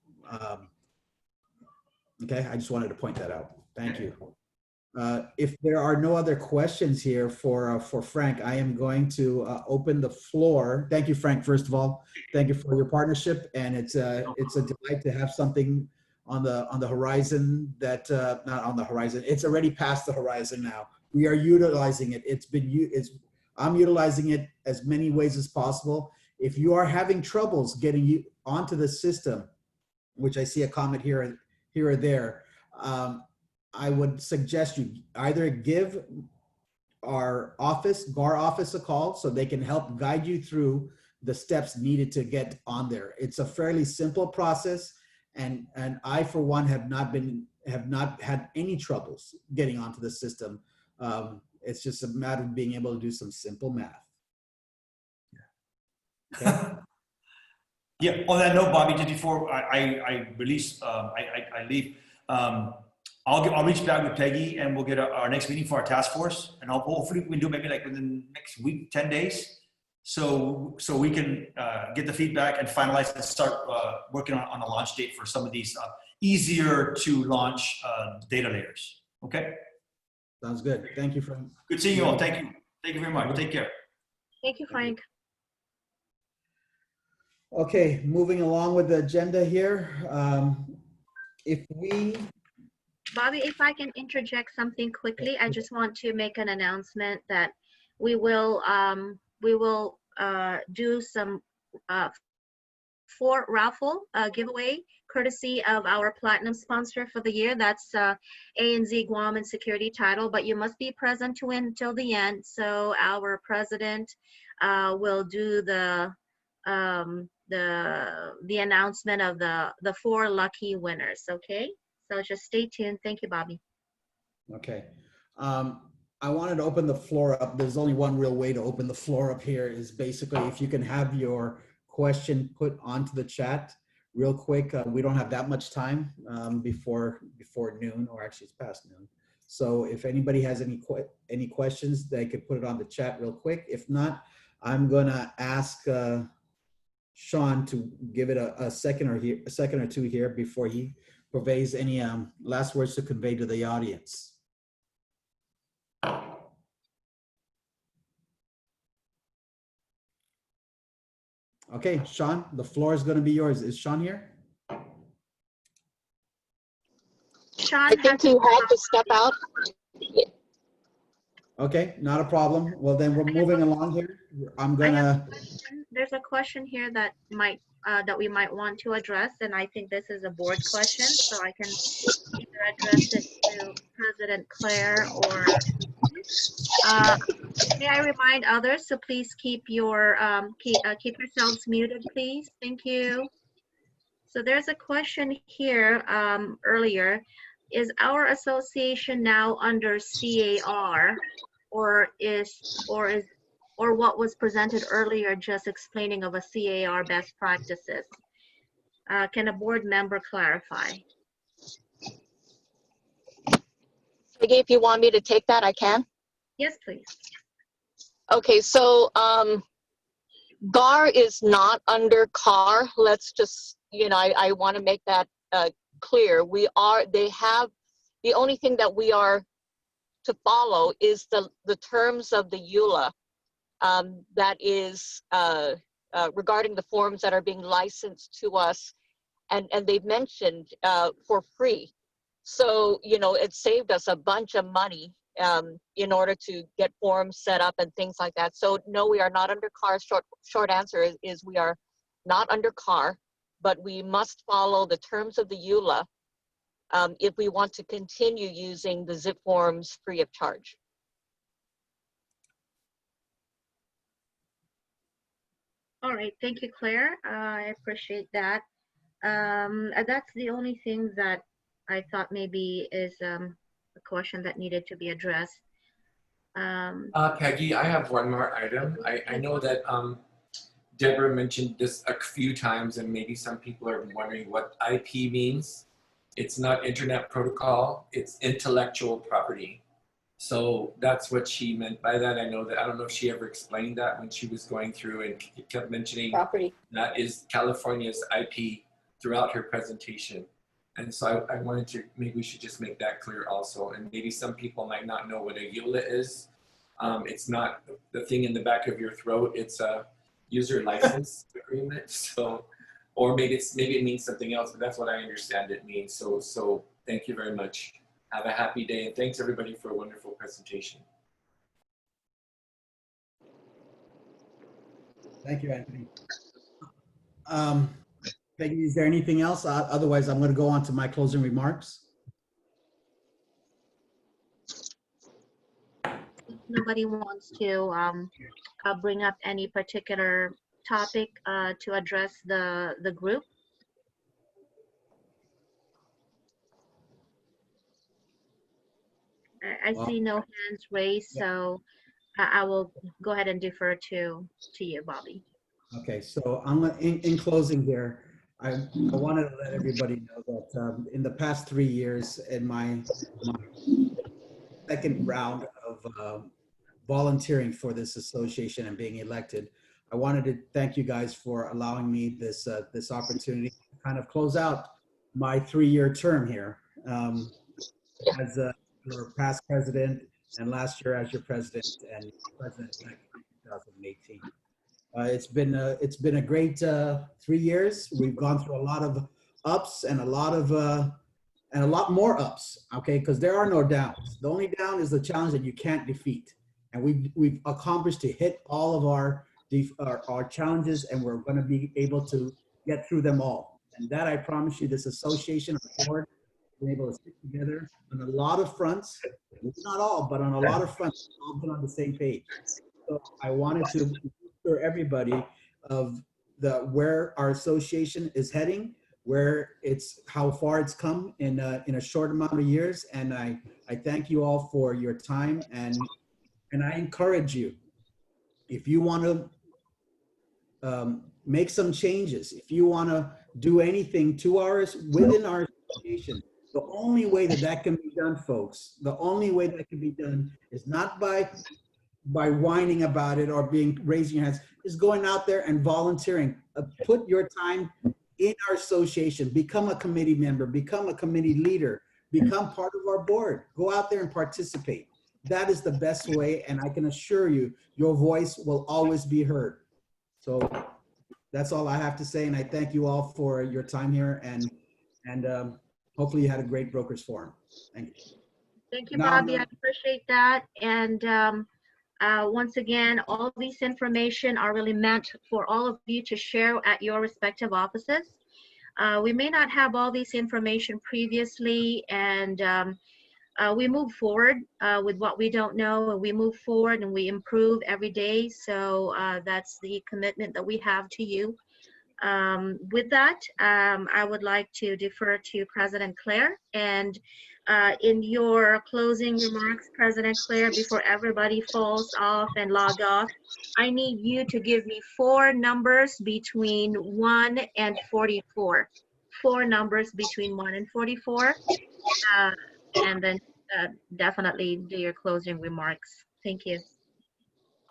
Okay, I just wanted to point that out. Thank you. If there are no other questions here for Frank, I am going to open the floor. Thank you, Frank, first of all. Thank you for your partnership, and it's a delight to have something on the horizon that, not on the horizon, it's already past the horizon now. We are utilizing it. I'm utilizing it as many ways as possible. If you are having troubles getting you onto the system, which I see a comment here or there, I would suggest you either give our office, GAR office, a call so they can help guide you through the steps needed to get on there. It's a fairly simple process, and I, for one, have not had any troubles getting onto the system. It's just a matter of being able to do some simple math. Okay. Yeah. On that note, Bobby, just before I release, I leave. I'll reach back with Peggy, and we'll get our next meeting for our task force, and hopefully we can do maybe like within the next week, 10 days, so we can get the feedback and finalize and start working on a launch date for some of these easier to launch data layers. Okay. Sounds good. Thank you, Frank. Good seeing you all. Thank you. Thank you very much. Take care. Thank you, Frank. Okay, moving along with the agenda here. Bobby, if I can interject something quickly, I just want to make an announcement that we will do some Ford raffle giveaway courtesy of our platinum sponsor for the year. That's ANZ Guam and Security Title, but you must be present to win until the end. So our president will do the announcement of the 4 lucky winners. Okay, so just stay tuned. Thank you, Bobby. Okay. I wanted to open the floor up. There's only one real way to open the floor up here, is basically if you can have your question put onto the chat real quick. We don't have that much time before noon, or actually it's past noon. So if anybody has any questions, they could put it on the chat real quick. If not, I'm gonna ask Sean to give it a second or two here before he conveys any last words to convey to the audience. Okay, Sean, the floor is going to be yours. Is Sean here? Sean, I think you had to step out. Okay, not a problem. Well, then we're moving along here. There's a question here that we might want to address, and I think this is a board question, so I can either address it to President Claire or may I remind others to please keep yourselves muted, please. Thank you. So there's a question here earlier. Is our association now under CAR, or what was presented earlier just explaining of a CAR best practices? Can a board member clarify? Peggy, if you want me to take that, I can. Yes, please. Okay, so GAR is not under CAR. Let's just, I want to make that clear. The only thing that we are to follow is the terms of the EULA that is regarding the forms that are being licensed to us, and they've mentioned for free. So, it saved us a bunch of money in order to get forms set up and things like that. So no, we are not under CAR. Short answer is we are not under CAR, but we must follow the terms of the EULA if we want to continue using the zip forms free of charge. All right, thank you, Claire. I appreciate that. That's the only thing that I thought maybe is a question that needed to be addressed. Peggy, I have one more item. I know that Deborah mentioned this a few times, and maybe some people are wondering what IP means. It's not Internet Protocol, it's intellectual property. So that's what she meant by that. I don't know if she ever explained that when she was going through and kept mentioning Property. that is California's IP throughout her presentation. And so I wanted to, maybe we should just make that clear also. And maybe some people might not know what a EULA is. It's not the thing in the back of your throat. It's a user license agreement. So, or maybe it means something else, but that's what I understand it means. So thank you very much. Have a happy day, and thanks everybody for a wonderful presentation. Thank you, Anthony. Peggy, is there anything else? Otherwise, I'm going to go on to my closing remarks. Nobody wants to bring up any particular topic to address the group. I see no hands raised, so I will go ahead and defer to you, Bobby. Okay, so in closing here, I wanted to let everybody know that in the past 3 years, in my second round of volunteering for this association and being elected, I wanted to thank you guys for allowing me this opportunity to kind of close out my 3-year term here as your past president, and last year as your president and president-elect in 2018. It's been a great 3 years. We've gone through a lot of ups and a lot more ups. Okay, because there are no downs. The only down is the challenge that you can't defeat, and we've accomplished to hit all of our challenges, and we're going to be able to get through them all. And that I promise you, this association, our board, been able to stick together on a lot of fronts, not all, but on a lot of fronts, all been on the same page. So I wanted to assure everybody of where our association is heading, how far it's come in a short amount of years, and I thank you all for your time, and I encourage you, if you want to make some changes, if you want to do anything within our association, the only way that can be done, folks, the only way that can be done is not by whining about it or raising your hands, is going out there and volunteering. Put your time in our association, become a committee member, become a committee leader, become part of our board. Go out there and participate. That is the best way, and I can assure you, your voice will always be heard. So that's all I have to say, and I thank you all for your time here, and hopefully you had a great Brokers Forum. Thank you. Thank you, Bobby. I appreciate that. And once again, all these information are really meant for all of you to share at your respective offices. We may not have all this information previously, and we move forward with what we don't know, and we move forward and we improve every day. So that's the commitment that we have to you. With that, I would like to defer to President Claire. And in your closing remarks, President Claire, before everybody falls off and log off, I need you to give me 4 numbers between 1 and 44. 4 numbers between 1 and 44. And then definitely do your closing remarks. Thank you.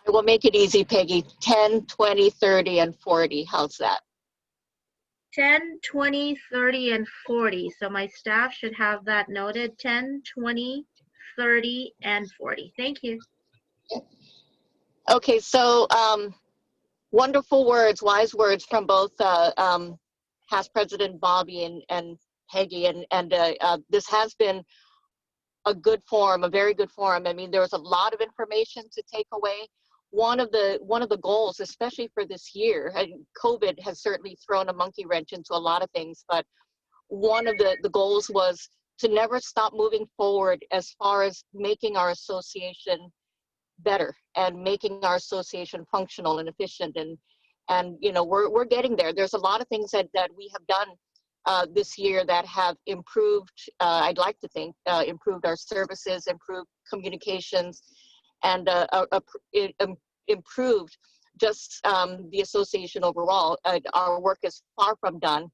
I will make it easy, Peggy. 10, 20, 30, and 40. How's that? 10, 20, 30, and 40. So my staff should have that noted. 10, 20, 30, and 40. Thank you. Okay, so wonderful words, wise words from both past President Bobby and Peggy. And this has been a good forum, a very good forum. I mean, there was a lot of information to take away. One of the goals, especially for this year, and COVID has certainly thrown a monkey wrench into a lot of things, but one of the goals was to never stop moving forward as far as making our association better and making our association functional and efficient. And you know, we're getting there. There's a lot of things that we have done this year that have improved, I'd like to think, improved our services, improved communications, and improved just the association overall. Our work is far from done.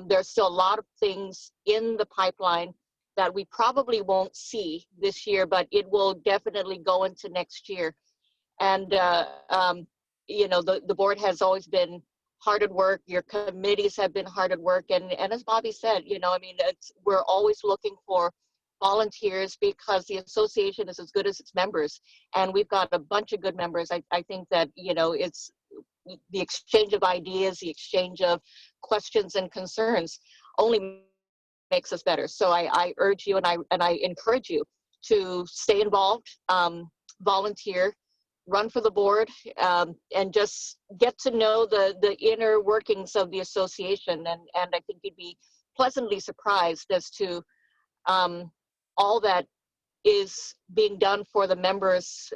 There's still a lot of things in the pipeline that we probably won't see this year, but it will definitely go into next year. And you know, the board has always been hard at work. Your committees have been hard at work. And as Bobby said, you know, I mean, we're always looking for volunteers because the association is as good as its members. And we've got a bunch of good members. I think that, you know, it's the exchange of ideas, the exchange of questions and concerns only makes us better. So I urge you and I encourage you to stay involved, volunteer, run for the board, and just get to know the inner workings of the association. And I think you'd be pleasantly surprised as to all that is being done for the members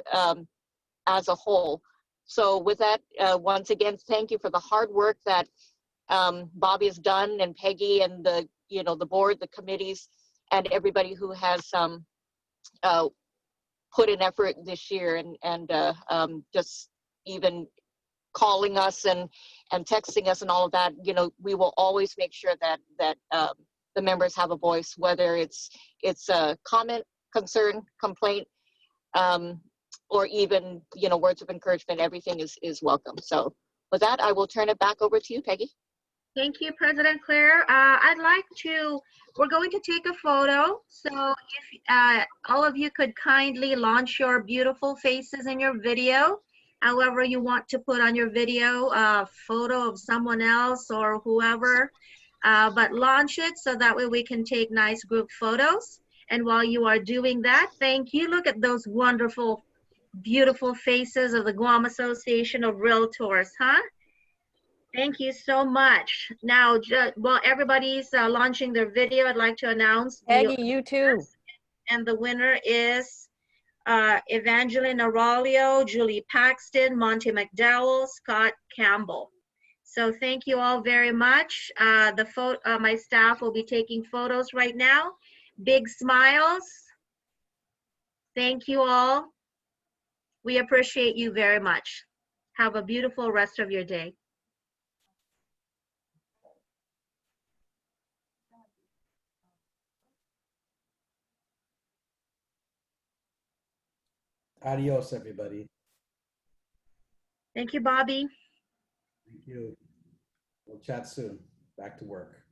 as a whole. So with that, once again, thank you for the hard work that Bobby has done, and Peggy, and the board, the committees, and everybody who has put in effort this year, and just even calling us and texting us and all of that. You know, we will always make sure that the members have a voice, whether it's a comment, concern, complaint, or even, you know, words of encouragement. Everything is welcome. So with that, I will turn it back over to you, Peggy. Thank you, President Claire. We're going to take a photo. So if all of you could kindly launch your beautiful faces in your video, however you want to put on your video, a photo of someone else or whoever, but launch it so that way we can take nice group photos. And while you are doing that, thank you. Look at those wonderful, beautiful faces of the Guam Association of Realtors, huh? Thank you so much. Now, while everybody's launching their video, I'd like to announce Peggy, you too. And the winner is Evangeline Arroyo, Julie Paxton, Monty McDowell, Scott Campbell. So thank you all very much. My staff will be taking photos right now. Big smiles. Thank you all. We appreciate you very much. Have a beautiful rest of your day. Adios, everybody. Thank you, Bobby. Thank you. We'll chat soon. Back to work.